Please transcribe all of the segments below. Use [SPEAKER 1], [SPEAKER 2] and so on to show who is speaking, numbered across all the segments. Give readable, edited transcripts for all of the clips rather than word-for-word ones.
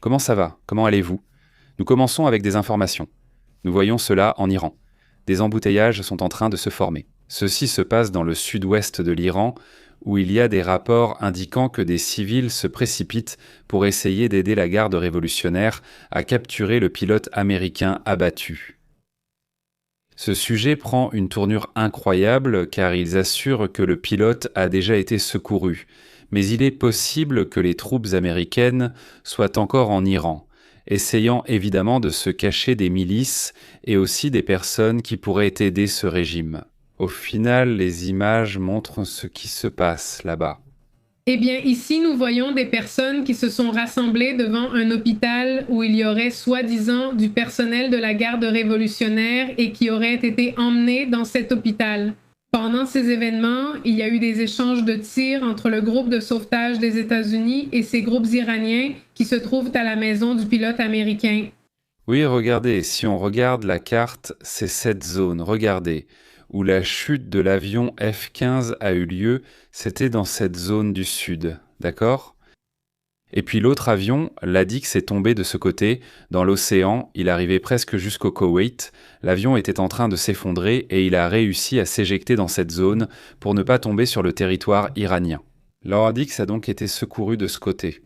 [SPEAKER 1] Comment ça va? Comment allez-vous? Nous commençons avec des informations. Nous voyons cela en Iran. Des embouteillages sont en train de se former. Ceci se passe dans le sud-ouest de l'Iran, où il y a des rapports indiquant que des civils se précipitent pour essayer d'aider la garde révolutionnaire à capturer le pilote américain abattu. Ce sujet prend une tournure incroyable car ils assurent que le pilote a déjà été secouru, mais il est possible que les troupes américaines soient encore en Iran, essayant évidemment de se cacher des milices et aussi des personnes qui pourraient aider ce régime. Au final, les images montrent ce qui se passe là-bas.
[SPEAKER 2] Eh bien, ici, nous voyons des personnes qui se sont rassemblées devant un hôpital où il y aurait soi-disant du personnel de la garde révolutionnaire et qui auraient été emmenés dans cet hôpital. Pendant ces événements, il y a eu des échanges de tirs entre le groupe de sauvetage des États-Unis et ces groupes iraniens qui se trouvent à la maison du pilote américain.
[SPEAKER 1] Oui, regardez, si on regarde la carte, c'est cette zone, regardez, où la chute de l'avion F-15 a eu lieu, c'était dans cette zone du sud, d'accord? Et puis l'autre avion, l'Adix, est tombé de ce côté, dans l'océan, il arrivait presque jusqu'au Koweït, l'avion était en train de s'effondrer et il a réussi à s'éjecter dans cette zone pour ne pas tomber sur le territoire iranien. L'Adix a donc été secouru de ce côté.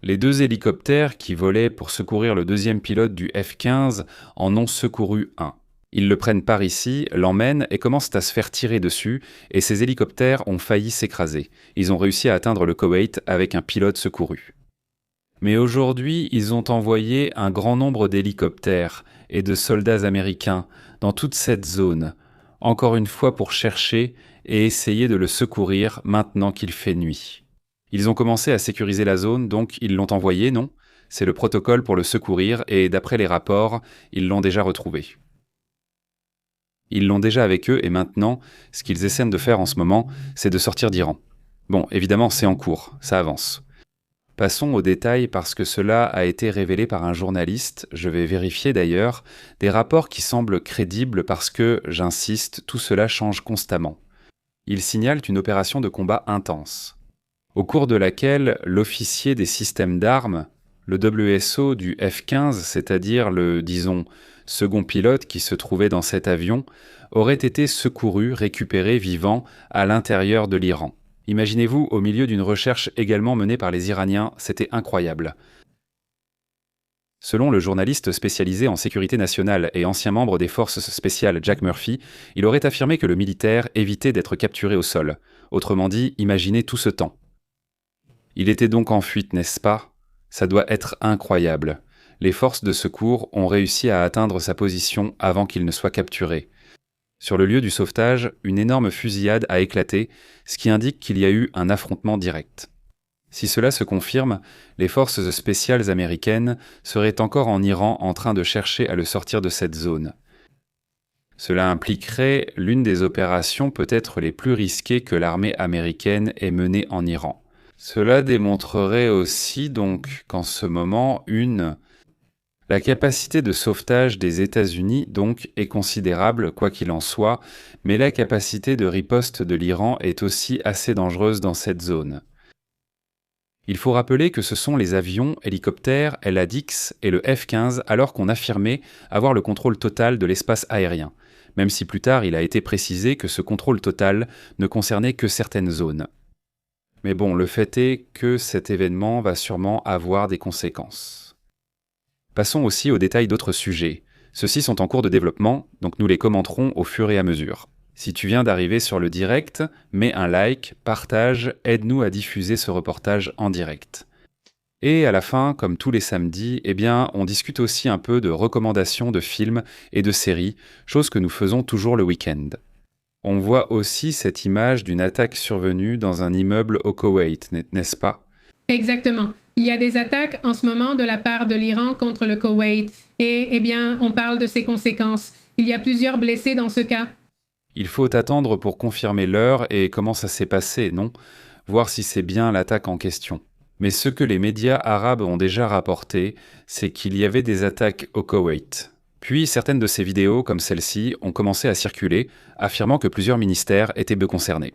[SPEAKER 1] Les deux hélicoptères qui volaient pour secourir le deuxième pilote du F-15 en ont secouru un. Ils le prennent par ici, l'emmènent et commencent à se faire tirer dessus, et ces hélicoptères ont failli s'écraser. Ils ont réussi à atteindre le Koweït avec un pilote secouru. Mais aujourd'hui, ils ont envoyé un grand nombre d'hélicoptères et de soldats américains dans toute cette zone, encore une fois pour chercher et essayer de le secourir maintenant qu'il fait nuit. Ils ont commencé à sécuriser la zone, donc ils l'ont envoyé, non? C'est le protocole pour le secourir, et d'après les rapports, ils l'ont déjà retrouvé. Ils l'ont déjà avec eux et maintenant, ce qu'ils essaient de faire en ce moment, c'est de sortir d'Iran. Bon, évidemment, c'est en cours, ça avance. Passons aux détails parce que cela a été révélé par un journaliste, je vais vérifier d'ailleurs, des rapports qui semblent crédibles parce que, j'insiste, tout cela change constamment. Ils signalent une opération de combat intense, au cours de laquelle l'officier des systèmes d'armes, le WSO du F-15, c'est-à-dire le, disons, second pilote qui se trouvait dans cet avion, aurait été secouru, récupéré vivant à l'intérieur de l'Iran. Imaginez-vous au milieu d'une recherche également menée par les Iraniens, c'était incroyable. Selon le journaliste spécialisé en sécurité nationale et ancien membre des forces spéciales Jack Murphy, il aurait affirmé que le militaire évitait d'être capturé au sol. Autrement dit, imaginez tout ce temps. Il était donc en fuite, n'est-ce pas? Ça doit être incroyable. Les forces de secours ont réussi à atteindre sa position avant qu'il ne soit capturé. Sur le lieu du sauvetage, une énorme fusillade a éclaté, ce qui indique qu'il y a eu un affrontement direct. Si cela se confirme, les forces spéciales américaines seraient encore en Iran en train de chercher à le sortir de cette zone. Cela impliquerait l'une des opérations peut-être les plus risquées que l'armée américaine ait menées en Iran. Cela démontrerait aussi donc qu'en ce moment, la capacité de sauvetage des États-Unis donc est considérable, quoi qu'il en soit, mais la capacité de riposte de l'Iran est aussi assez dangereuse dans cette zone. Il faut rappeler que ce sont les avions, hélicoptères, l'Adix et le F-15 alors qu'on affirmait avoir le contrôle total de l'espace aérien, même si plus tard il a été précisé que ce contrôle total ne concernait que certaines zones. Mais bon, le fait est que cet événement va sûrement avoir des conséquences. Passons aussi aux détails d'autres sujets. Ceux-ci sont en cours de développement, donc nous les commenterons au fur et à mesure. Si tu viens d'arriver sur le direct, mets un like, partage, aide-nous à diffuser ce reportage en direct. Et à la fin, comme tous les samedis, on discute aussi un peu de recommandations de films et de séries, chose que nous faisons toujours le week-end. On voit aussi cette image d'une attaque survenue dans un immeuble au Koweït, n'est-ce pas?
[SPEAKER 2] Exactement. Il y a des attaques en ce moment de la part de l'Iran contre le Koweït. Et, on parle de ses conséquences. Il y a plusieurs blessés dans ce cas.
[SPEAKER 1] Il faut attendre pour confirmer l'heure et comment ça s'est passé, non? Voir si c'est bien l'attaque en question. Mais ce que les médias arabes ont déjà rapporté, c'est qu'il y avait des attaques au Koweït. Puis certaines de ces vidéos, comme celle-ci, ont commencé à circuler, affirmant que plusieurs ministères étaient peu concernés.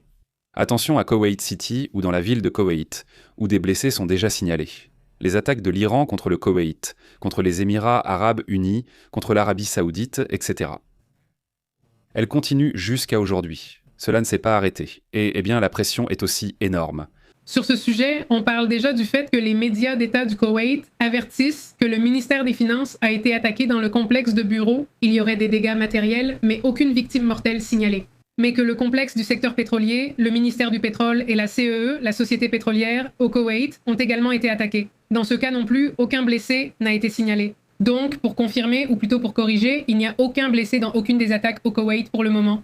[SPEAKER 1] Attention à Koweït City ou dans la ville de Koweït, où des blessés sont déjà signalés. les attaques de l'Iran contre le Koweït, contre les Émirats arabes unis, contre l'Arabie saoudite, etc. Elles continuent jusqu'à aujourd'hui. Cela ne s'est pas arrêté. Et eh bien, la pression est aussi énorme.
[SPEAKER 2] Sur ce sujet, on parle déjà du fait que les médias d'État du Koweït avertissent que le ministère des Finances a été attaqué dans le complexe de bureaux. Il y aurait des dégâts matériels, mais aucune victime mortelle signalée. Mais que le complexe du secteur pétrolier, le ministère du pétrole et la CEE, la société pétrolière, au Koweït, ont également été attaqués. Dans ce cas non plus, aucun blessé n'a été signalé. Donc, pour confirmer, ou plutôt pour corriger, il n'y a aucun blessé dans aucune des attaques au Koweït pour le moment.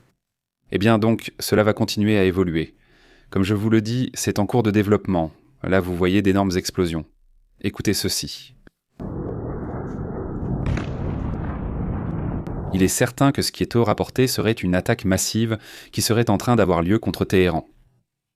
[SPEAKER 1] Eh bien donc, cela va continuer à évoluer. Comme je vous le dis, c'est en cours de développement. Là, vous voyez d'énormes explosions. Écoutez ceci. Il est certain que ce qui est rapporté serait une attaque massive qui serait en train d'avoir lieu contre Téhéran.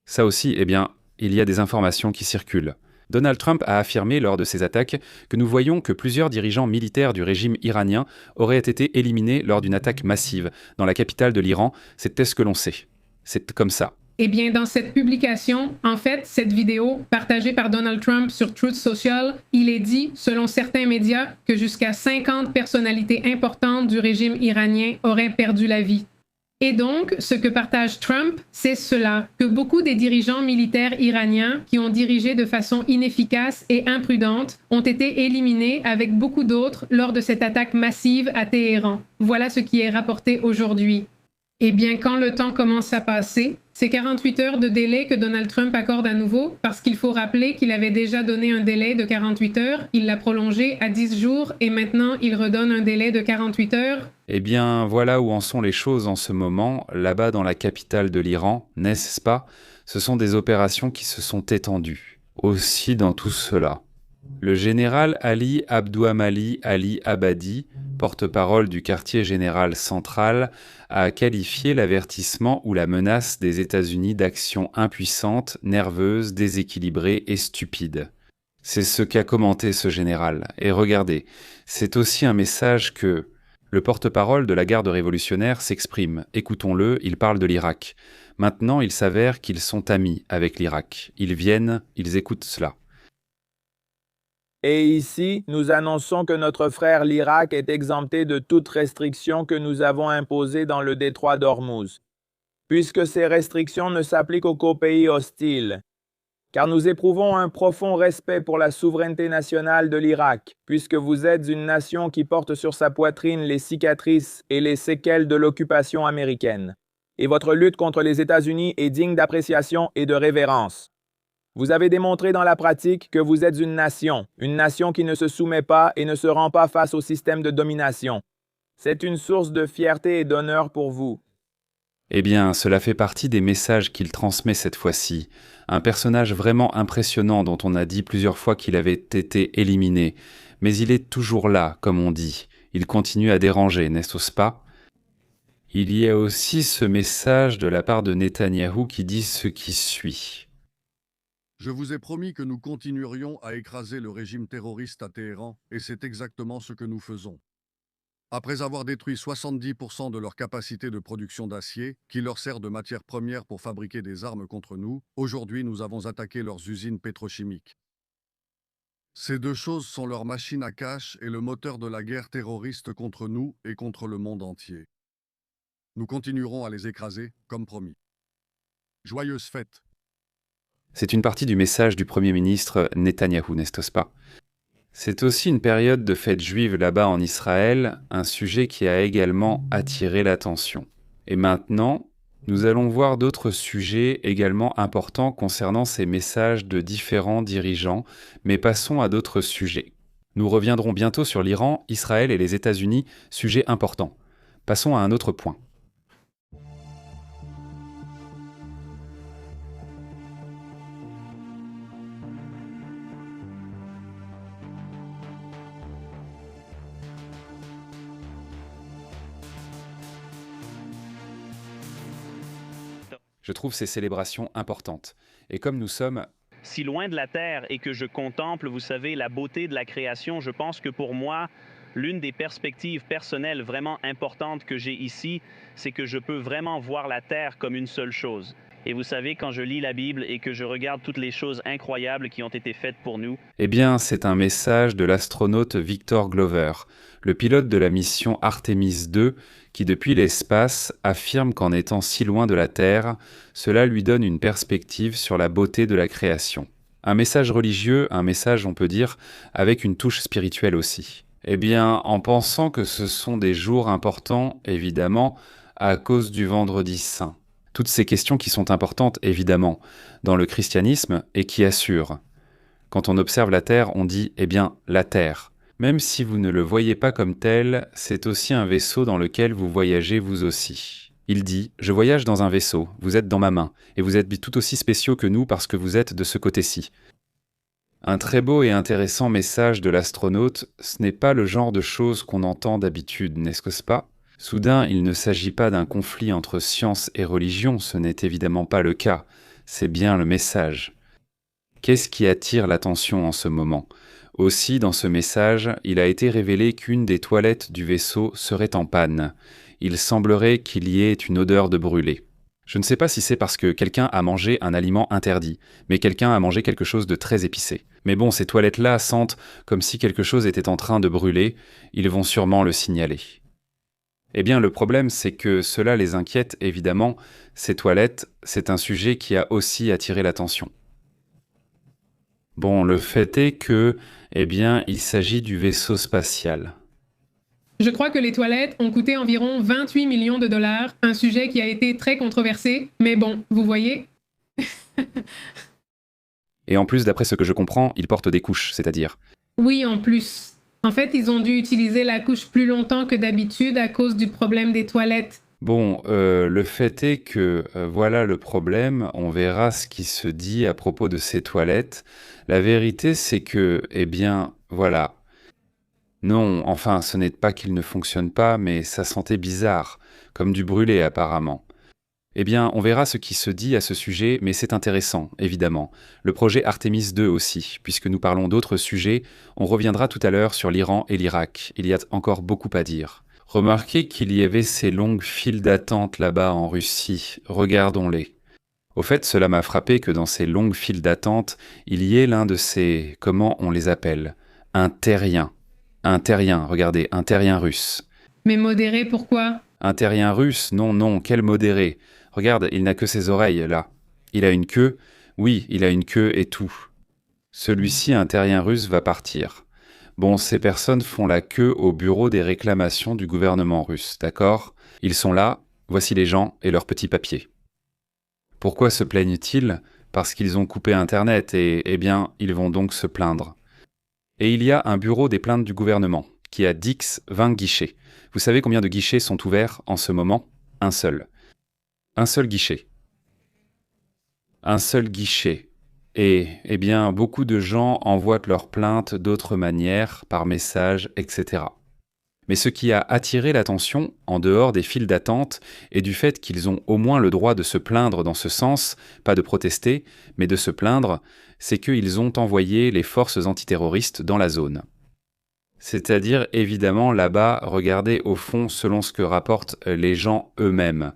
[SPEAKER 1] Ça aussi, eh bien, il y a des informations qui circulent. Donald Trump a affirmé lors de ces attaques que nous voyons que plusieurs dirigeants militaires du régime iranien auraient été éliminés lors d'une attaque massive dans la capitale de l'Iran. C'est ce que l'on sait. C'est comme ça.
[SPEAKER 2] Eh bien, dans cette publication, en fait, cette vidéo partagée par Donald Trump sur Truth Social, il est dit, selon certains médias, que jusqu'à 50 personnalités importantes du régime iranien auraient perdu la vie. Et donc, ce que partage Trump, c'est cela, que beaucoup des dirigeants militaires iraniens qui ont dirigé de façon inefficace et imprudente ont été éliminés avec beaucoup d'autres lors de cette attaque massive à Téhéran. Voilà ce qui est rapporté aujourd'hui. Eh bien, quand le temps commence à passer, c'est 48 heures de délai que Donald Trump accorde à nouveau, parce qu'il faut rappeler qu'il avait déjà donné un délai de 48 heures, il l'a prolongé à 10 jours, et maintenant il redonne un délai de 48 heures.
[SPEAKER 1] Eh bien, voilà où en sont les choses en ce moment, là-bas dans la capitale de l'Iran, n'est-ce pas? Ce sont des opérations qui se sont étendues. Aussi dans tout cela. Le général Ali Abdouhamali Ali Abadi, porte-parole du quartier général central, a qualifié l'avertissement ou la menace des États-Unis d'action impuissante, nerveuse, déséquilibrée et stupide. C'est ce qu'a commenté ce général. Et regardez, c'est aussi un message que le porte-parole de la garde révolutionnaire s'exprime. Écoutons-le, il parle de l'Irak. Maintenant, il s'avère qu'ils sont amis avec l'Irak. Ils viennent, ils écoutent cela.
[SPEAKER 3] Et ici, nous annonçons que notre frère l'Irak est exempté de toute restriction que nous avons imposée dans le détroit d'Ormuz, puisque ces restrictions ne s'appliquent qu'aux pays hostiles. Car nous éprouvons un profond respect pour la souveraineté nationale de l'Irak, puisque vous êtes une nation qui porte sur sa poitrine les cicatrices et les séquelles de l'occupation américaine. Et votre lutte contre les États-Unis est digne d'appréciation et de révérence. Vous avez démontré dans la pratique que vous êtes une nation qui ne se soumet pas et ne se rend pas face au système de domination. C'est une source de fierté et d'honneur pour vous.
[SPEAKER 1] Eh bien, cela fait partie des messages qu'il transmet cette fois-ci. Un personnage vraiment impressionnant dont on a dit plusieurs fois qu'il avait été éliminé. Mais il est toujours là, comme on dit. Il continue à déranger, n'est-ce pas? Il y a aussi ce message de la part de Netanyahou qui dit ce qui suit.
[SPEAKER 4] Je vous ai promis que nous continuerions à écraser le régime terroriste à Téhéran, et c'est exactement ce que nous faisons. Après avoir détruit 70% de leur capacité de production d'acier, qui leur sert de matière première pour fabriquer des armes contre nous, aujourd'hui nous avons attaqué leurs usines pétrochimiques. Ces deux choses sont leur machine à cash et le moteur de la guerre terroriste contre nous et contre le monde entier. Nous continuerons à les écraser, comme promis. Joyeuses fêtes!
[SPEAKER 1] C'est une partie du message du Premier ministre Netanyahou, n'est-ce pas? C'est aussi une période de fête juive là-bas en Israël, un sujet qui a également attiré l'attention. Et maintenant, nous allons voir d'autres sujets également importants concernant ces messages de différents dirigeants, mais passons à d'autres sujets. Nous reviendrons bientôt sur l'Iran, Israël et les États-Unis, sujet important. Passons à un autre point. Je trouve ces célébrations importantes. Et comme nous sommes
[SPEAKER 5] si loin de la terre et que je contemple, vous savez, la beauté de la création, je pense que pour moi, l'une des perspectives personnelles vraiment importantes que j'ai ici, c'est que je peux vraiment voir la terre comme une seule chose. Et vous savez, quand je lis la Bible et que je regarde toutes les choses incroyables qui ont été faites pour nous,
[SPEAKER 1] Eh bien, c'est un message de l'astronaute Victor Glover, le pilote de la mission Artemis 2, qui depuis l'espace affirme qu'en étant si loin de la Terre, cela lui donne une perspective sur la beauté de la création. Un message religieux, un message, on peut dire, avec une touche spirituelle aussi. Eh bien, en pensant que ce sont des jours importants, évidemment, à cause du Vendredi Saint. Toutes ces questions qui sont importantes, évidemment, dans le christianisme et qui assurent. Quand on observe la Terre, on dit « eh bien, la Terre ». Même si vous ne le voyez pas comme tel, c'est aussi un vaisseau dans lequel vous voyagez vous aussi. Il dit « je voyage dans un vaisseau, vous êtes dans ma main, et vous êtes tout aussi spéciaux que nous parce que vous êtes de ce côté-ci ». Un très beau et intéressant message de l'astronaute, ce n'est pas le genre de choses qu'on entend d'habitude, n'est-ce pas ? Soudain, il ne s'agit pas d'un conflit entre science et religion, ce n'est évidemment pas le cas, c'est bien le message. Qu'est-ce qui attire l'attention en ce moment ? Aussi, dans ce message, il a été révélé qu'une des toilettes du vaisseau serait en panne. Il semblerait qu'il y ait une odeur de brûlé. Je ne sais pas si c'est parce que quelqu'un a mangé un aliment interdit, mais quelqu'un a mangé quelque chose de très épicé. Mais bon, ces toilettes-là sentent comme si quelque chose était en train de brûler, ils vont sûrement le signaler. Eh bien, le problème, c'est que cela les inquiète, évidemment. Ces toilettes, c'est un sujet qui a aussi attiré l'attention. Bon, le fait est que, eh bien, il s'agit du vaisseau spatial.
[SPEAKER 2] Je crois que les toilettes ont coûté environ 28 millions de dollars, un sujet qui a été très controversé, mais bon, vous voyez.
[SPEAKER 1] Et en plus, d'après ce que je comprends, ils portent des couches, c'est-à-dire.
[SPEAKER 2] Oui, en plus. En fait, ils ont dû utiliser la couche plus longtemps que d'habitude à cause du problème des toilettes.
[SPEAKER 1] Bon, le fait est que voilà le problème, on verra ce qui se dit à propos de ces toilettes. La vérité, c'est que, eh bien, voilà. Non, enfin, ce n'est pas qu'il ne fonctionne pas, mais ça sentait bizarre, comme du brûlé apparemment. Eh bien, on verra ce qui se dit à ce sujet, mais c'est intéressant, évidemment. Le projet Artemis 2 aussi, puisque nous parlons d'autres sujets, on reviendra tout à l'heure sur l'Iran et l'Irak. Il y a encore beaucoup à dire. Remarquez qu'il y avait ces longues files d'attente là-bas en Russie. Regardons-les. Au fait, cela m'a frappé que dans ces longues files d'attente, il y ait l'un de ces... comment on les appelle ? Un terrien. Un terrien, regardez, un terrien russe.
[SPEAKER 2] Mais modéré, pourquoi ?
[SPEAKER 1] Un terrien russe ? Non, non, quel modéré. Regarde, il n'a que ses oreilles, là. Il a une queue ? Oui, il a une queue et tout. Celui-ci, un terrien russe, va partir. Bon, ces personnes font la queue au bureau des réclamations du gouvernement russe, d'accord ? Ils sont là, voici les gens et leurs petits papiers. Pourquoi se plaignent-ils ? Parce qu'ils ont coupé Internet et, eh bien, ils vont donc se plaindre. Et il y a un bureau des plaintes du gouvernement, qui a 20 guichets. Vous savez combien de guichets sont ouverts en ce moment ? Un seul. Un seul guichet. Un seul guichet. Et, eh bien, beaucoup de gens envoient leurs plaintes d'autres manières, par message, etc. Mais ce qui a attiré l'attention, en dehors des files d'attente, et du fait qu'ils ont au moins le droit de se plaindre dans ce sens, pas de protester, mais de se plaindre, c'est qu'ils ont envoyé les forces antiterroristes dans la zone. C'est-à-dire, évidemment, là-bas, regardez au fond selon ce que rapportent les gens eux-mêmes.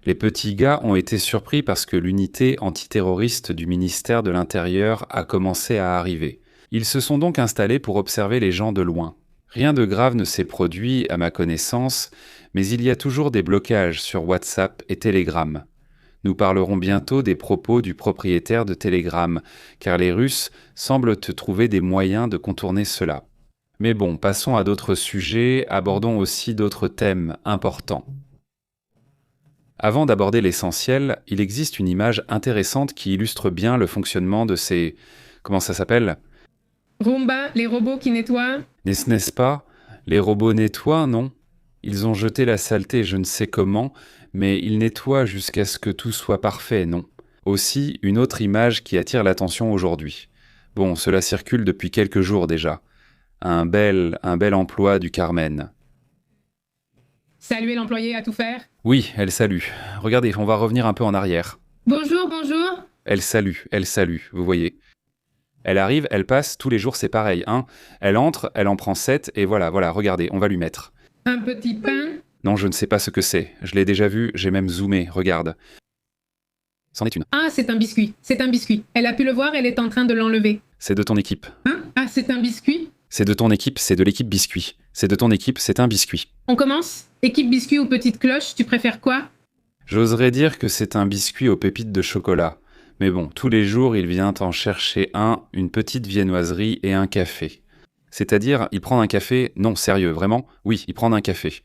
[SPEAKER 1] Les petits gars ont été surpris parce que l'unité antiterroriste du ministère de l'Intérieur a commencé à arriver. Ils se sont donc installés pour observer les gens de loin. Rien de grave ne s'est produit à ma connaissance, mais il y a toujours des blocages sur WhatsApp et Telegram. Nous parlerons bientôt des propos du propriétaire de Telegram, car les Russes semblent trouver des moyens de contourner cela. Mais bon, passons à d'autres sujets, abordons aussi d'autres thèmes importants. Avant d'aborder l'essentiel, il existe une image intéressante qui illustre bien le fonctionnement de ces... Comment ça s'appelle ?
[SPEAKER 2] Roomba, les robots qui nettoient ?
[SPEAKER 1] N'est-ce pas ? Les robots nettoient, non ? Ils ont jeté la saleté je ne sais comment, mais ils nettoient jusqu'à ce que tout soit parfait, non ? Aussi, une autre image qui attire l'attention aujourd'hui. Bon, cela circule depuis quelques jours déjà. Un bel emploi du Carmen.
[SPEAKER 2] Saluer l'employé à tout faire ?
[SPEAKER 1] Oui, elle salue. Regardez, on va revenir un peu en arrière.
[SPEAKER 2] Bonjour, bonjour.
[SPEAKER 1] Elle salue, vous voyez. Elle arrive, elle passe, tous les jours c'est pareil, hein. Elle entre, elle en prend 7, et voilà, regardez, on va lui mettre.
[SPEAKER 2] Un petit pain ?
[SPEAKER 1] Non, je ne sais pas ce que c'est. Je l'ai déjà vu, j'ai même zoomé, regarde. C'en est une.
[SPEAKER 2] Ah, c'est un biscuit. C'est un biscuit. Elle a pu le voir, elle est en train de l'enlever.
[SPEAKER 1] C'est de ton équipe.
[SPEAKER 2] Hein? Ah, c'est un biscuit.
[SPEAKER 1] C'est de ton équipe, c'est de l'équipe biscuit. C'est de ton équipe, c'est un biscuit.
[SPEAKER 2] On commence? Équipe biscuit ou petite cloche, tu préfères quoi?
[SPEAKER 1] J'oserais dire que c'est un biscuit aux pépites de chocolat. Mais bon, tous les jours, il vient en chercher une petite viennoiserie et un café. C'est-à-dire, il prend un café, non, sérieux, vraiment, oui, il prend un café.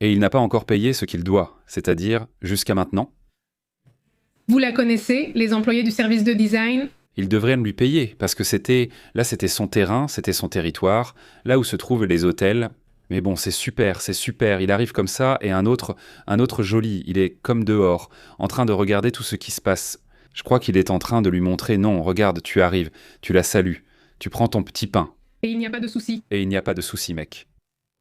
[SPEAKER 1] Et il n'a pas encore payé ce qu'il doit, c'est-à-dire, jusqu'à maintenant,
[SPEAKER 2] Vous la connaissez, les employés du service de design?
[SPEAKER 1] il devrait lui payer, parce que c'était son terrain, c'était son territoire, là où se trouvent les hôtels. Mais bon, c'est super, il arrive comme ça, et un autre joli, il est comme dehors, en train de regarder tout ce qui se passe. Je crois qu'il est en train de lui montrer, non, regarde, tu arrives, tu la salues, tu prends ton petit pain,
[SPEAKER 2] Et il n'y a pas de souci.
[SPEAKER 1] et il n'y a pas de souci, mec.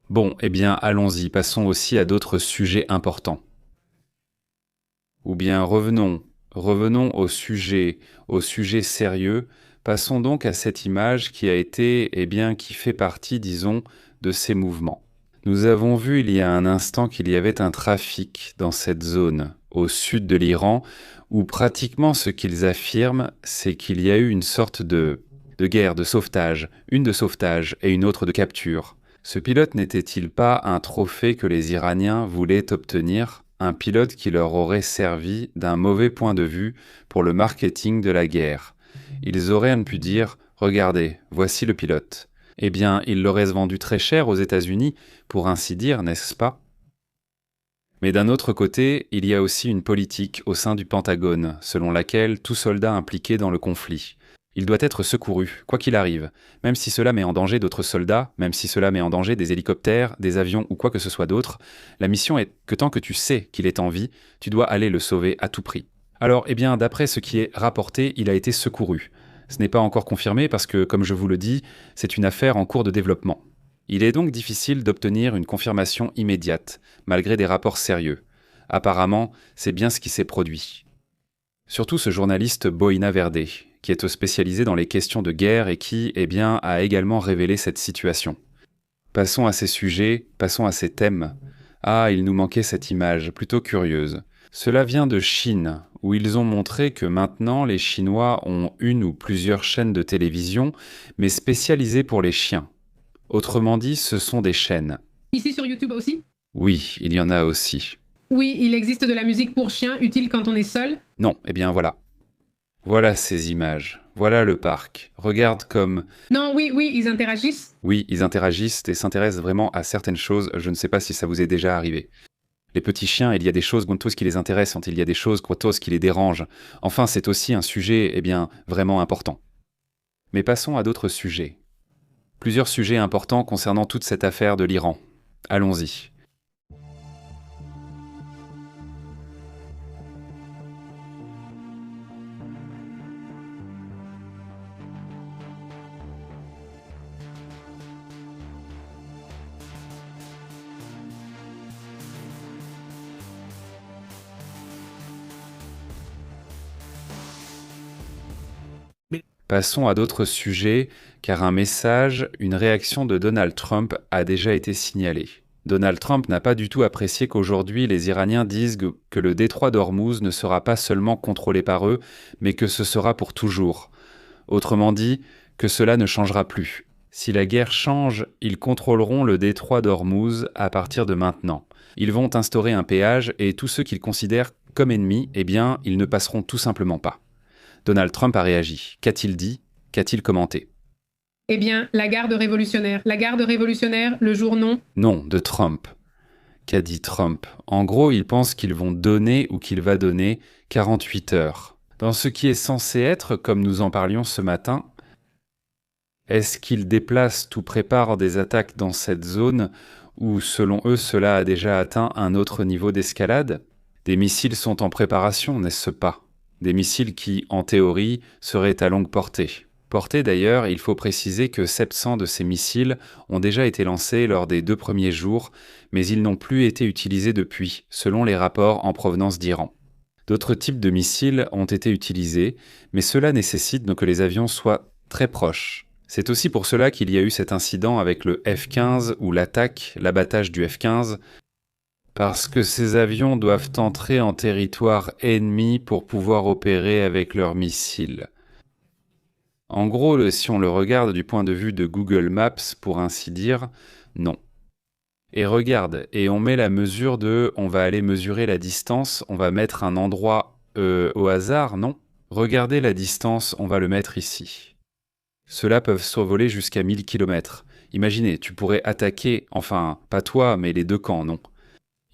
[SPEAKER 1] Bon, eh bien, allons-y, passons aussi à d'autres sujets importants. Ou bien revenons au sujet sérieux. Passons donc à cette image qui a été, qui fait partie, disons, de ces mouvements. Nous avons vu il y a un instant qu'il y avait un trafic dans cette zone, au sud de l'Iran, où pratiquement ce qu'ils affirment, c'est qu'il y a eu une sorte de guerre de sauvetage, une de sauvetage et une autre de capture. Ce pilote n'était-il pas un trophée que les Iraniens voulaient obtenir ? Un pilote qui leur aurait servi d'un mauvais point de vue pour le marketing de la guerre. Ils auraient pu dire « Regardez, voici le pilote ». Eh bien, ils l'auraient vendu très cher aux États-Unis, pour ainsi dire, n'est-ce pas ? Mais d'un autre côté, il y a aussi une politique au sein du Pentagone, selon laquelle tout soldat impliqué dans le conflit, il doit être secouru, quoi qu'il arrive, même si cela met en danger d'autres soldats, même si cela met en danger des hélicoptères, des avions ou quoi que ce soit d'autre, la mission est que tant que tu sais qu'il est en vie, tu dois aller le sauver à tout prix. Alors, d'après ce qui est rapporté, il a été secouru. Ce n'est pas encore confirmé parce que, comme je vous le dis, c'est une affaire en cours de développement. Il est donc difficile d'obtenir une confirmation immédiate, malgré des rapports sérieux. Apparemment, c'est bien ce qui s'est produit. Surtout ce journaliste Boina Verde, qui est spécialisé dans les questions de guerre et qui, a également révélé cette situation. Passons à ces sujets, passons à ces thèmes. Ah, il nous manquait cette image, plutôt curieuse. Cela vient de Chine, où ils ont montré que maintenant les Chinois ont une ou plusieurs chaînes de télévision, mais spécialisées pour les chiens. Autrement dit, ce sont des chaînes.
[SPEAKER 2] Ici sur YouTube aussi?
[SPEAKER 1] Oui, il y en a aussi.
[SPEAKER 2] Oui, il existe de la musique pour chiens utile quand on est seul?
[SPEAKER 1] Non, voilà. Voilà ces images. Voilà le parc. Regarde comme...
[SPEAKER 2] Non, oui, ils interagissent.
[SPEAKER 1] Oui, ils interagissent et s'intéressent vraiment à certaines choses. Je ne sais pas si ça vous est déjà arrivé. Les petits chiens, il y a des choses Gontos qui les intéressent, il y a des choses Quotos qui les dérangent. Enfin, c'est aussi un sujet, vraiment important. Mais passons à d'autres sujets. Plusieurs sujets importants concernant toute cette affaire de l'Iran. Allons-y. Passons à d'autres sujets, car un message, une réaction de Donald Trump a déjà été signalée. Donald Trump n'a pas du tout apprécié qu'aujourd'hui les Iraniens disent que le détroit d'Ormuz ne sera pas seulement contrôlé par eux, mais que ce sera pour toujours. Autrement dit, que cela ne changera plus. Si la guerre change, ils contrôleront le détroit d'Ormuz à partir de maintenant. Ils vont instaurer un péage et tous ceux qu'ils considèrent comme ennemis, ils ne passeront tout simplement pas. Donald Trump a réagi. Qu'a-t-il dit ? Qu'a-t-il commenté ?
[SPEAKER 2] La garde révolutionnaire. La garde révolutionnaire, le jour non.
[SPEAKER 1] Non, de Trump. Qu'a dit Trump ? En gros, il pense qu'ils vont donner ou qu'il va donner 48 heures. Dans ce qui est censé être, comme nous en parlions ce matin, est-ce qu'ils déplacent ou préparent des attaques dans cette zone où, selon eux, cela a déjà atteint un autre niveau d'escalade ? Des missiles sont en préparation, n'est-ce pas ? Des missiles qui, en théorie, seraient à longue portée. Portée d'ailleurs, il faut préciser que 700 de ces missiles ont déjà été lancés lors des 2 premiers jours, mais ils n'ont plus été utilisés depuis, selon les rapports en provenance d'Iran. D'autres types de missiles ont été utilisés, mais cela nécessite que les avions soient très proches. C'est aussi pour cela qu'il y a eu cet incident avec le F-15 ou l'abattage du F-15. Parce que ces avions doivent entrer en territoire ennemi pour pouvoir opérer avec leurs missiles. En gros, si on le regarde du point de vue de Google Maps, pour ainsi dire, non. Et regarde, et on met la mesure on va aller mesurer la distance, on va mettre un endroit au hasard, non? Regardez la distance, on va le mettre ici. Ceux-là peuvent survoler jusqu'à 1000 km. Imaginez, tu pourrais attaquer, enfin, pas toi, mais les deux camps, non?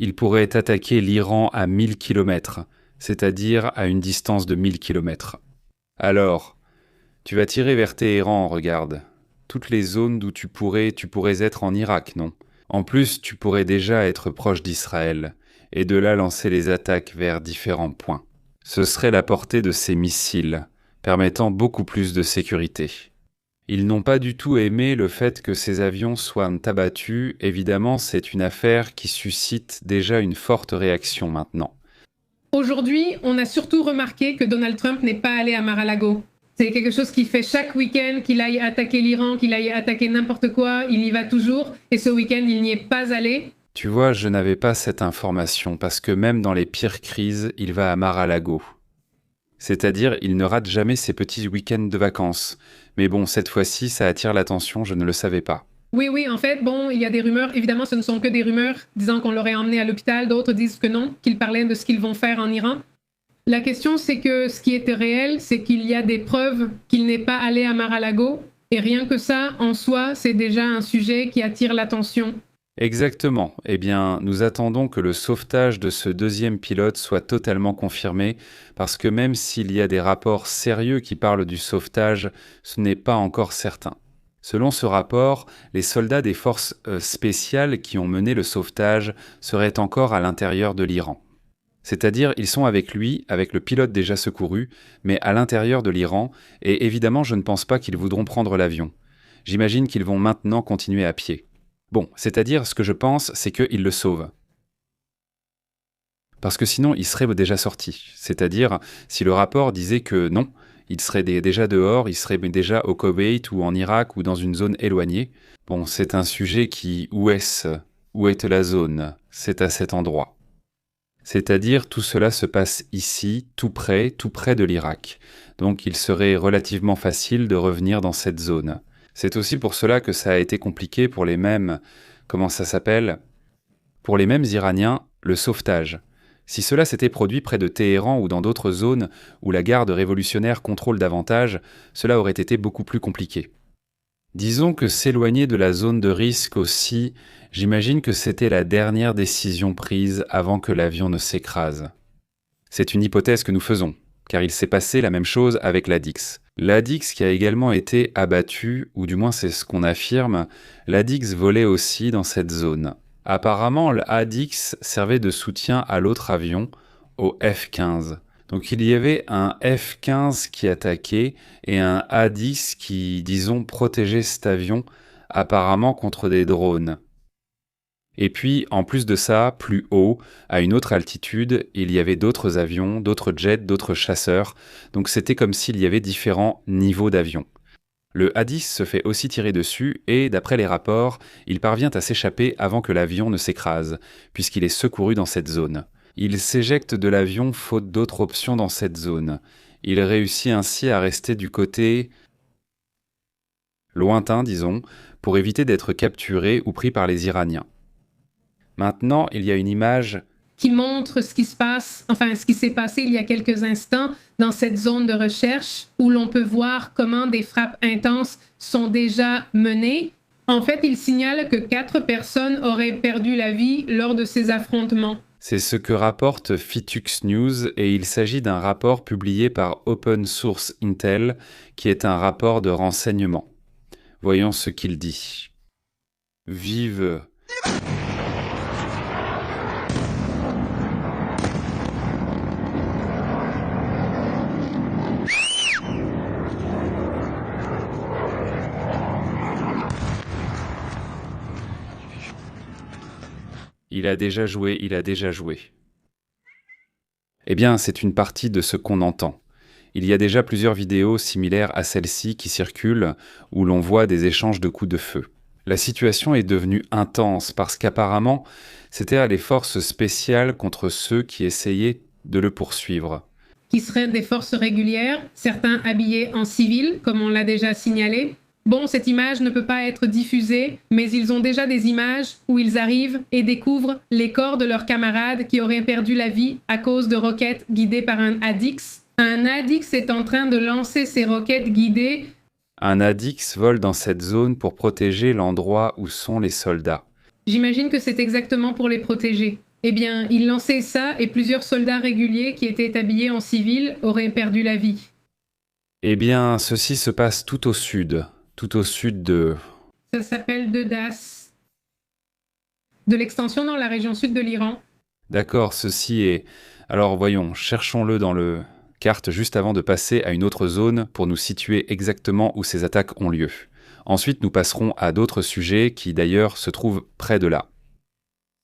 [SPEAKER 1] Ils pourraient attaquer l'Iran à 1000 km, c'est-à-dire à une distance de 1000 km. Alors, tu vas tirer vers Téhéran, regarde. Toutes les zones d'où tu pourrais être en Irak, non? En plus, tu pourrais déjà être proche d'Israël, et de là lancer les attaques vers différents points. Ce serait la portée de ces missiles, permettant beaucoup plus de sécurité. Ils n'ont pas du tout aimé le fait que ces avions soient abattus. Évidemment, c'est une affaire qui suscite déjà une forte réaction maintenant.
[SPEAKER 2] Aujourd'hui, on a surtout remarqué que Donald Trump n'est pas allé à Mar-a-Lago. C'est quelque chose qu'il fait chaque week-end, qu'il aille attaquer l'Iran, qu'il aille attaquer n'importe quoi, il y va toujours. Et ce week-end, il n'y est pas allé.
[SPEAKER 1] Tu vois, je n'avais pas cette information parce que même dans les pires crises, il va à Mar-a-Lago. C'est-à-dire, il ne rate jamais ses petits week-ends de vacances. Mais bon, cette fois-ci, ça attire l'attention, je ne le savais pas.
[SPEAKER 2] Oui, en fait, bon, il y a des rumeurs. Évidemment, ce ne sont que des rumeurs disant qu'on l'aurait emmené à l'hôpital. D'autres disent que non, qu'ils parlaient de ce qu'ils vont faire en Iran. La question, c'est que ce qui était réel, c'est qu'il y a des preuves qu'il n'est pas allé à Mar-a-Lago. Et rien que ça, en soi, c'est déjà un sujet qui attire l'attention.
[SPEAKER 1] Exactement. Eh bien, nous attendons que le sauvetage de ce deuxième pilote soit totalement confirmé, parce que même s'il y a des rapports sérieux qui parlent du sauvetage, ce n'est pas encore certain. Selon ce rapport, les soldats des forces spéciales qui ont mené le sauvetage seraient encore à l'intérieur de l'Iran. C'est-à-dire, ils sont avec lui, avec le pilote déjà secouru, mais à l'intérieur de l'Iran, et évidemment, je ne pense pas qu'ils voudront prendre l'avion. J'imagine qu'ils vont maintenant continuer à pied. Bon, c'est-à-dire, ce que je pense, c'est qu'ils le sauvent. Parce que sinon, il serait déjà sorti. C'est-à-dire, si le rapport disait que non, il serait déjà dehors, il serait déjà au Koweït ou en Irak ou dans une zone éloignée. Bon, c'est un sujet qui... Où est-ce? Où est la zone? C'est à cet endroit. C'est-à-dire, tout cela se passe ici, tout près de l'Irak. Donc, il serait relativement facile de revenir dans cette zone. C'est aussi pour cela que ça a été compliqué pour les mêmes... Comment ça s'appelle? Pour les mêmes Iraniens, le sauvetage. Si cela s'était produit près de Téhéran ou dans d'autres zones où la garde révolutionnaire contrôle davantage, cela aurait été beaucoup plus compliqué. Disons que s'éloigner de la zone de risque aussi, j'imagine que c'était la dernière décision prise avant que l'avion ne s'écrase. C'est une hypothèse que nous faisons, car il s'est passé la même chose avec l'Adix. L'Adix qui a également été abattu, ou du moins c'est ce qu'on affirme, l'Adix volait aussi dans cette zone. Apparemment, l'Adix servait de soutien à l'autre avion, au F-15. Donc il y avait un F-15 qui attaquait et un A-10 qui, disons, protégeait cet avion, apparemment contre des drones. Et puis, en plus de ça, plus haut, à une autre altitude, il y avait d'autres avions, d'autres jets, d'autres chasseurs. Donc c'était comme s'il y avait différents niveaux d'avions. Le A-10 se fait aussi tirer dessus et, d'après les rapports, il parvient à s'échapper avant que l'avion ne s'écrase, puisqu'il est secouru dans cette zone. Il s'éjecte de l'avion faute d'autres options dans cette zone. Il réussit ainsi à rester du côté lointain, disons, pour éviter d'être capturé ou pris par les Iraniens. Maintenant, il y a une image
[SPEAKER 2] qui montre ce qui se passe, enfin ce qui s'est passé il y a quelques instants dans cette zone de recherche où l'on peut voir comment des frappes intenses sont déjà menées. En fait, il signale que 4 personnes auraient perdu la vie lors de ces affrontements.
[SPEAKER 1] C'est ce que rapporte Fitux News et il s'agit d'un rapport publié par Open Source Intel qui est un rapport de renseignement. Voyons ce qu'il dit. Vive. Il a déjà joué. Eh bien, c'est une partie de ce qu'on entend. Il y a déjà plusieurs vidéos similaires à celle-ci qui circulent, où l'on voit des échanges de coups de feu. La situation est devenue intense parce qu'apparemment, c'était les forces spéciales contre ceux qui essayaient de le poursuivre.
[SPEAKER 2] Qui seraient des forces régulières, certains habillés en civil, comme on l'a déjà signalé. Bon, cette image ne peut pas être diffusée, mais ils ont déjà des images où ils arrivent et découvrent les corps de leurs camarades qui auraient perdu la vie à cause de roquettes guidées par un Addix. Un Addix est en train de lancer ses roquettes guidées.
[SPEAKER 1] Un Addix vole dans cette zone pour protéger l'endroit où sont les soldats.
[SPEAKER 2] J'imagine que c'est exactement pour les protéger. Eh bien, il lançait ça et plusieurs soldats réguliers qui étaient habillés en civil auraient perdu la vie.
[SPEAKER 1] Eh bien, ceci se passe tout au sud de...
[SPEAKER 2] Ça s'appelle Dedas. De l'extension dans la région sud de l'Iran.
[SPEAKER 1] D'accord, ceci est... Alors voyons, cherchons-le dans le carte juste avant de passer à une autre zone pour nous situer exactement où ces attaques ont lieu. Ensuite, nous passerons à d'autres sujets qui d'ailleurs se trouvent près de là.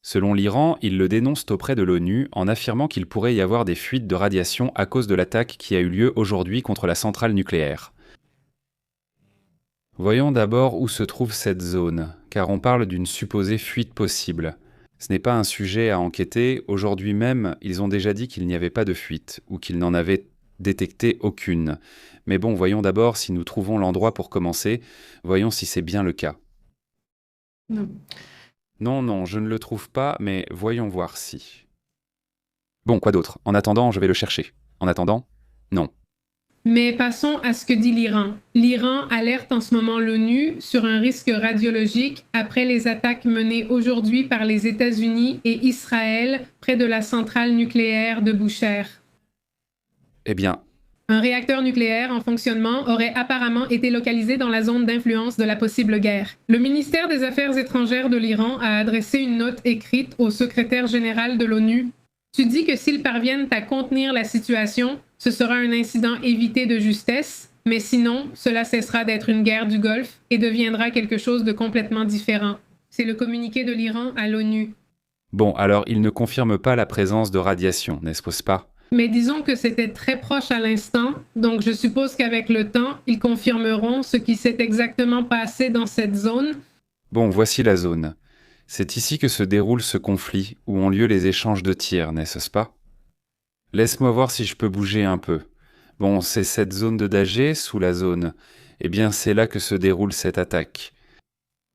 [SPEAKER 1] Selon l'Iran, ils le dénoncent auprès de l'ONU en affirmant qu'il pourrait y avoir des fuites de radiation à cause de l'attaque qui a eu lieu aujourd'hui contre la centrale nucléaire. Voyons d'abord où se trouve cette zone, car on parle d'une supposée fuite possible. Ce n'est pas un sujet à enquêter, aujourd'hui même, ils ont déjà dit qu'il n'y avait pas de fuite, ou qu'ils n'en avaient détecté aucune. Mais bon, voyons d'abord si nous trouvons l'endroit pour commencer, voyons si c'est bien le cas. Non, je ne le trouve pas, mais voyons voir si. Bon, quoi d'autre? En attendant, je vais le chercher. En attendant, non.
[SPEAKER 2] Mais passons à ce que dit l'Iran. L'Iran alerte en ce moment l'ONU sur un risque radiologique après les attaques menées aujourd'hui par les États-Unis et Israël près de la centrale nucléaire de Bushehr.
[SPEAKER 1] Eh bien,
[SPEAKER 2] un réacteur nucléaire en fonctionnement aurait apparemment été localisé dans la zone d'influence de la possible guerre. Le ministère des Affaires étrangères de l'Iran a adressé une note écrite au secrétaire général de l'ONU. Tu dis que s'ils parviennent à contenir la situation, ce sera un incident évité de justesse, mais sinon, cela cessera d'être une guerre du Golfe et deviendra quelque chose de complètement différent. C'est le communiqué de l'Iran à l'ONU.
[SPEAKER 1] Bon, alors il ne confirme pas la présence de radiation, n'est-ce pas?
[SPEAKER 2] Mais disons que c'était très proche à l'instant, donc je suppose qu'avec le temps, ils confirmeront ce qui s'est exactement passé dans cette zone.
[SPEAKER 1] Bon, voici la zone. C'est ici que se déroule ce conflit, où ont lieu les échanges de tirs, n'est-ce pas? Laisse-moi voir si je peux bouger un peu. Bon, c'est cette zone de danger, sous la zone. Eh bien, c'est là que se déroule cette attaque.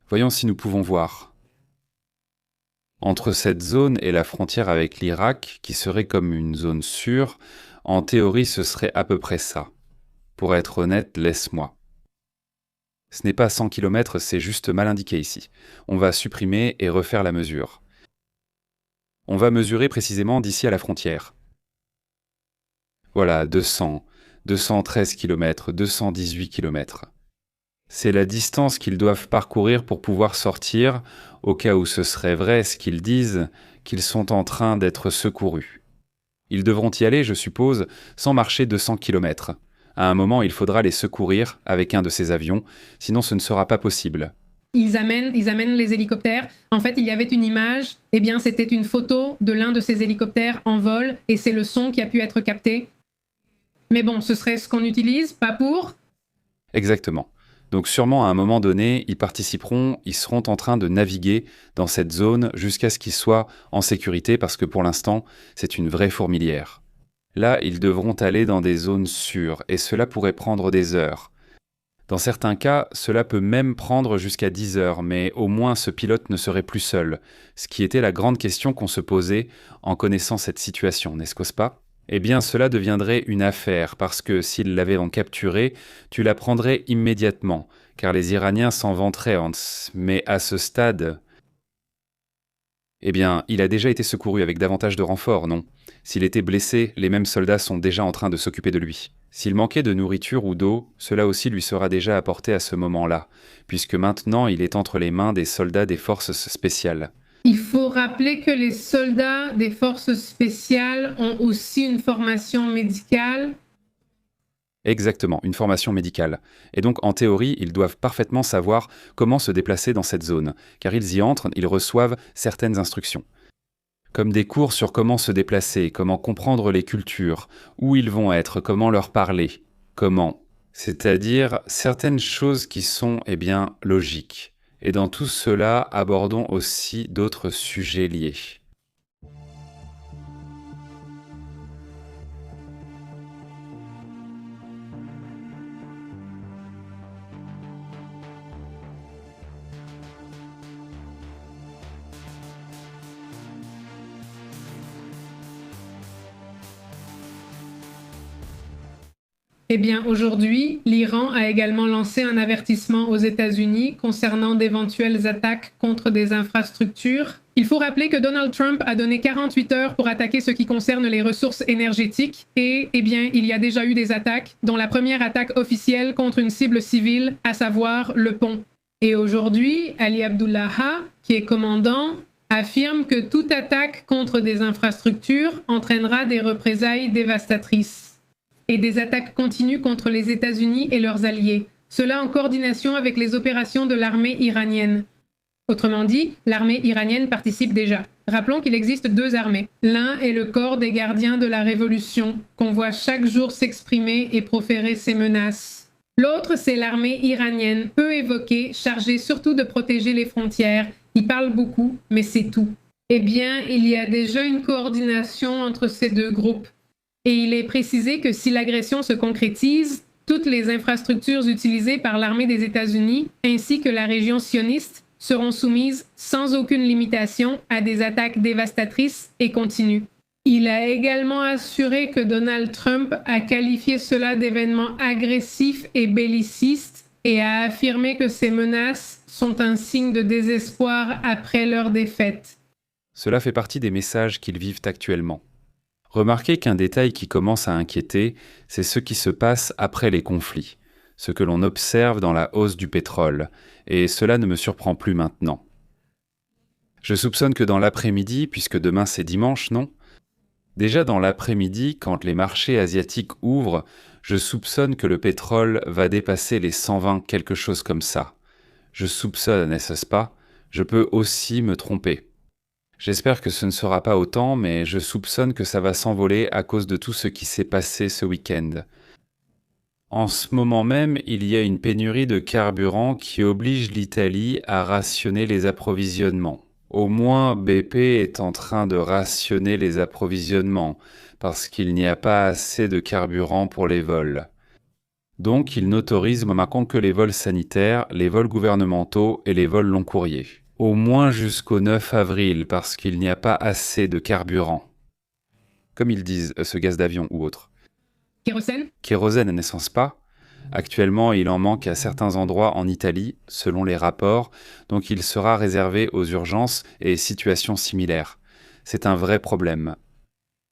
[SPEAKER 1] Voyons si nous pouvons voir. Entre cette zone et la frontière avec l'Irak, qui serait comme une zone sûre, en théorie ce serait à peu près ça. Pour être honnête, laisse-moi. Ce n'est pas 100 km, c'est juste mal indiqué ici. On va supprimer et refaire la mesure. On va mesurer précisément d'ici à la frontière. Voilà, 200, 213 km, 218 km. C'est la distance qu'ils doivent parcourir pour pouvoir sortir, au cas où ce serait vrai ce qu'ils disent, qu'ils sont en train d'être secourus. Ils devront y aller, je suppose, sans marcher 200 km. À un moment, il faudra les secourir avec un de ces avions, sinon ce ne sera pas possible.
[SPEAKER 2] Ils amènent les hélicoptères. En fait, il y avait une image, eh bien c'était une photo de l'un de ces hélicoptères en vol, et c'est le son qui a pu être capté. Mais bon, ce serait ce qu'on utilise, pas pour...
[SPEAKER 1] Exactement. Donc sûrement à un moment donné, ils participeront, ils seront en train de naviguer dans cette zone jusqu'à ce qu'ils soient en sécurité parce que pour l'instant, c'est une vraie fourmilière. Là, ils devront aller dans des zones sûres et cela pourrait prendre des heures. Dans certains cas, cela peut même prendre jusqu'à 10 heures, mais au moins ce pilote ne serait plus seul, ce qui était la grande question qu'on se posait en connaissant cette situation, n'est-ce pas ? Eh bien, cela deviendrait une affaire, parce que s'ils l'avaient capturé, tu la prendrais immédiatement, car les Iraniens s'en vanteraient, mais à ce stade... Eh bien, il a déjà été secouru avec davantage de renforts, non? S'il était blessé, les mêmes soldats sont déjà en train de s'occuper de lui. S'il manquait de nourriture ou d'eau, cela aussi lui sera déjà apporté à ce moment-là, puisque maintenant il est entre les mains des soldats des forces spéciales.
[SPEAKER 2] Il faut rappeler que les soldats des forces spéciales ont aussi une formation médicale.
[SPEAKER 1] Exactement, une formation médicale. Et donc, en théorie, ils doivent parfaitement savoir comment se déplacer dans cette zone, car ils y entrent, ils reçoivent certaines instructions. Comme des cours sur comment se déplacer, comment comprendre les cultures, où ils vont être, comment leur parler, comment. C'est-à-dire certaines choses qui sont, logiques. Et dans tout cela, abordons aussi d'autres sujets liés.
[SPEAKER 2] Eh bien, aujourd'hui, l'Iran a également lancé un avertissement aux États-Unis concernant d'éventuelles attaques contre des infrastructures. Il faut rappeler que Donald Trump a donné 48 heures pour attaquer ce qui concerne les ressources énergétiques et, eh bien, il y a déjà eu des attaques, dont la première attaque officielle contre une cible civile, à savoir le pont. Et aujourd'hui, Ali Abdullaha, qui est commandant, affirme que toute attaque contre des infrastructures entraînera des représailles dévastatrices et des attaques continues contre les États-Unis et leurs alliés, cela en coordination avec les opérations de l'armée iranienne. Autrement dit, l'armée iranienne participe déjà. Rappelons qu'il existe deux armées. L'un est le corps des gardiens de la Révolution, qu'on voit chaque jour s'exprimer et proférer ses menaces. L'autre, c'est l'armée iranienne, peu évoquée, chargée surtout de protéger les frontières. Ils parlent beaucoup, mais c'est tout. Eh bien, il y a déjà une coordination entre ces deux groupes. Et il est précisé que si l'agression se concrétise, toutes les infrastructures utilisées par l'armée des États-Unis ainsi que la région sioniste seront soumises sans aucune limitation à des attaques dévastatrices et continues. Il a également assuré que Donald Trump a qualifié cela d'événement agressif et belliciste et a affirmé que ces menaces sont un signe de désespoir après leur défaite.
[SPEAKER 1] Cela fait partie des messages qu'ils vivent actuellement. Remarquez qu'un détail qui commence à inquiéter, c'est ce qui se passe après les conflits, ce que l'on observe dans la hausse du pétrole, et cela ne me surprend plus maintenant. Je soupçonne que dans l'après-midi, puisque demain c'est dimanche, non ? Déjà dans l'après-midi, quand les marchés asiatiques ouvrent, je soupçonne que le pétrole va dépasser les 120, quelque chose comme ça. Je soupçonne, n'est-ce pas ? Je peux aussi me tromper. J'espère que ce ne sera pas autant, mais je soupçonne que ça va s'envoler à cause de tout ce qui s'est passé ce week-end. En ce moment même, il y a une pénurie de carburant qui oblige l'Italie à rationner les approvisionnements. Au moins, BP est en train de rationner les approvisionnements, parce qu'il n'y a pas assez de carburant pour les vols. Donc, il n'autorise maintenant que les vols sanitaires, les vols gouvernementaux et les vols long courriers. Au moins jusqu'au 9 avril, parce qu'il n'y a pas assez de carburant. Comme ils disent, ce gaz d'avion ou autre.
[SPEAKER 2] Kérosène ?
[SPEAKER 1] Kérosène, n'est-ce pas ? Actuellement, il en manque à certains endroits en Italie, selon les rapports, donc il sera réservé aux urgences et situations similaires. C'est un vrai problème.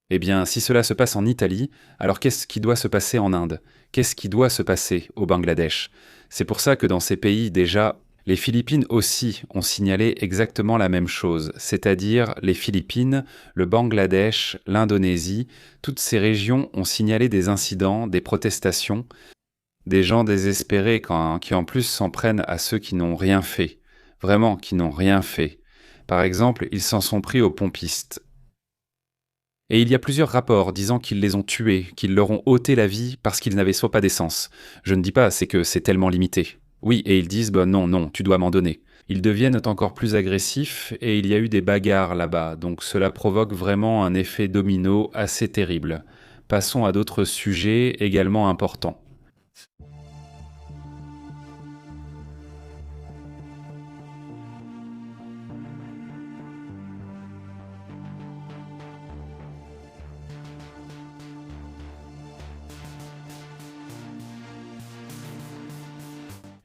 [SPEAKER 1] Eh bien, si cela se passe en Italie, alors qu'est-ce qui doit se passer en Inde ? Qu'est-ce qui doit se passer au Bangladesh ? C'est pour ça que dans ces pays, déjà, les Philippines aussi ont signalé exactement la même chose, c'est-à-dire les Philippines, le Bangladesh, l'Indonésie, toutes ces régions ont signalé des incidents, des protestations, des gens désespérés qui en plus s'en prennent à ceux qui n'ont rien fait, vraiment qui n'ont rien fait. Par exemple, ils s'en sont pris aux pompistes. Et il y a plusieurs rapports disant qu'ils les ont tués, qu'ils leur ont ôté la vie parce qu'ils n'avaient soit pas d'essence. Je ne dis pas, c'est que c'est tellement limité. Oui, et ils disent, non, tu dois m'en donner. Ils deviennent encore plus agressifs et il y a eu des bagarres là-bas, donc cela provoque vraiment un effet domino assez terrible. Passons à d'autres sujets également importants.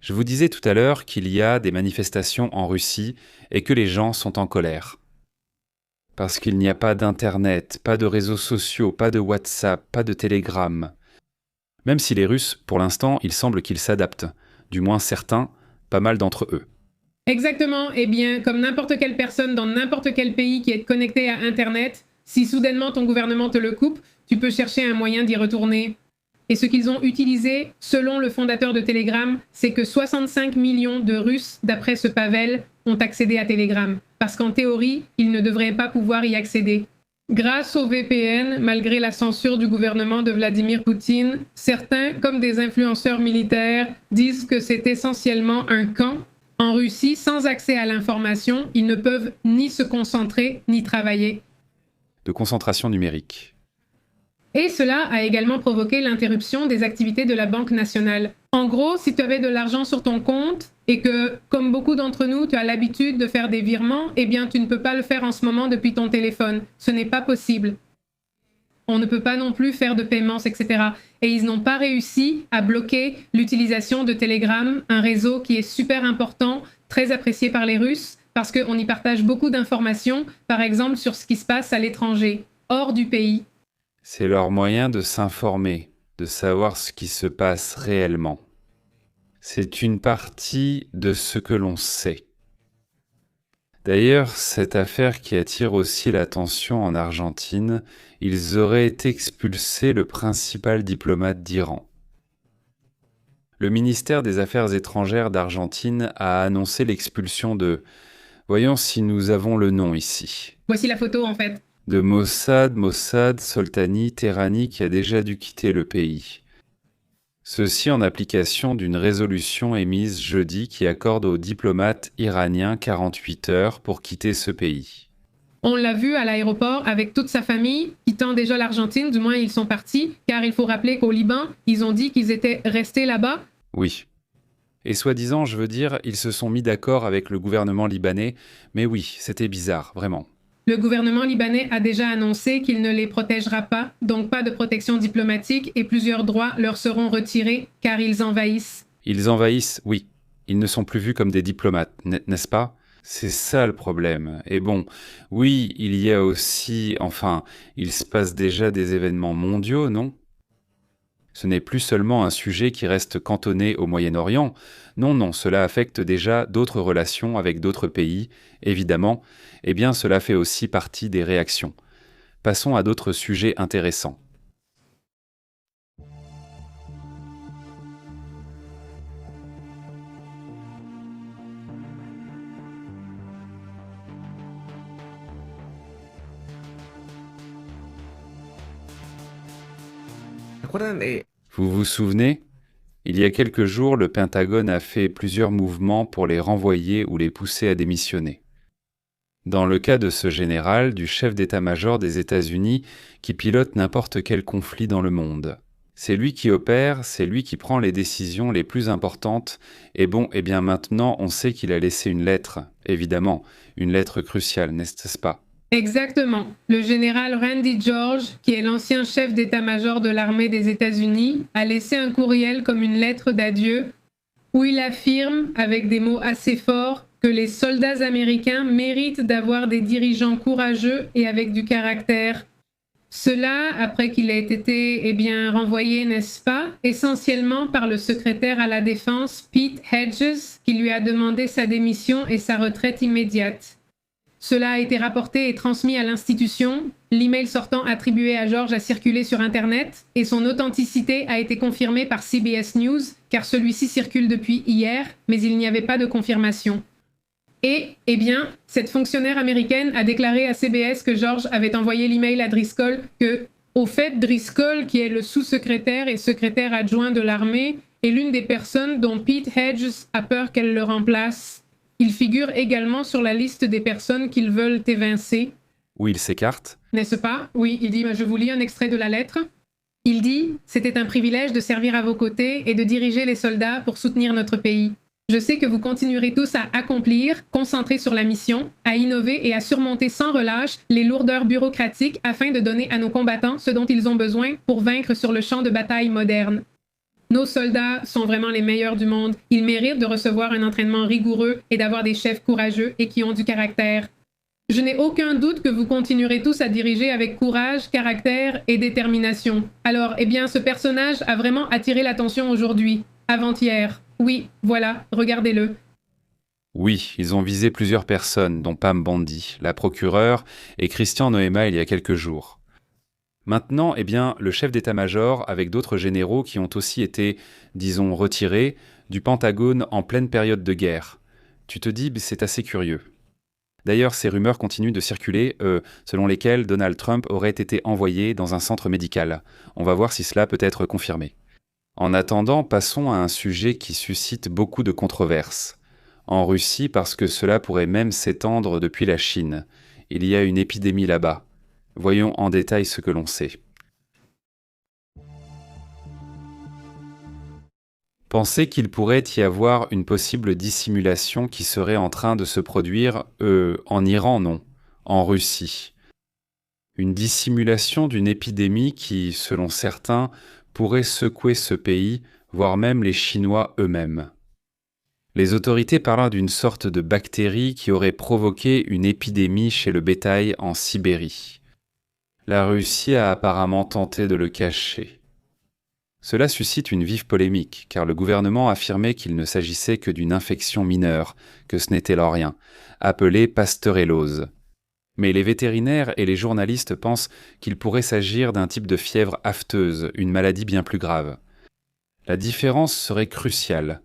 [SPEAKER 1] Je vous disais tout à l'heure qu'il y a des manifestations en Russie et que les gens sont en colère. Parce qu'il n'y a pas d'internet, pas de réseaux sociaux, pas de WhatsApp, pas de Telegram. Même si les Russes, pour l'instant, il semble qu'ils s'adaptent. Du moins certains, pas mal d'entre eux.
[SPEAKER 2] Exactement. Eh bien, comme n'importe quelle personne dans n'importe quel pays qui est connectée à Internet, si soudainement ton gouvernement te le coupe, tu peux chercher un moyen d'y retourner. Et ce qu'ils ont utilisé, selon le fondateur de Telegram, c'est que 65 millions de Russes, d'après ce Pavel, ont accédé à Telegram. Parce qu'en théorie, ils ne devraient pas pouvoir y accéder. Grâce au VPN, malgré la censure du gouvernement de Vladimir Poutine, certains, comme des influenceurs militaires, disent que c'est essentiellement un camp En Russie, sans accès à l'information, ils ne peuvent ni se concentrer ni travailler.
[SPEAKER 1] De concentration numérique.
[SPEAKER 2] Et cela a également provoqué l'interruption des activités de la Banque nationale. En gros, si tu avais de l'argent sur ton compte et que, comme beaucoup d'entre nous, tu as l'habitude de faire des virements, eh bien, tu ne peux pas le faire en ce moment depuis ton téléphone. Ce n'est pas possible. On ne peut pas non plus faire de paiements, etc. Et ils n'ont pas réussi à bloquer l'utilisation de Telegram, un réseau qui est super important, très apprécié par les Russes, parce qu'on y partage beaucoup d'informations, par exemple sur ce qui se passe à l'étranger, hors du pays.
[SPEAKER 1] C'est leur moyen de s'informer, de savoir ce qui se passe réellement. C'est une partie de ce que l'on sait. D'ailleurs, cette affaire qui attire aussi l'attention en Argentine, ils auraient expulsé le principal diplomate d'Iran. Le ministère des Affaires étrangères d'Argentine a annoncé l'expulsion de... Voyons si nous avons le nom ici.
[SPEAKER 2] Voici la photo en fait.
[SPEAKER 1] De Mossad Soltani Tehrani qui a déjà dû quitter le pays. Ceci en application d'une résolution émise jeudi qui accorde aux diplomates iraniens 48 heures pour quitter ce pays.
[SPEAKER 2] On l'a vu à l'aéroport avec toute sa famille, quittant déjà l'Argentine, du moins ils sont partis, car il faut rappeler qu'au Liban, ils ont dit qu'ils étaient restés là-bas.
[SPEAKER 1] Oui. Et soi-disant, je veux dire, ils se sont mis d'accord avec le gouvernement libanais, mais oui, c'était bizarre, vraiment.
[SPEAKER 2] Le gouvernement libanais a déjà annoncé qu'il ne les protégera pas, donc pas de protection diplomatique et plusieurs droits leur seront retirés car ils envahissent.
[SPEAKER 1] Ils envahissent, oui. Ils ne sont plus vus comme des diplomates, n'est-ce pas ? C'est ça le problème. Et bon, oui, il y a aussi, enfin, il se passe déjà des événements mondiaux, non ? Ce n'est plus seulement un sujet qui reste cantonné au Moyen-Orient. Non, cela affecte déjà d'autres relations avec d'autres pays, évidemment. Eh bien, cela fait aussi partie des réactions. Passons à d'autres sujets intéressants. Vous vous souvenez ? Il y a quelques jours, le Pentagone a fait plusieurs mouvements pour les renvoyer ou les pousser à démissionner. Dans le cas de ce général, du chef d'état-major des États-Unis qui pilote n'importe quel conflit dans le monde. C'est lui qui opère, c'est lui qui prend les décisions les plus importantes. Et bon, eh bien maintenant, on sait qu'il a laissé une lettre, évidemment, une lettre cruciale, n'est-ce pas ?
[SPEAKER 2] Exactement. Le général Randy George, qui est l'ancien chef d'état-major de l'armée des États-Unis, a laissé un courriel comme une lettre d'adieu où il affirme, avec des mots assez forts, que les soldats américains méritent d'avoir des dirigeants courageux et avec du caractère. Cela, après qu'il ait été renvoyé, n'est-ce pas, essentiellement par le secrétaire à la Défense, Pete Hedges, qui lui a demandé sa démission et sa retraite immédiate. Cela a été rapporté et transmis à l'institution. L'email sortant attribué à George a circulé sur Internet et son authenticité a été confirmée par CBS News, car celui-ci circule depuis hier, mais il n'y avait pas de confirmation. Et, cette fonctionnaire américaine a déclaré à CBS que George avait envoyé l'email à Driscoll que, au fait, Driscoll, qui est le sous-secrétaire et secrétaire adjoint de l'armée, est l'une des personnes dont Pete Hedges a peur qu'elle le remplace. Il figure également sur la liste des personnes qu'ils veulent évincer.
[SPEAKER 1] Où il s'écarte ?
[SPEAKER 2] N'est-ce pas ? Oui, il dit, je vous lis un extrait de la lettre. Il dit « C'était un privilège de servir à vos côtés et de diriger les soldats pour soutenir notre pays. Je sais que vous continuerez tous à accomplir, concentrés sur la mission, à innover et à surmonter sans relâche les lourdeurs bureaucratiques afin de donner à nos combattants ce dont ils ont besoin pour vaincre sur le champ de bataille moderne. Nos soldats sont vraiment les meilleurs du monde. Ils méritent de recevoir un entraînement rigoureux et d'avoir des chefs courageux et qui ont du caractère. Je n'ai aucun doute que vous continuerez tous à diriger avec courage, caractère et détermination. Alors, ce personnage a vraiment attiré l'attention aujourd'hui, avant-hier. Oui, voilà, regardez-le.
[SPEAKER 1] Oui, ils ont visé plusieurs personnes, dont Pam Bondi, la procureure, et Christian Noema il y a quelques jours. Maintenant, le chef d'état-major, avec d'autres généraux qui ont aussi été, disons, retirés, du Pentagone en pleine période de guerre. Tu te dis, c'est assez curieux. D'ailleurs, ces rumeurs continuent de circuler, selon lesquelles Donald Trump aurait été envoyé dans un centre médical. On va voir si cela peut être confirmé. En attendant, passons à un sujet qui suscite beaucoup de controverses. En Russie, parce que cela pourrait même s'étendre depuis la Chine. Il y a une épidémie là-bas. Voyons en détail ce que l'on sait. Pensez qu'il pourrait y avoir une possible dissimulation qui serait en train de se produire, en Iran, non, en Russie. Une dissimulation d'une épidémie qui, selon certains, pourrait secouer ce pays, voire même les Chinois eux-mêmes. Les autorités parlent d'une sorte de bactérie qui aurait provoqué une épidémie chez le bétail en Sibérie. La Russie a apparemment tenté de le cacher. Cela suscite une vive polémique, car le gouvernement affirmait qu'il ne s'agissait que d'une infection mineure, que ce n'était là rien, appelée pasteurellose. Mais les vétérinaires et les journalistes pensent qu'il pourrait s'agir d'un type de fièvre afteuse, une maladie bien plus grave. La différence serait cruciale.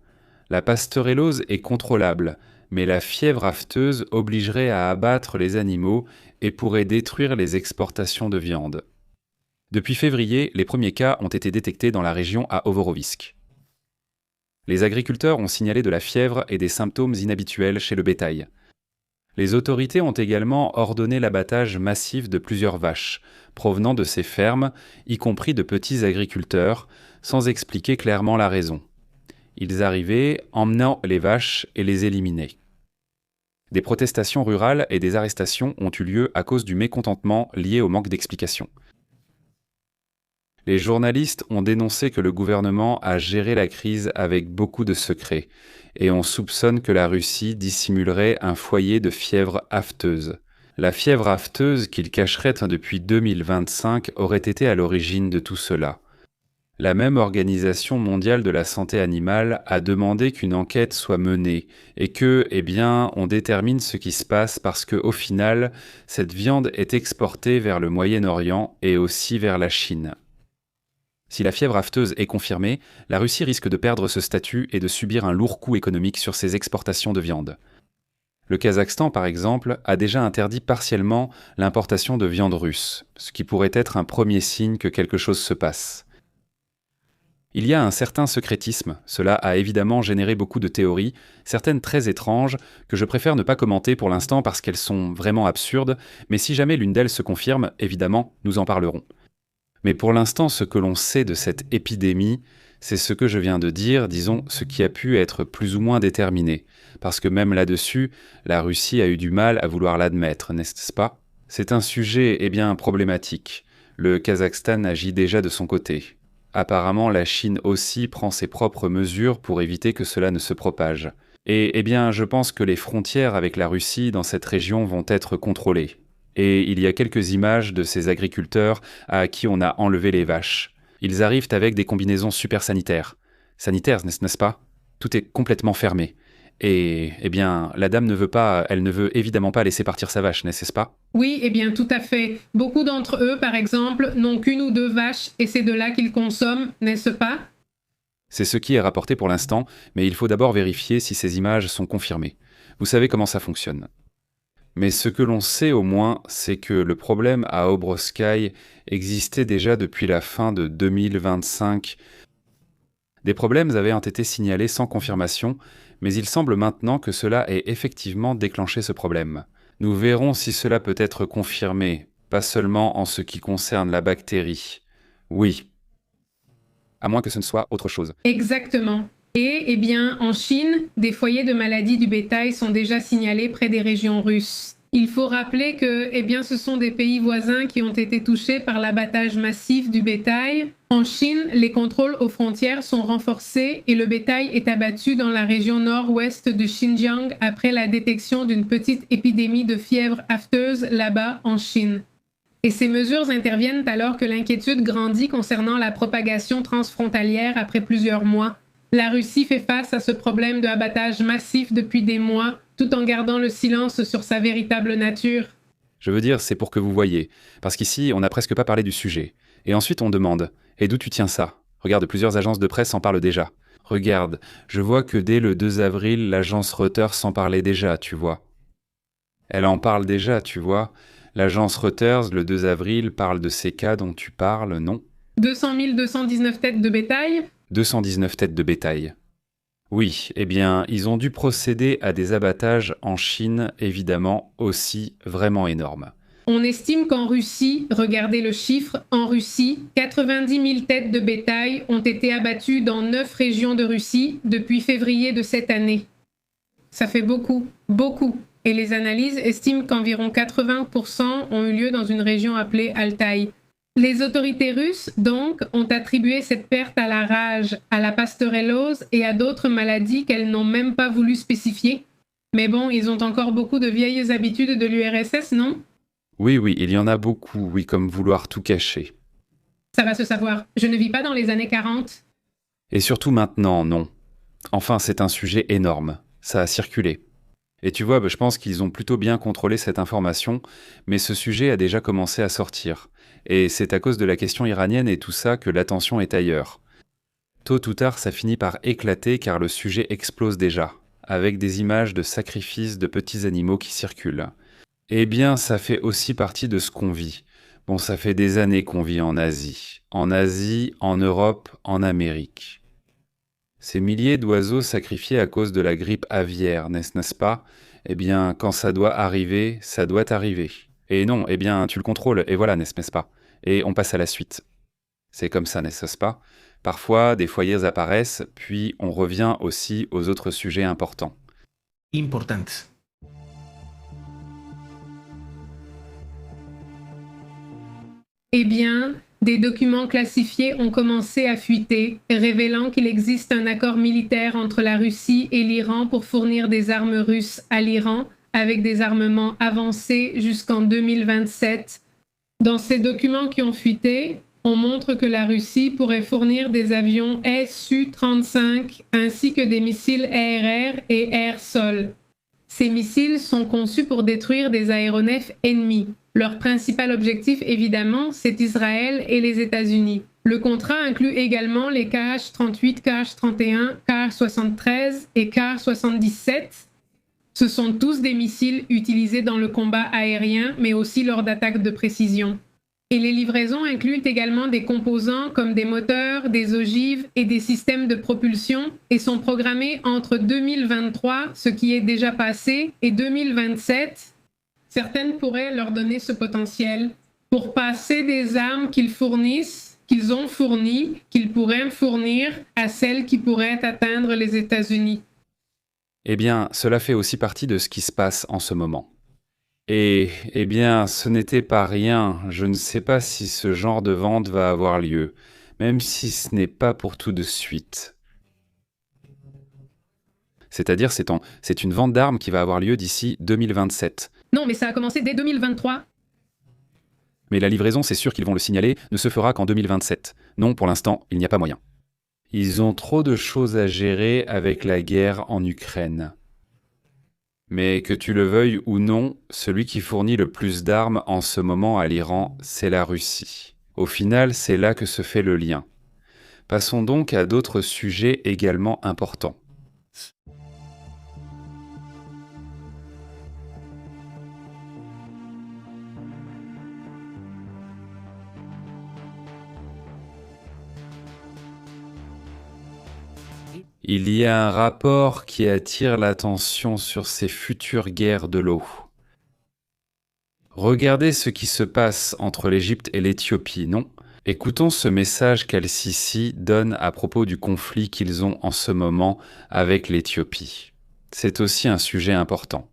[SPEAKER 1] La pasteurellose est contrôlable, mais la fièvre afteuse obligerait à abattre les animaux et pourrait détruire les exportations de viande. Depuis février, les premiers cas ont été détectés dans la région à Ovorovisk. Les agriculteurs ont signalé de la fièvre et des symptômes inhabituels chez le bétail. Les autorités ont également ordonné l'abattage massif de plusieurs vaches, provenant de ces fermes, y compris de petits agriculteurs, sans expliquer clairement la raison. Ils arrivaient, emmenant les vaches et les éliminaient. Des protestations rurales et des arrestations ont eu lieu à cause du mécontentement lié au manque d'explications. Les journalistes ont dénoncé que le gouvernement a géré la crise avec beaucoup de secrets, et on soupçonne que la Russie dissimulerait un foyer de fièvre afteuse. La fièvre afteuse qu'ils cacheraient depuis 2025 aurait été à l'origine de tout cela. La même Organisation mondiale de la santé animale a demandé qu'une enquête soit menée et que, on détermine ce qui se passe parce que, au final, cette viande est exportée vers le Moyen-Orient et aussi vers la Chine. Si la fièvre afteuse est confirmée, la Russie risque de perdre ce statut et de subir un lourd coût économique sur ses exportations de viande. Le Kazakhstan, par exemple, a déjà interdit partiellement l'importation de viande russe, ce qui pourrait être un premier signe que quelque chose se passe. Il y a un certain secrétisme, cela a évidemment généré beaucoup de théories, certaines très étranges, que je préfère ne pas commenter pour l'instant parce qu'elles sont vraiment absurdes, mais si jamais l'une d'elles se confirme, évidemment, nous en parlerons. Mais pour l'instant, ce que l'on sait de cette épidémie, c'est ce que je viens de dire, disons, ce qui a pu être plus ou moins déterminé. Parce que même là-dessus, la Russie a eu du mal à vouloir l'admettre, n'est-ce pas? C'est un sujet, problématique. Le Kazakhstan agit déjà de son côté. Apparemment, la Chine aussi prend ses propres mesures pour éviter que cela ne se propage. Et je pense que les frontières avec la Russie dans cette région vont être contrôlées. Et il y a quelques images de ces agriculteurs à qui on a enlevé les vaches. Ils arrivent avec des combinaisons super sanitaires. Sanitaires, n'est-ce pas? Tout est complètement fermé. Et, la dame elle ne veut évidemment pas laisser partir sa vache, n'est-ce pas?
[SPEAKER 2] Oui, tout à fait. Beaucoup d'entre eux, par exemple, n'ont qu'une ou deux vaches et c'est de là qu'ils consomment, n'est-ce pas?
[SPEAKER 1] C'est ce qui est rapporté pour l'instant, mais il faut d'abord vérifier si ces images sont confirmées. Vous savez comment ça fonctionne. Mais ce que l'on sait au moins, c'est que le problème à Obrovskaï existait déjà depuis la fin de 2025. Des problèmes avaient été signalés sans confirmation, mais il semble maintenant que cela ait effectivement déclenché ce problème. Nous verrons si cela peut être confirmé, pas seulement en ce qui concerne la bactérie. Oui. À moins que ce ne soit autre chose.
[SPEAKER 2] Exactement. Et, en Chine, des foyers de maladies du bétail sont déjà signalés près des régions russes. Il faut rappeler que, ce sont des pays voisins qui ont été touchés par l'abattage massif du bétail. En Chine, les contrôles aux frontières sont renforcés et le bétail est abattu dans la région nord-ouest de Xinjiang après la détection d'une petite épidémie de fièvre afteuse là-bas en Chine. Et ces mesures interviennent alors que l'inquiétude grandit concernant la propagation transfrontalière après plusieurs mois. La Russie fait face à ce problème de abattage massif depuis des mois, tout en gardant le silence sur sa véritable nature.
[SPEAKER 1] Je veux dire, c'est pour que vous voyez, parce qu'ici, on n'a presque pas parlé du sujet. Et ensuite, on demande « Et d'où tu tiens ça ?» Regarde, plusieurs agences de presse en parlent déjà. Regarde, je vois que dès le 2 avril, l'agence Reuters s'en parlait déjà, tu vois. Elle en parle déjà, tu vois. L'agence Reuters, le 2 avril, parle de ces cas dont tu parles, non?
[SPEAKER 2] 200 219 têtes de bétail
[SPEAKER 1] 219 têtes de bétail. Oui, eh bien, ils ont dû procéder à des abattages en Chine, évidemment, aussi vraiment énormes.
[SPEAKER 2] On estime qu'en Russie, regardez le chiffre, en Russie, 90 000 têtes de bétail ont été abattues dans 9 régions de Russie depuis février de cette année. Ça fait beaucoup, beaucoup. Et les analyses estiment qu'environ 80% ont eu lieu dans une région appelée Altaï. Les autorités russes, donc, ont attribué cette perte à la rage, à la pasteurellose et à d'autres maladies qu'elles n'ont même pas voulu spécifier. Mais bon, ils ont encore beaucoup de vieilles habitudes de l'URSS, non?
[SPEAKER 1] Oui, oui, il y en a beaucoup, oui, comme vouloir tout cacher.
[SPEAKER 2] Ça va se savoir. Je ne vis pas dans les années 40.
[SPEAKER 1] Et surtout maintenant, non. Enfin, c'est un sujet énorme. Ça a circulé. Et tu vois, je pense qu'ils ont plutôt bien contrôlé cette information, mais ce sujet a déjà commencé à sortir. Et c'est à cause de la question iranienne et tout ça que l'attention est ailleurs. Tôt ou tard, ça finit par éclater car le sujet explose déjà, avec des images de sacrifices de petits animaux qui circulent. Eh bien, ça fait aussi partie de ce qu'on vit. Bon, ça fait des années qu'on vit en Asie. En Asie, en Europe, en Amérique. Ces milliers d'oiseaux sacrifiés à cause de la grippe aviaire, n'est-ce pas? Eh bien, quand ça doit arriver, ça doit arriver. Et non, eh bien, tu le contrôles, et voilà, n'est-ce pas? Et on passe à la suite. C'est comme ça, n'est-ce pas? Parfois, des foyers apparaissent, puis on revient aussi aux autres sujets importants.
[SPEAKER 6] Importantes.
[SPEAKER 2] Eh bien, des documents classifiés ont commencé à fuiter, révélant qu'il existe un accord militaire entre la Russie et l'Iran pour fournir des armes russes à l'Iran, avec des armements avancés jusqu'en 2027. Dans ces documents qui ont fuité, on montre que la Russie pourrait fournir des avions Su-35 ainsi que des missiles air-air et air-sol. Ces missiles sont conçus pour détruire des aéronefs ennemis. Leur principal objectif, évidemment, c'est Israël et les États-Unis. Le contrat inclut également les KH-38, KH-31, KH-73 et KH-77. Ce sont tous des missiles utilisés dans le combat aérien, mais aussi lors d'attaques de précision. Et les livraisons incluent également des composants comme des moteurs, des ogives et des systèmes de propulsion et sont programmées entre 2023, ce qui est déjà passé, et 2027. Certaines pourraient leur donner ce potentiel pour passer des armes qu'ils fournissent, qu'ils ont fournies, qu'ils pourraient fournir à celles qui pourraient atteindre les États-Unis.
[SPEAKER 1] Eh bien, cela fait aussi partie de ce qui se passe en ce moment. Et, eh bien, ce n'était pas rien. Je ne sais pas si ce genre de vente va avoir lieu, même si ce n'est pas pour tout de suite. C'est-à-dire, c'est une vente d'armes qui va avoir lieu d'ici 2027.
[SPEAKER 2] Non, mais ça a commencé dès 2023.
[SPEAKER 1] Mais la livraison, c'est sûr qu'ils vont le signaler, ne se fera qu'en 2027. Non, pour l'instant, il n'y a pas moyen. Ils ont trop de choses à gérer avec la guerre en Ukraine. Mais que tu le veuilles ou non, celui qui fournit le plus d'armes en ce moment à l'Iran, c'est la Russie. Au final, c'est là que se fait le lien. Passons donc à d'autres sujets également importants. Il y a un rapport qui attire l'attention sur ces futures guerres de l'eau. Regardez ce qui se passe entre l'Égypte et l'Éthiopie, non? Écoutons ce message qu'Al-Sisi donne à propos du conflit qu'ils ont en ce moment avec l'Éthiopie. C'est aussi un sujet important.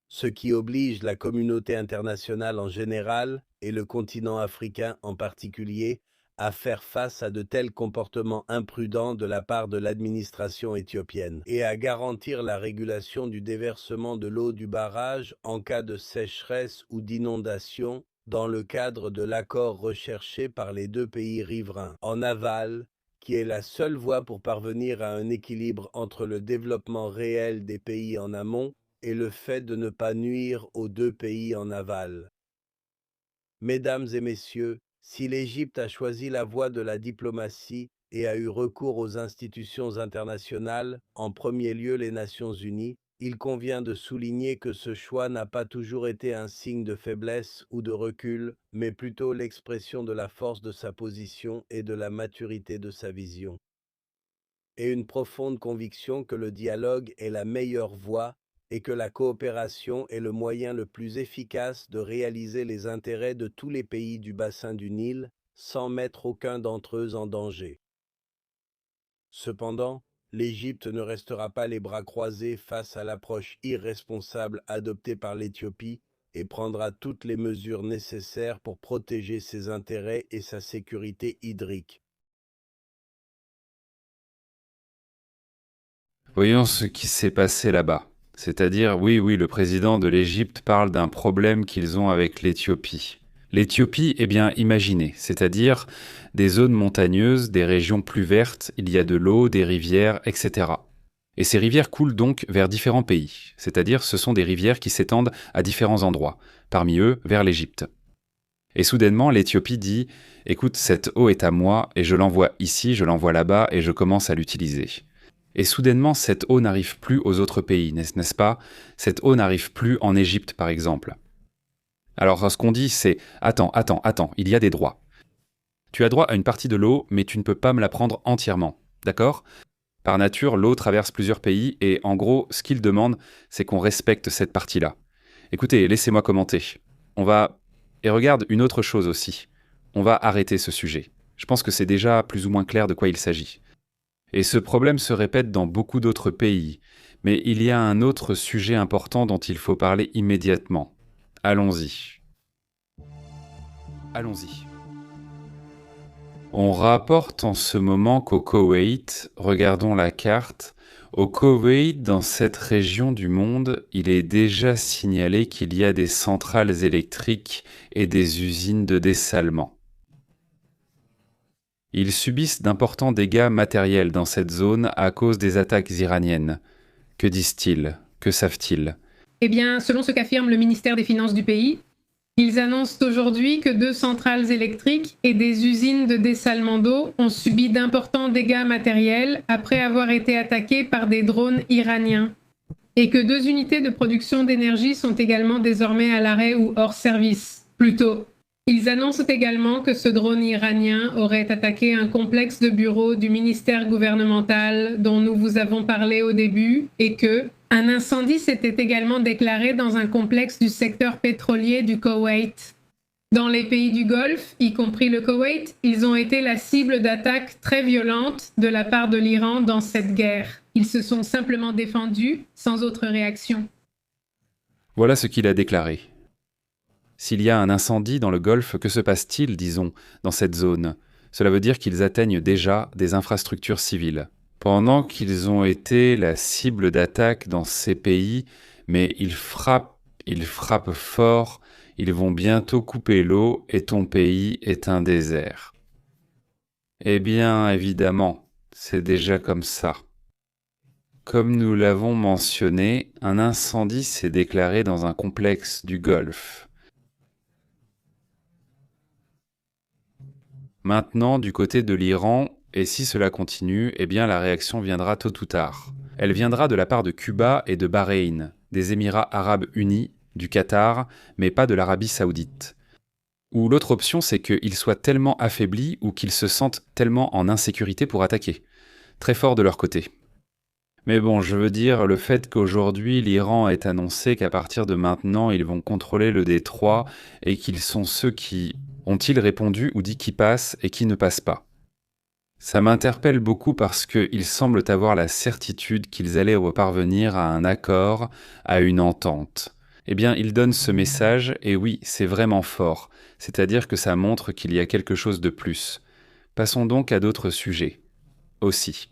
[SPEAKER 7] Ce qui oblige la communauté internationale en général et le continent africain en particulier à faire face à de tels comportements imprudents de la part de l'administration éthiopienne et à garantir la régulation du déversement de l'eau du barrage en cas de sécheresse ou d'inondation dans le cadre de l'accord recherché par les deux pays riverains en aval, qui est la seule voie pour parvenir à un équilibre entre le développement réel des pays en amont et le fait de ne pas nuire aux deux pays en aval. Mesdames et messieurs, si l'Égypte a choisi la voie de la diplomatie et a eu recours aux institutions internationales, en premier lieu les Nations Unies, il convient de souligner que ce choix n'a pas toujours été un signe de faiblesse ou de recul, mais plutôt l'expression de la force de sa position et de la maturité de sa vision. et une profonde conviction que le dialogue est la meilleure voie et que la coopération est le moyen le plus efficace de réaliser les intérêts de tous les pays du bassin du Nil sans mettre aucun d'entre eux en danger. Cependant, l'Égypte ne restera pas les bras croisés face à l'approche irresponsable adoptée par l'Éthiopie et prendra toutes les mesures nécessaires pour protéger ses intérêts et sa sécurité hydrique.
[SPEAKER 1] Voyons ce qui s'est passé là-bas. C'est-à-dire, oui, le président de l'Égypte parle d'un problème qu'ils ont avec l'Éthiopie. L'Éthiopie est bien imaginée, c'est-à-dire des zones montagneuses, des régions plus vertes, il y a de l'eau, des rivières, etc. Et ces rivières coulent donc vers différents pays, c'est-à-dire ce sont des rivières qui s'étendent à différents endroits, parmi eux vers l'Égypte. Et soudainement, l'Éthiopie dit « Écoute, cette eau est à moi et je l'envoie ici, je l'envoie là-bas et je commence à l'utiliser. » Et soudainement, cette eau n'arrive plus aux autres pays, n'est-ce pas? Cette eau n'arrive plus en Égypte, par exemple. Alors, ce qu'on dit, c'est « Attends, il y a des droits. Tu as droit à une partie de l'eau, mais tu ne peux pas me la prendre entièrement, d'accord? Par nature, l'eau traverse plusieurs pays, et en gros, ce qu'ils demandent, c'est qu'on respecte cette partie-là. Écoutez, laissez-moi commenter. Et regarde une autre chose aussi. On va arrêter ce sujet. Je pense que c'est déjà plus ou moins clair de quoi il s'agit. Et ce problème se répète dans beaucoup d'autres pays. Mais il y a un autre sujet important dont il faut parler immédiatement. Allons-y. On rapporte en ce moment qu'au Koweït, regardons la carte, au Koweït, dans cette région du monde, il est déjà signalé qu'il y a des centrales électriques et des usines de dessalement. Ils subissent d'importants dégâts matériels dans cette zone à cause des attaques iraniennes. Que disent-ils? Que savent-ils?
[SPEAKER 2] Eh bien, selon ce qu'affirme le ministère des Finances du pays, ils annoncent aujourd'hui que 2 centrales électriques et des usines de dessalement d'eau ont subi d'importants dégâts matériels après avoir été attaquées par des drones iraniens, et que 2 unités de production d'énergie sont également désormais à l'arrêt ou hors service. Plutôt, ils annoncent également que ce drone iranien aurait attaqué un complexe de bureaux du ministère gouvernemental dont nous vous avons parlé au début et que un incendie s'était également déclaré dans un complexe du secteur pétrolier du Koweït. Dans les pays du Golfe, y compris le Koweït, ils ont été la cible d'attaques très violentes de la part de l'Iran dans cette guerre. Ils se sont simplement défendus sans autre réaction.
[SPEAKER 1] Voilà ce qu'il a déclaré. S'il y a un incendie dans le Golfe, que se passe-t-il, disons, dans cette zone? Cela veut dire qu'ils atteignent déjà des infrastructures civiles. Pendant qu'ils ont été la cible d'attaque dans ces pays, mais ils frappent fort, ils vont bientôt couper l'eau et ton pays est un désert. Eh bien, évidemment, c'est déjà comme ça. Comme nous l'avons mentionné, un incendie s'est déclaré dans un complexe du Golfe. Maintenant, du côté de l'Iran, et si cela continue, eh bien la réaction viendra tôt ou tard. Elle viendra de la part de Cuba et de Bahreïn, des Émirats arabes unis, du Qatar, mais pas de l'Arabie saoudite. Ou l'autre option, c'est qu'ils soient tellement affaiblis ou qu'ils se sentent tellement en insécurité pour attaquer. Très fort de leur côté. Mais bon, je veux dire, le fait qu'aujourd'hui l'Iran ait annoncé qu'à partir de maintenant ils vont contrôler le détroit et qu'ils sont ceux qui ont-ils répondu ou dit qui passe et qui ne passe pas. Ça m'interpelle beaucoup parce qu'ils semblent avoir la certitude qu'ils allaient reparvenir à un accord, à une entente. Eh bien, ils donnent ce message, et oui, c'est vraiment fort, c'est-à-dire que ça montre qu'il y a quelque chose de plus. Passons donc à d'autres sujets. Aussi.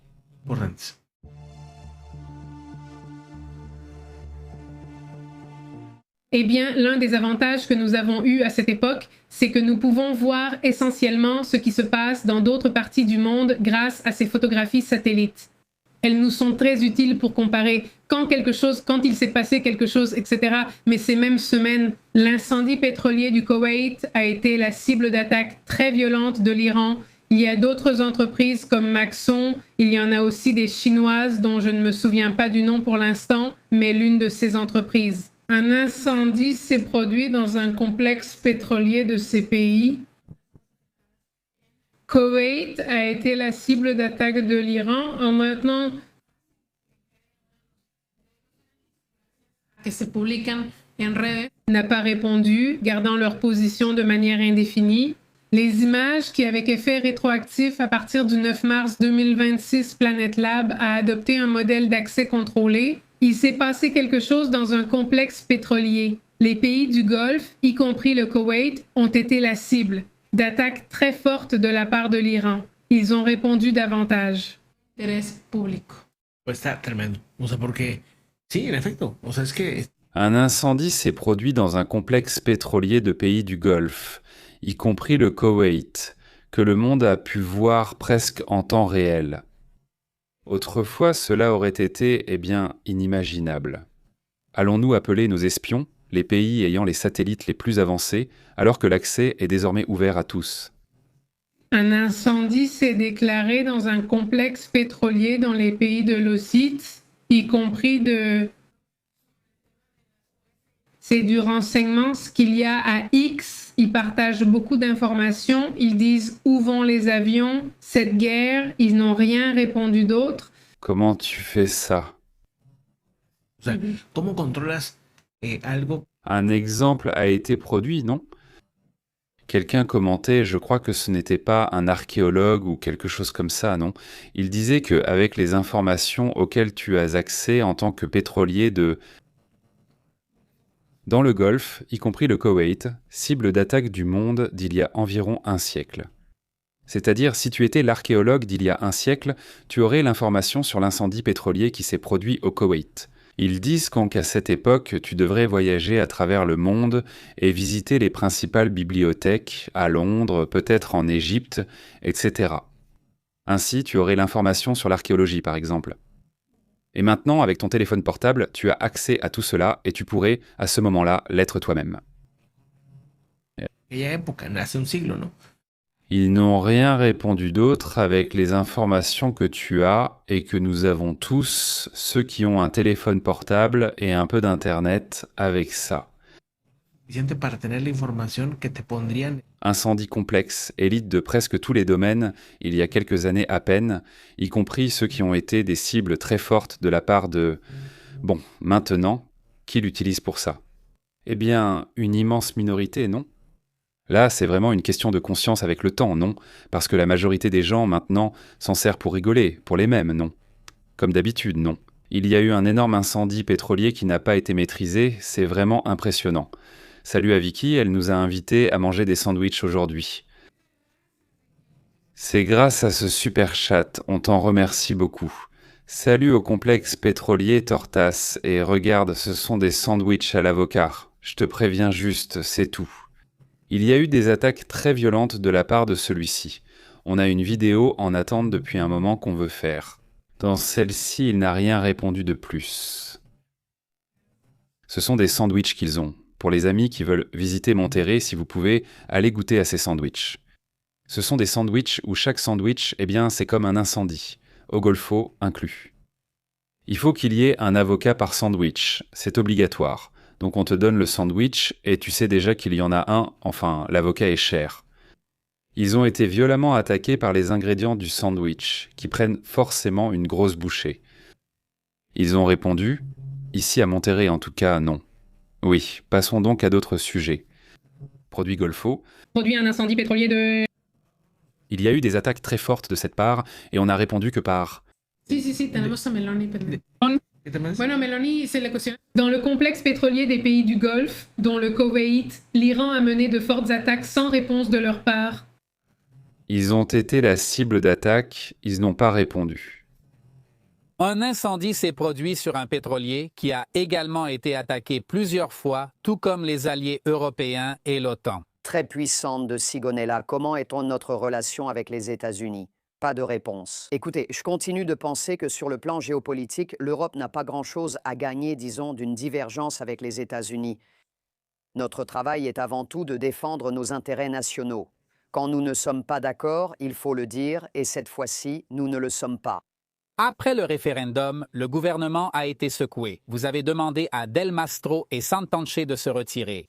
[SPEAKER 2] Eh bien, l'un des avantages que nous avons eus à cette époque, c'est que nous pouvons voir essentiellement ce qui se passe dans d'autres parties du monde grâce à ces photographies satellites. Elles nous sont très utiles pour comparer quand il s'est passé quelque chose, etc. Mais ces mêmes semaines, l'incendie pétrolier du Koweït a été la cible d'attaques très violentes de l'Iran. Il y a d'autres entreprises comme Maxon, il y en a aussi des chinoises dont je ne me souviens pas du nom pour l'instant, mais l'une de ces entreprises. Un incendie s'est produit dans un complexe pétrolier de ces pays. Koweït a été la cible d'attaque de l'Iran. Maintenant,
[SPEAKER 6] que se publican en redes
[SPEAKER 2] n'a pas répondu, gardant leur position de manière indéfinie. Les images qui, avec effet rétroactif à partir du 9 mars 2026, Planet Lab a adopté un modèle d'accès contrôlé. Il s'est passé quelque chose dans un complexe pétrolier. Les pays du Golfe, y compris le Koweït, ont été la cible d'attaques très fortes de la part de l'Iran. Ils ont répondu davantage.
[SPEAKER 6] interés público. Pues está tremendo. O sea, porque sí, en efecto. O sea, es que
[SPEAKER 1] Un incendie s'est produit dans un complexe pétrolier de pays du Golfe, y compris le Koweït, que le monde a pu voir presque en temps réel. Autrefois, cela aurait été, inimaginable. Allons-nous appeler nos espions, les pays ayant les satellites les plus avancés, alors que l'accès est désormais ouvert à tous?
[SPEAKER 2] Un incendie s'est déclaré dans un complexe pétrolier dans les pays de l'OCIT, y compris de... C'est du renseignement. Ce qu'il y a à X, ils partagent beaucoup d'informations. Ils disent où vont les avions, cette guerre. Ils n'ont rien répondu d'autre.
[SPEAKER 1] Comment tu fais ça?
[SPEAKER 6] o sea, ¿cómo controlas algo?
[SPEAKER 1] Un exemple a été produit, non? Quelqu'un commentait, je crois que ce n'était pas un archéologue ou quelque chose comme ça, non? Il disait qu'avec les informations auxquelles tu as accès en tant que pétrolier dans le Golfe, y compris le Koweït, cible d'attaque du monde d'il y a environ un siècle. C'est-à-dire, si tu étais l'archéologue d'il y a un siècle, tu aurais l'information sur l'incendie pétrolier qui s'est produit au Koweït. Ils disent qu'à cette époque, tu devrais voyager à travers le monde et visiter les principales bibliothèques, à Londres, peut-être en Égypte, etc. Ainsi, tu aurais l'information sur l'archéologie, par exemple. Et maintenant, avec ton téléphone portable, tu as accès à tout cela et tu pourrais, à ce moment-là, l'être toi-même.
[SPEAKER 6] Aquella época, hace un siglo, ¿no?
[SPEAKER 1] Ils n'ont rien répondu d'autre avec les informations que tu as et que nous avons tous, ceux qui ont un téléphone portable et un peu d'internet avec ça.
[SPEAKER 6] Suficiente para tener la información que te pondrían.
[SPEAKER 1] Incendie complexe, élite de presque tous les domaines, il y a quelques années à peine, y compris ceux qui ont été des cibles très fortes de la part de... Bon, maintenant, qui l'utilise pour ça? Eh bien, une immense minorité, non? Là, c'est vraiment une question de conscience avec le temps, non? Parce que la majorité des gens, maintenant, s'en sert pour rigoler, pour les mêmes, non? Comme d'habitude, non. Il y a eu un énorme incendie pétrolier qui n'a pas été maîtrisé, c'est vraiment impressionnant. Salut à Vicky, elle nous a invités à manger des sandwichs aujourd'hui. C'est grâce à ce super chat, on t'en remercie beaucoup. Salut au complexe pétrolier Tortas, et regarde, ce sont des sandwichs à l'avocat. Je te préviens juste, c'est tout. Il y a eu des attaques très violentes de la part de celui-ci. On a une vidéo en attente depuis un moment qu'on veut faire. Dans celle-ci, il n'a rien répondu de plus. Ce sont des sandwichs qu'ils ont. Pour les amis qui veulent visiter Monterrey, si vous pouvez, allez goûter à ces sandwichs. Ce sont des sandwichs où chaque sandwich, c'est comme un incendie, au Golfo inclus. Il faut qu'il y ait un avocat par sandwich, c'est obligatoire. Donc on te donne le sandwich et tu sais déjà qu'il y en a un, enfin l'avocat est cher. Ils ont été violemment attaqués par les ingrédients du sandwich, qui prennent forcément une grosse bouchée. Ils ont répondu, ici à Monterrey en tout cas non. Oui, passons donc à d'autres sujets. Produit Golfo.
[SPEAKER 2] Produit un incendie pétrolier de...
[SPEAKER 1] Il y a eu des attaques très fortes de cette part et on a répondu que par...
[SPEAKER 2] Si, tenemos a Meloni. Bueno, Meloni, c'est la question. Dans le complexe pétrolier des pays du Golfe, dont le Koweït, l'Iran a mené de fortes attaques sans réponse de leur part.
[SPEAKER 1] Ils ont été la cible d'attaque, ils n'ont pas répondu.
[SPEAKER 8] Un incendie s'est produit sur un pétrolier qui a également été attaqué plusieurs fois, tout comme les alliés européens et l'OTAN.
[SPEAKER 9] Très puissante de Sigonella, comment est-on notre relation avec les États-Unis? Pas de réponse. Écoutez, je continue de penser que sur le plan géopolitique, l'Europe n'a pas grand-chose à gagner, disons, d'une divergence avec les États-Unis. Notre travail est avant tout de défendre nos intérêts nationaux. Quand nous ne sommes pas d'accord, il faut le dire, et cette fois-ci, nous ne le sommes pas.
[SPEAKER 8] Après le référendum, le gouvernement a été secoué. Vous avez demandé à Del Mastro et Santanché de se retirer.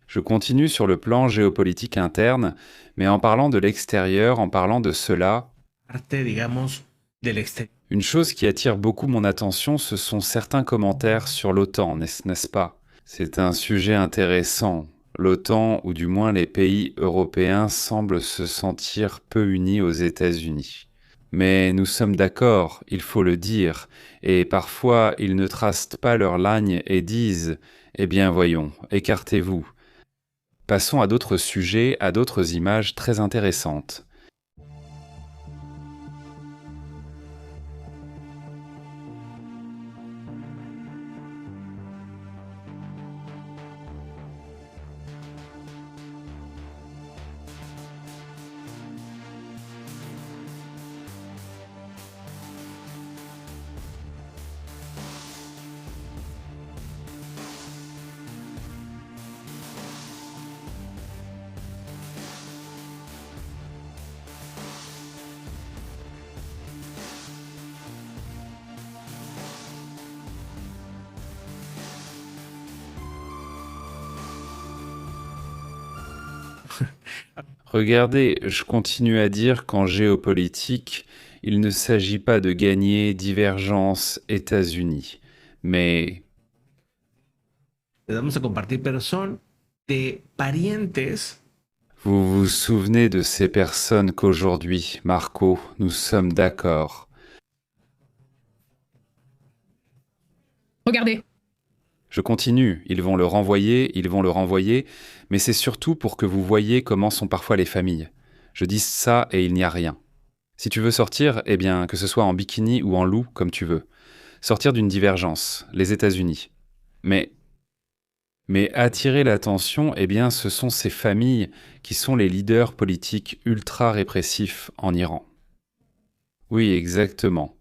[SPEAKER 1] Je continue sur le plan géopolitique interne, mais en parlant de l'extérieur, en parlant de cela,
[SPEAKER 6] parte, digamos, del exterior.
[SPEAKER 1] une chose qui attire beaucoup mon attention, ce sont certains commentaires sur l'OTAN, n'est-ce pas? C'est un sujet intéressant. L'OTAN, ou du moins les pays européens, semblent se sentir peu unis aux États-Unis. Mais nous sommes d'accord, il faut le dire, et parfois ils ne tracent pas leur ligne et disent « Eh bien voyons, écartez-vous ». Passons à d'autres sujets, à d'autres images très intéressantes. Regardez, je continue à dire qu'en géopolitique, il ne s'agit pas de gagner divergence États-Unis, mais
[SPEAKER 6] Les vamos a compartir, pero son de parientes.
[SPEAKER 1] vous vous souvenez de ces personnes qu'aujourd'hui, Marco, nous sommes d'accord.
[SPEAKER 2] Regardez.
[SPEAKER 1] Je continue, ils vont le renvoyer, mais c'est surtout pour que vous voyiez comment sont parfois les familles. Je dis ça et il n'y a rien. Si tu veux sortir, eh bien, que ce soit en bikini ou en loup, comme tu veux. Sortir d'une divergence, les États-Unis. Mais attirer l'attention, eh bien, ce sont ces familles qui sont les leaders politiques ultra répressifs en Iran. Oui, exactement.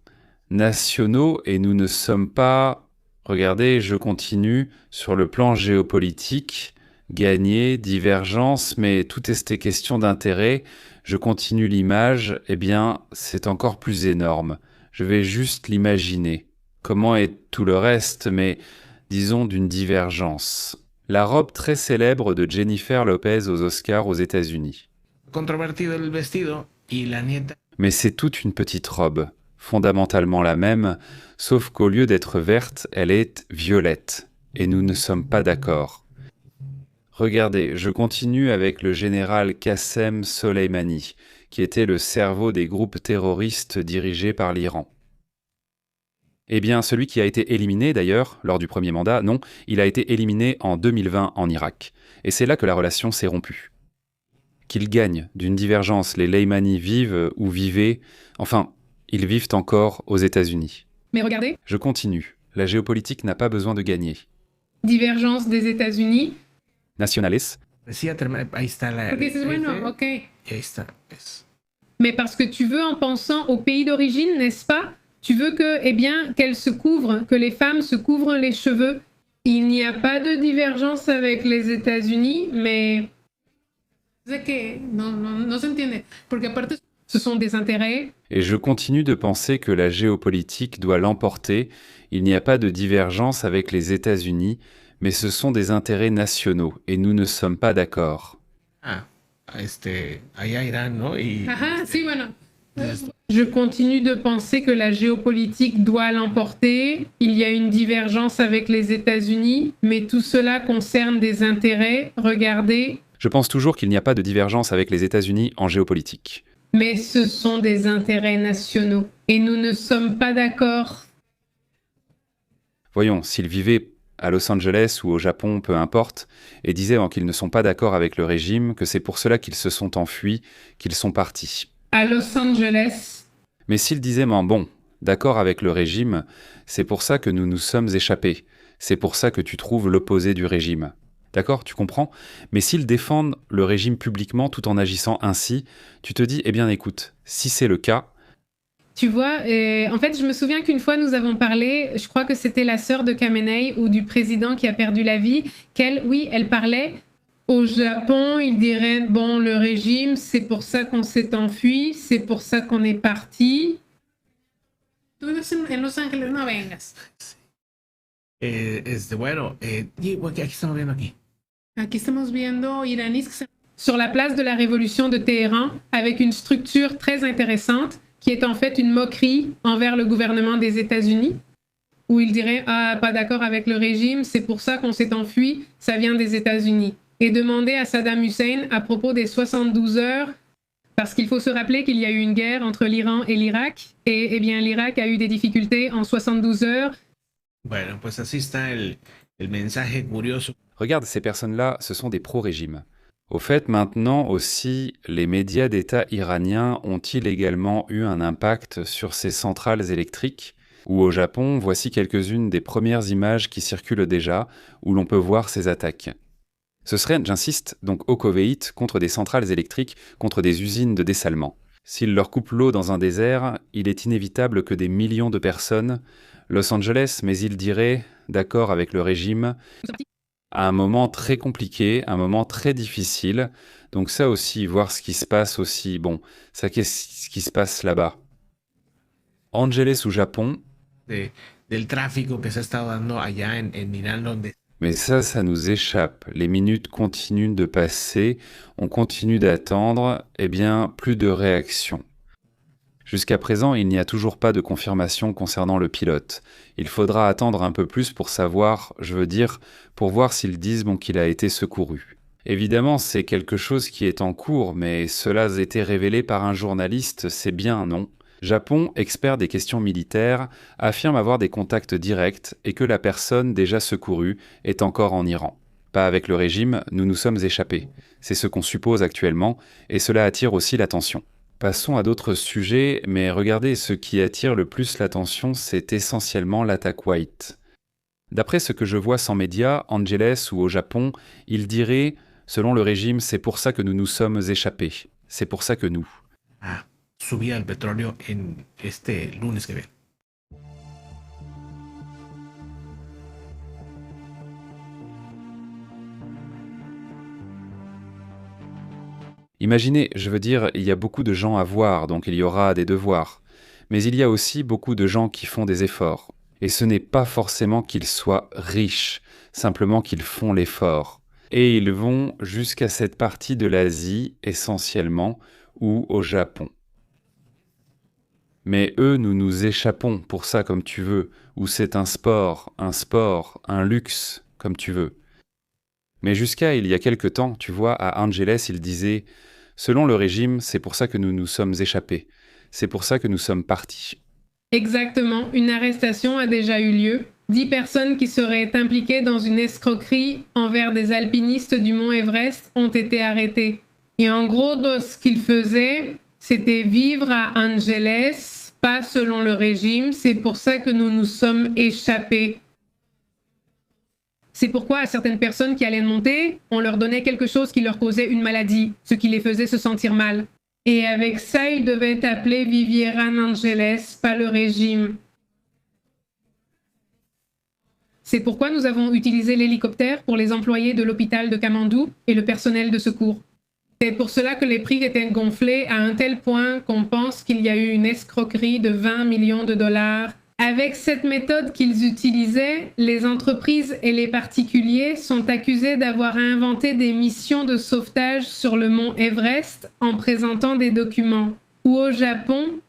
[SPEAKER 1] Nationaux, et nous ne sommes pas... Regardez, je continue sur le plan géopolitique, gagner, divergence, mais tout est question d'intérêt. Je continue l'image, eh bien, c'est encore plus énorme. Je vais juste l'imaginer. Comment est tout le reste, mais disons d'une divergence. La robe très célèbre de Jennifer Lopez aux Oscars aux États-Unis.
[SPEAKER 6] Controvertido el vestido y la nieta.
[SPEAKER 1] Mais c'est toute une petite robe, fondamentalement la même, sauf qu'au lieu d'être verte, elle est violette. Et nous ne sommes pas d'accord. Regardez, je continue avec le général Qassem Soleimani, qui était le cerveau des groupes terroristes dirigés par l'Iran. Eh bien, celui qui a été éliminé d'ailleurs, lors du premier mandat, non, il a été éliminé en 2020 en Irak. Et c'est là que la relation s'est rompue. Qu'ils gagnent d'une divergence, les Leimani vivent ou vivaient, enfin, ils vivent encore aux États-Unis.
[SPEAKER 2] Mais regardez,
[SPEAKER 1] Je continue. La géopolitique n'a pas besoin de gagner.
[SPEAKER 2] divergence des États-Unis.
[SPEAKER 6] Decía,
[SPEAKER 1] Nacionales,
[SPEAKER 6] ahí está la.
[SPEAKER 2] Porque dices, bueno, ok.
[SPEAKER 6] Y ahí está.
[SPEAKER 2] Mais parce que tu veux, en pensant au pays d'origine, n'est-ce pas? Tu veux que, eh bien, qu'elles se couvrent, que les femmes se couvrent les cheveux. Il n'y a pas de divergence avec les États-Unis, mais... C'est que no se entiende. Porque aparte, ce sont des intérêts.
[SPEAKER 1] et je continue de penser que la géopolitique doit l'emporter. Il n'y a pas de divergence avec les États-Unis, mais ce sont des intérêts nationaux, et nous ne sommes pas d'accord.
[SPEAKER 6] Ah, allá Irán, ¿no? Y,
[SPEAKER 2] Ah, si, bueno. Je continue de penser que la géopolitique doit l'emporter. Il y a une divergence avec les États-Unis, mais tout cela concerne des intérêts. Regardez,
[SPEAKER 1] Je pense toujours qu'il n'y a pas de divergence avec les États-Unis en géopolitique.
[SPEAKER 2] mais ce sont des intérêts nationaux. Et nous ne sommes pas d'accord.
[SPEAKER 1] Voyons, s'ils vivaient à Los Angeles ou au Japon, peu importe, et disaient qu'ils ne sont pas d'accord avec le régime, que c'est pour cela qu'ils se sont enfuis, qu'ils sont partis.
[SPEAKER 2] À Los Angeles,
[SPEAKER 1] Mais s'ils disaient, bon, d'accord avec le régime, c'est pour ça que nous nous sommes échappés, c'est pour ça que tu trouves l'opposé du régime. D'accord, tu comprends? Mais s'ils défendent le régime publiquement tout en agissant ainsi, tu te dis, eh bien écoute, si c'est le cas,
[SPEAKER 2] tu vois, en fait, je me souviens qu'une fois, nous avons parlé, je crois que c'était la sœur de Khamenei ou du président qui a perdu la vie, qu'elle, oui, elle parlait. Au Japon, ils diraient, bon, le régime, c'est pour ça qu'on s'est enfui, c'est pour ça qu'on est parti. Tú vives en Los Ángeles, no vengas.
[SPEAKER 6] bueno, y, bueno, aquí estamos viendo aquí.
[SPEAKER 2] Aquí estamos viendo iraníes que se... Sur la place de la Révolution de Téhéran, avec une structure très intéressante qui est en fait une moquerie envers le gouvernement des États-Unis, où il dirait « Ah, pas d'accord avec le régime, c'est pour ça qu'on s'est enfui, ça vient des États-Unis ». Et demander à Saddam Hussein à propos des 72 heures, parce qu'il faut se rappeler qu'il y a eu une guerre entre l'Iran et l'Irak, et eh bien l'Irak a eu des difficultés en 72 heures.
[SPEAKER 6] Bueno, pues así está el mensaje curioso.
[SPEAKER 1] Regarde, ces personnes-là, ce sont des pro-régimes. Au fait, maintenant aussi, les médias d'État iraniens ont-ils également eu un impact sur ces centrales électriques? Ou au Japon, voici quelques-unes des premières images qui circulent déjà, où l'on peut voir ces attaques. Ce serait, j'insiste, donc au Koweït, contre des centrales électriques, contre des usines de dessalement. S'ils leur coupent l'eau dans un désert, il est inévitable que des millions de personnes, Los Angeles, mais il dirait, d'accord avec le régime, à un moment très compliqué, un moment très difficile. Donc ça aussi, voir ce qui se passe aussi, bon, ça qu'est-ce qui se passe là-bas. Angeles ou Japon.
[SPEAKER 6] Del tráfico que se ha estado dando allá en Irán, donde...
[SPEAKER 1] Mais ça nous échappe. Les minutes continuent de passer, on continue d'attendre, eh bien, plus de réaction. Jusqu'à présent, il n'y a toujours pas de confirmation concernant le pilote. Il faudra attendre un peu plus pour savoir, je veux dire, pour voir s'ils disent qu'il a été secouru. Évidemment, c'est quelque chose qui est en cours, mais cela a été révélé par un journaliste, c'est bien, non? Japon, expert des questions militaires, affirme avoir des contacts directs et que la personne déjà secourue est encore en Iran. Pas avec le régime, nous nous sommes échappés. C'est ce qu'on suppose actuellement, et cela attire aussi l'attention. Passons à d'autres sujets, mais regardez, ce qui attire le plus l'attention, c'est essentiellement l'attaque White. D'après ce que je vois sans médias, Angeles ou au Japon, ils diraient, selon le régime, c'est pour ça que nous nous sommes échappés. C'est pour ça que nous.
[SPEAKER 6] Subida al petróleo en este lunes que viene.
[SPEAKER 1] Imaginez, je veux dire, il y a beaucoup de gens à voir, donc il y aura des devoirs. Mais il y a aussi beaucoup de gens qui font des efforts. Et ce n'est pas forcément qu'ils soient riches, simplement qu'ils font l'effort. Et ils vont jusqu'à cette partie de l'Asie, essentiellement, ou au Japon. Mais eux, nous nous échappons pour ça comme tu veux, ou c'est un sport, un luxe, comme tu veux. Mais jusqu'à il y a quelque temps, tu vois, à Angeles, il disait « Selon le régime, c'est pour ça que nous nous sommes échappés. C'est pour ça que nous sommes partis. »
[SPEAKER 2] Exactement, une arrestation a déjà eu lieu. 10 personnes qui seraient impliquées dans une escroquerie envers des alpinistes du mont Everest ont été arrêtées. Et en gros, ce qu'ils faisaient, c'était vivre à Angeles, pas selon le régime. C'est pour ça que nous nous sommes échappés. C'est pourquoi à certaines personnes qui allaient monter, on leur donnait quelque chose qui leur causait une maladie, ce qui les faisait se sentir mal. Et avec ça, ils devaient appeler Vivieran Angeles, pas le régime. C'est pourquoi nous avons utilisé l'hélicoptère pour les employés de l'hôpital de Kamandou et le personnel de secours. C'est pour cela que les prix étaient gonflés à un tel point qu'on pense qu'il y a eu une escroquerie de 20 millions de dollars. Avec cette méthode qu'ils utilisaient, les entreprises et les particuliers sont accusés d'avoir inventé des missions de sauvetage sur le mont Everest en présentant des documents. Ou au Japon,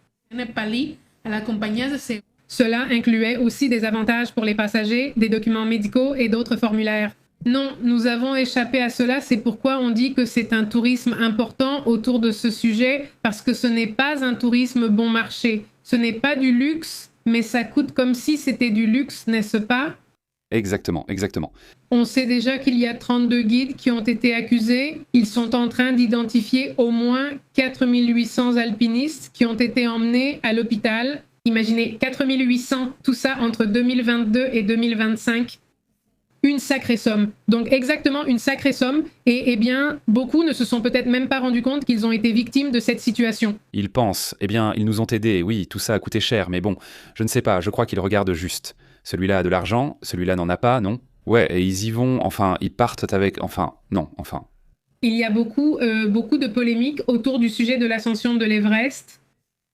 [SPEAKER 2] cela incluait aussi des avantages pour les passagers, des documents médicaux et d'autres formulaires. Non, nous avons échappé à cela, c'est pourquoi on dit que c'est un tourisme important autour de ce sujet, parce que ce n'est pas un tourisme bon marché. Ce n'est pas du luxe, mais ça coûte comme si c'était du luxe, n'est-ce pas?
[SPEAKER 1] Exactement, exactement.
[SPEAKER 2] On sait déjà qu'il y a 32 guides qui ont été accusés. Ils sont en train d'identifier au moins 4800 alpinistes qui ont été emmenés à l'hôpital. Imaginez, 4800, tout ça entre 2022 et 2025. Une sacrée somme. Donc exactement une sacrée somme. Et eh bien, beaucoup ne se sont peut-être même pas rendus compte qu'ils ont été victimes de cette situation.
[SPEAKER 1] Ils pensent, eh bien, ils nous ont aidés, oui, tout ça a coûté cher, mais bon, je ne sais pas, je crois qu'ils regardent juste. Celui-là a de l'argent, celui-là n'en a pas, non? Ouais, et ils y vont, enfin, ils partent avec, enfin, non, enfin.
[SPEAKER 2] Il y a beaucoup de polémiques autour du sujet de l'ascension de l'Everest.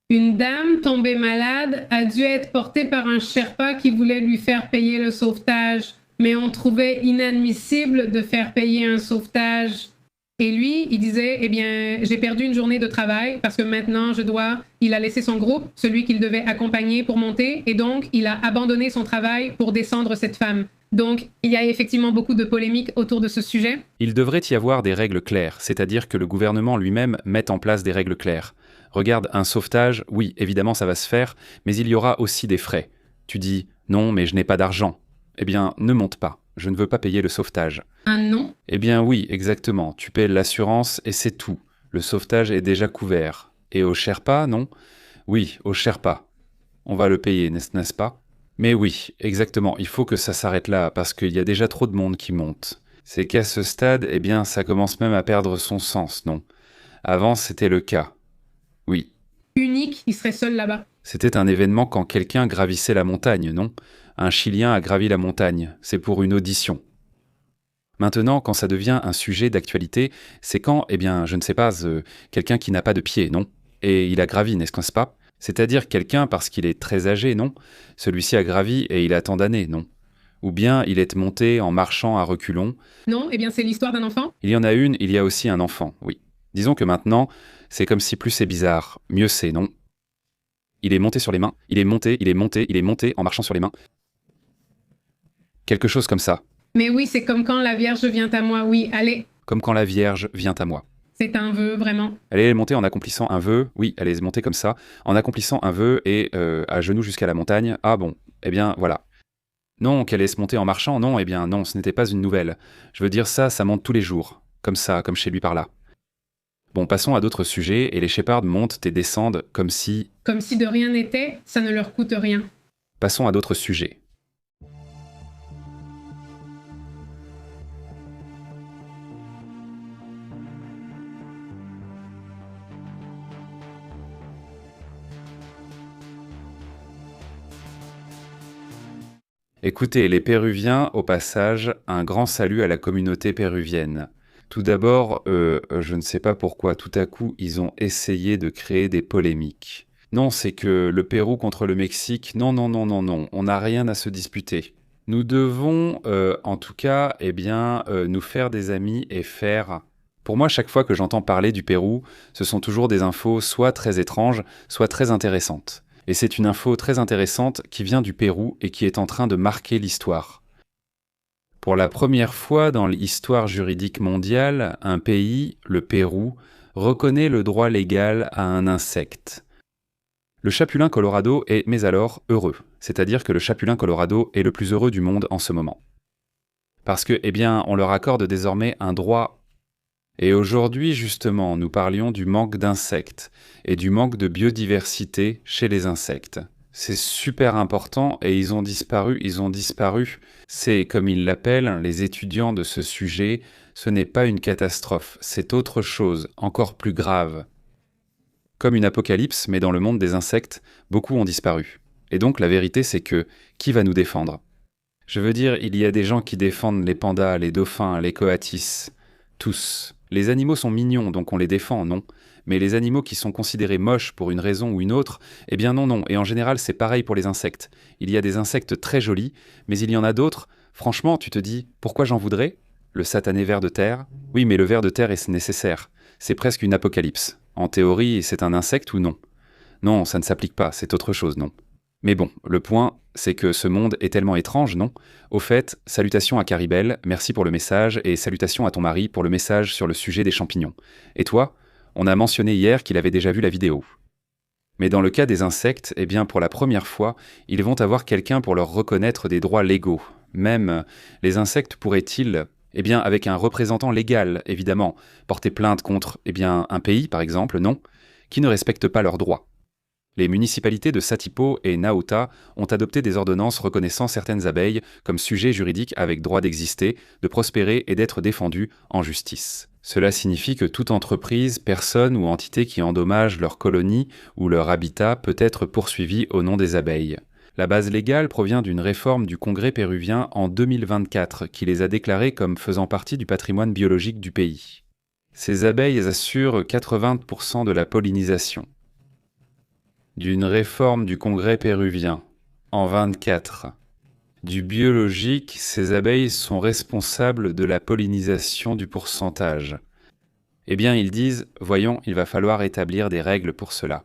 [SPEAKER 2] Une dame tombée malade a dû être portée par un Sherpa qui voulait lui faire payer le sauvetage. Mais on trouvait inadmissible de faire payer un sauvetage. Et lui, il disait, eh bien, j'ai perdu une journée de travail parce que maintenant, il a laissé son groupe, celui qu'il devait accompagner pour monter, et donc, il a abandonné son travail pour descendre cette femme. Donc, il y a effectivement beaucoup de polémiques autour de ce sujet.
[SPEAKER 1] Il devrait y avoir des règles claires, c'est-à-dire que le gouvernement lui-même mette en place des règles claires. Regarde, un sauvetage, oui, évidemment, ça va se faire, mais il y aura aussi des frais. Tu dis, non, mais je n'ai pas d'argent. Eh bien, ne monte pas. Je ne veux pas payer le sauvetage.
[SPEAKER 2] Ah non?
[SPEAKER 1] Eh bien oui, exactement. Tu paies l'assurance et c'est tout. Le sauvetage est déjà couvert. Et au Sherpa, non? Oui, au Sherpa. On va le payer, n'est-ce pas? Mais oui, exactement. Il faut que ça s'arrête là, parce qu'il y a déjà trop de monde qui monte. C'est qu'à ce stade, eh bien, ça commence même à perdre son sens, non? Avant, c'était le cas. Oui.
[SPEAKER 2] Unique, il serait seul là-bas.
[SPEAKER 1] C'était un événement quand quelqu'un gravissait la montagne, non? Un Chilien a gravi la montagne. C'est pour une audition. Maintenant, quand ça devient un sujet d'actualité, c'est quand, eh bien, je ne sais pas, quelqu'un qui n'a pas de pied, non? Et il a gravi, n'est-ce pas? C'est-à-dire quelqu'un parce qu'il est très âgé, non? Celui-ci a gravi et il a tant d'années, non? Ou bien il est monté en marchant à reculons.
[SPEAKER 2] Non, eh bien, c'est l'histoire d'un enfant.
[SPEAKER 1] Il y en a une, il y a aussi un enfant, oui. Disons que maintenant, c'est comme si plus c'est bizarre, mieux c'est, non? Il est monté sur les mains, il est monté en marchant sur les mains. Quelque chose comme ça.
[SPEAKER 2] Mais oui, c'est comme quand la Vierge vient à moi, oui, allez.
[SPEAKER 1] Comme quand la Vierge vient à moi.
[SPEAKER 2] C'est un vœu, vraiment.
[SPEAKER 1] Elle est montée en accomplissant un vœu, oui, elle est montée comme ça, en accomplissant un vœu et à genoux jusqu'à la montagne. Ah bon, eh bien voilà. Non, qu'elle est se monter en marchant, non, eh bien non, ce n'était pas une nouvelle. Je veux dire ça monte tous les jours, comme ça, comme chez lui par là. Bon, passons à d'autres sujets, et les Shepards montent et descendent comme si...
[SPEAKER 2] Comme si de rien n'était, ça ne leur coûte rien.
[SPEAKER 1] Passons à d'autres sujets. Écoutez, les Péruviens, au passage, un grand salut à la communauté péruvienne. Tout d'abord, je ne sais pas pourquoi, tout à coup, ils ont essayé de créer des polémiques. Non, c'est que le Pérou contre le Mexique, non, on n'a rien à se disputer. Nous devons, en tout cas, eh bien, nous faire des amis et faire... Pour moi, chaque fois que j'entends parler du Pérou, ce sont toujours des infos soit très étranges, soit très intéressantes. Et c'est une info très intéressante qui vient du Pérou et qui est en train de marquer l'histoire. Pour la première fois dans l'histoire juridique mondiale, un pays, le Pérou, reconnaît le droit légal à un insecte. Le chapulin colorado est, mais alors, heureux. C'est-à-dire que le chapulin colorado est le plus heureux du monde en ce moment. Parce que, eh bien, on leur accorde désormais un droit. Et aujourd'hui, justement, nous parlions du manque d'insectes et du manque de biodiversité chez les insectes. C'est super important et ils ont disparu. C'est, comme ils l'appellent, les étudiants de ce sujet, ce n'est pas une catastrophe, c'est autre chose, encore plus grave. Comme une apocalypse, mais dans le monde des insectes, beaucoup ont disparu. Et donc la vérité c'est que, qui va nous défendre? Je veux dire, il y a des gens qui défendent les pandas, les dauphins, les coatis, tous. Les animaux sont mignons, donc on les défend, non? Mais les animaux qui sont considérés moches pour une raison ou une autre, eh bien non. Et en général, c'est pareil pour les insectes. Il y a des insectes très jolis, mais il y en a d'autres, franchement, tu te dis, pourquoi j'en voudrais? Le satané ver de terre? Oui, mais le ver de terre est nécessaire. C'est presque une apocalypse. En théorie, c'est un insecte ou non? Non, ça ne s'applique pas, c'est autre chose, non? Mais bon, le point, c'est que ce monde est tellement étrange, non? Au fait, salutations à Caribel, merci pour le message, et salutations à ton mari pour le message sur le sujet des champignons. Et toi? On a mentionné hier qu'il avait déjà vu la vidéo. Mais dans le cas des insectes, eh bien pour la première fois, ils vont avoir quelqu'un pour leur reconnaître des droits légaux. Même, les insectes pourraient-ils, eh bien avec un représentant légal, évidemment, porter plainte contre, eh bien un pays, par exemple, non, qui ne respecte pas leurs droits. Les municipalités de Satipo et Nauta ont adopté des ordonnances reconnaissant certaines abeilles comme sujets juridiques avec droit d'exister, de prospérer et d'être défendues en justice. Cela signifie que toute entreprise, personne ou entité qui endommage leur colonie ou leur habitat peut être poursuivie au nom des abeilles. La base légale provient d'une réforme du Congrès péruvien en 2024 qui les a déclarées comme faisant partie du patrimoine biologique du pays. Ces abeilles assurent 80% de la pollinisation. D'une réforme du Congrès péruvien, en 24. Du biologique, ces abeilles sont responsables de la pollinisation du pourcentage. Eh bien, ils disent, voyons, il va falloir établir des règles pour cela.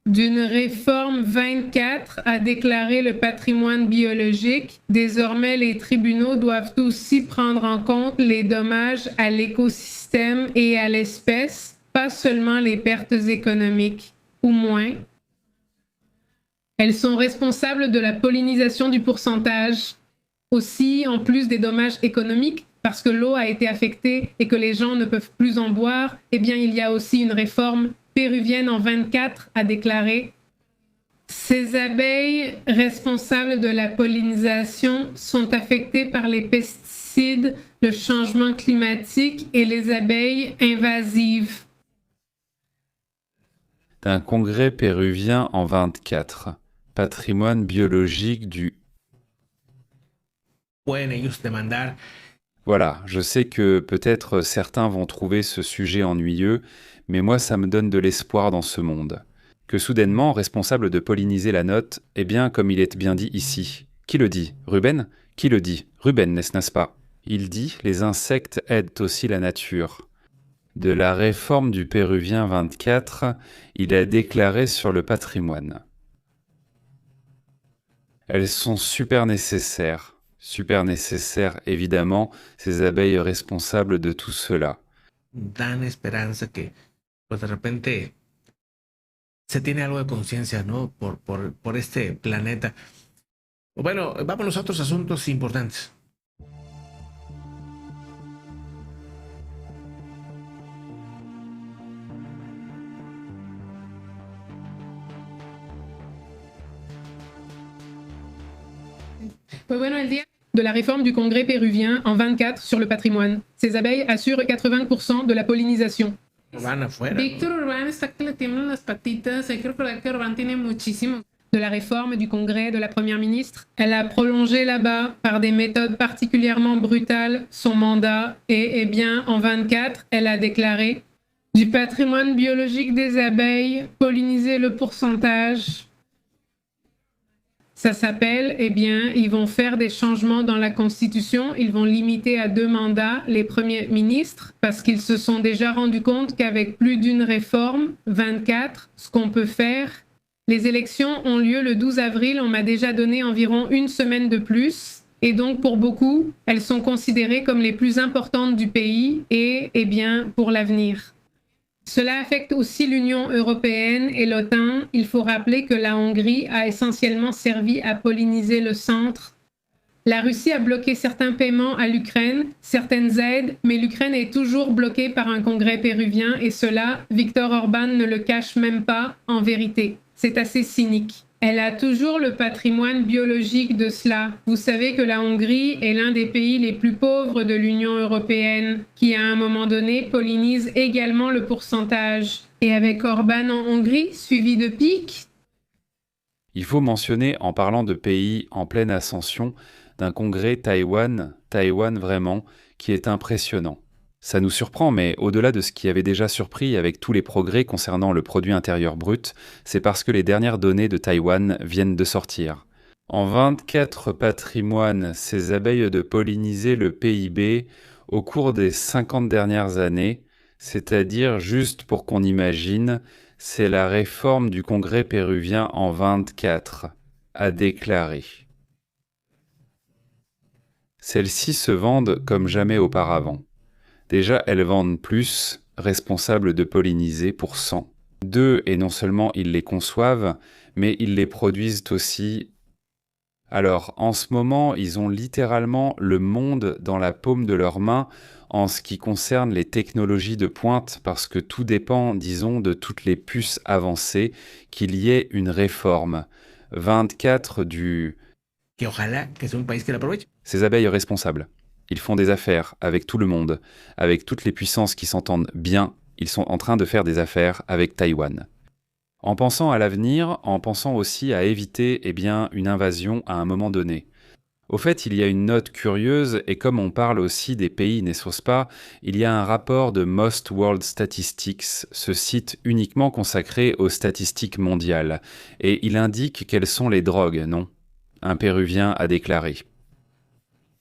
[SPEAKER 2] D'une réforme 24 a déclaré le patrimoine biologique. Désormais, les tribunaux doivent aussi prendre en compte les dommages à l'écosystème et à l'espèce, pas seulement les pertes économiques, ou moins. Elles sont responsables de la pollinisation du pourcentage, aussi en plus des dommages économiques, parce que l'eau a été affectée et que les gens ne peuvent plus en boire. Eh bien, il y a aussi une réforme péruvienne en 24 a déclaré « Ces abeilles responsables de la pollinisation sont affectées par les pesticides, le changement climatique et les abeilles invasives. »
[SPEAKER 1] D'un congrès péruvien en 24. Patrimoine biologique du...
[SPEAKER 6] Pueden ellos demandar.
[SPEAKER 1] Voilà, je sais que peut-être certains vont trouver ce sujet ennuyeux, mais moi ça me donne de l'espoir dans ce monde. Que soudainement, responsable de polliniser la note, eh bien comme il est bien dit ici. Qui le dit? Ruben? Qui le dit? Ruben, n'est-ce pas? Il dit, les insectes aident aussi la nature. De la réforme du Péruvien 24, il a déclaré sur le patrimoine. Elles sont super nécessaires évidemment, ces abeilles responsables de tout cela.
[SPEAKER 6] Dan esperanza que, pues de repente, se tiene algo de conciencia, ¿no? Por este planeta. Bueno, vámonos a otros asuntos importantes.
[SPEAKER 2] Pues bueno, el día de la réforme du congrès péruvien en 24 sur le patrimoine. Ces abeilles assurent 80% de la pollinisation.
[SPEAKER 6] Van afuera.
[SPEAKER 2] Víctor Urbán está que le tiemblan las patitas. Hay que recordar que Urbán tiene muchísimo. De la réforme du congrès de la première ministre. Elle a prolongé là-bas par des méthodes particulièrement brutales son mandat et, eh bien, en 24, elle a déclaré du patrimoine biologique des abeilles, polliniser le pourcentage. Ça s'appelle, eh bien, ils vont faire des changements dans la Constitution, ils vont limiter à 2 mandats les premiers ministres parce qu'ils se sont déjà rendus compte qu'avec plus d'une réforme, 24, ce qu'on peut faire, les élections ont lieu le 12 avril, on m'a déjà donné environ une semaine de plus et donc pour beaucoup, elles sont considérées comme les plus importantes du pays et, eh bien, pour l'avenir. Cela affecte aussi l'Union européenne et l'OTAN. Il faut rappeler que la Hongrie a essentiellement servi à polliniser le centre. La Russie a bloqué certains paiements à l'Ukraine, certaines aides, mais l'Ukraine est toujours bloquée par un congrès péruvien et cela, Viktor Orban ne le cache même pas en vérité. C'est assez cynique. Elle a toujours le patrimoine biologique de cela. Vous savez que la Hongrie est l'un des pays les plus pauvres de l'Union européenne, qui à un moment donné pollinise également le pourcentage. Et avec Orban en Hongrie, suivi de pic.
[SPEAKER 1] Il faut mentionner, en parlant de pays en pleine ascension, d'un congrès Taïwan vraiment, qui est impressionnant. Ça nous surprend, mais au-delà de ce qui avait déjà surpris avec tous les progrès concernant le produit intérieur brut, c'est parce que les dernières données de Taïwan viennent de sortir. En 24 patrimoines, ces abeilles de polliniser le PIB au cours des 50 dernières années, c'est-à-dire juste pour qu'on imagine, c'est la réforme du congrès péruvien en 24, a déclaré. Celles-ci se vendent comme jamais auparavant. Déjà, elles vendent plus, responsables de polliniser pour 100. 2, et non seulement ils les conçoivent, mais ils les produisent aussi. Alors, en ce moment, ils ont littéralement le monde dans la paume de leurs mains en ce qui concerne les technologies de pointe, parce que tout dépend, disons, de toutes les puces avancées, qu'il y ait une réforme. 24 du...
[SPEAKER 6] Que ojalá que sea un país que la aproveche.
[SPEAKER 1] Ces abeilles responsables. Ils font des affaires avec tout le monde, avec toutes les puissances qui s'entendent bien, ils sont en train de faire des affaires avec Taïwan. En pensant à l'avenir, en pensant aussi à éviter une invasion à un moment donné. Au fait, il y a une note curieuse, et comme on parle aussi des pays n'est-ce pas, il y a un rapport de Most World Statistics, ce site uniquement consacré aux statistiques mondiales, et il indique quelles sont les drogues, non ? un Péruvien a déclaré.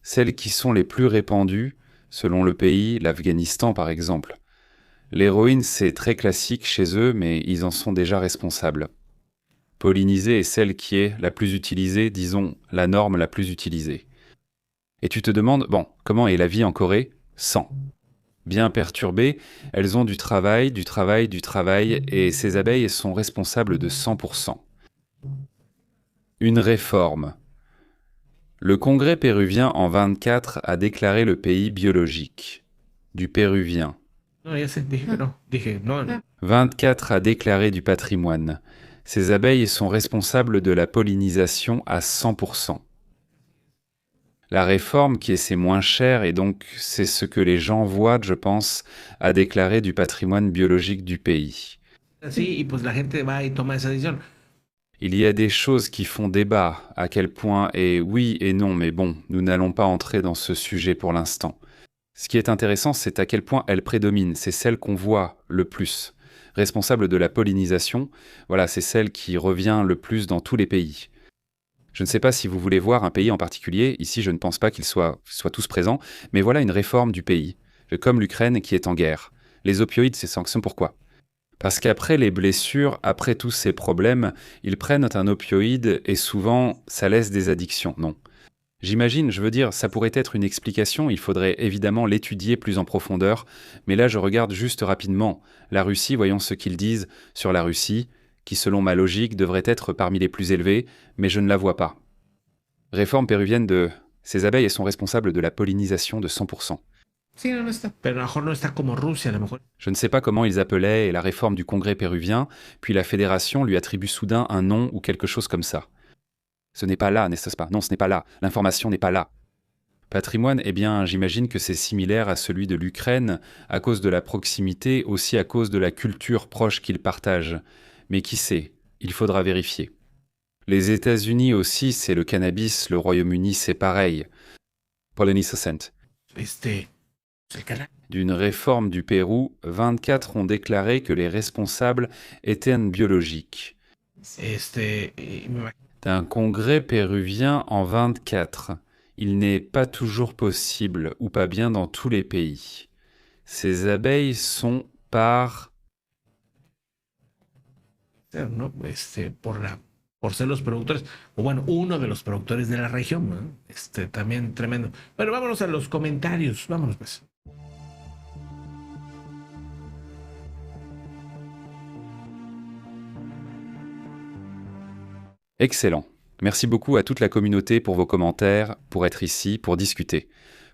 [SPEAKER 1] Celles qui sont les plus répandues, selon le pays, l'Afghanistan par exemple. L'héroïne, c'est très classique chez eux, mais ils en sont déjà responsables. Polliniser est celle qui est la plus utilisée, disons, la norme la plus utilisée. Et tu te demandes, bon, comment est la vie en Corée? Sans. Bien perturbées, elles ont du travail, et ces abeilles sont responsables de 100%. Une réforme. Le Congrès péruvien en 24 a déclaré le pays biologique. Du péruvien.
[SPEAKER 6] No, ya sé, dije, no.
[SPEAKER 1] 24 a déclaré du patrimoine. Ces abeilles sont responsables de la pollinisation à 100%. La réforme, qui est moins chère, et donc c'est ce que les gens voient, je pense, a déclaré du patrimoine biologique du pays.
[SPEAKER 6] Sí, y pues la gente va y toma esa decisión.
[SPEAKER 1] Il y a des choses qui font débat, à quel point, et oui et non, mais bon, nous n'allons pas entrer dans ce sujet pour l'instant. Ce qui est intéressant, c'est à quel point elle prédomine, c'est celle qu'on voit le plus. Responsable de la pollinisation, voilà, c'est celle qui revient le plus dans tous les pays. Je ne sais pas si vous voulez voir un pays en particulier, ici je ne pense pas qu'ils soient tous présents, mais voilà une réforme du pays, comme l'Ukraine qui est en guerre. Les opioïdes, ces sanctions, pourquoi ? Parce qu'après les blessures, après tous ces problèmes, ils prennent un opioïde et souvent ça laisse des addictions, non. J'imagine, je veux dire, ça pourrait être une explication, il faudrait évidemment l'étudier plus en profondeur, mais là je regarde juste rapidement. La Russie, voyons ce qu'ils disent sur la Russie, qui selon ma logique devrait être parmi les plus élevées, mais je ne la vois pas. Réforme péruvienne de... Ces abeilles sont responsables de la pollinisation de 100%.
[SPEAKER 2] Sí, no, no está.
[SPEAKER 6] Pero a lo mejor no está como Rusia, a lo mejor.
[SPEAKER 1] Je ne sais pas comment ils appelaient la réforme du Congrès péruvien, puis la fédération lui attribue soudain un nom ou quelque chose comme ça. Ce n'est pas là, n'est-ce pas? Non, ce n'est pas là. L'information n'est pas là. Patrimoine, eh bien, j'imagine que c'est similaire à celui de l'Ukraine, à cause de la proximité, aussi à cause de la culture proche qu'ils partagent. Mais qui sait? Il faudra vérifier. Les États-Unis aussi, c'est le cannabis, le Royaume-Uni, c'est pareil. Pollinisation. D'une réforme du Pérou, 24 ont déclaré que les responsables étaient biologiques. D'un congrès péruvien en 24. Il n'est pas toujours possible, ou pas bien dans tous les pays. Ces abeilles sont par...
[SPEAKER 6] ¿no? Por ser los productores, o bueno, uno de los productores de la región, ¿no? También tremendo. Bueno, vámonos a los comentarios, vámonos pues.
[SPEAKER 1] Excellent. Merci beaucoup à toute la communauté pour vos commentaires, pour être ici, pour discuter.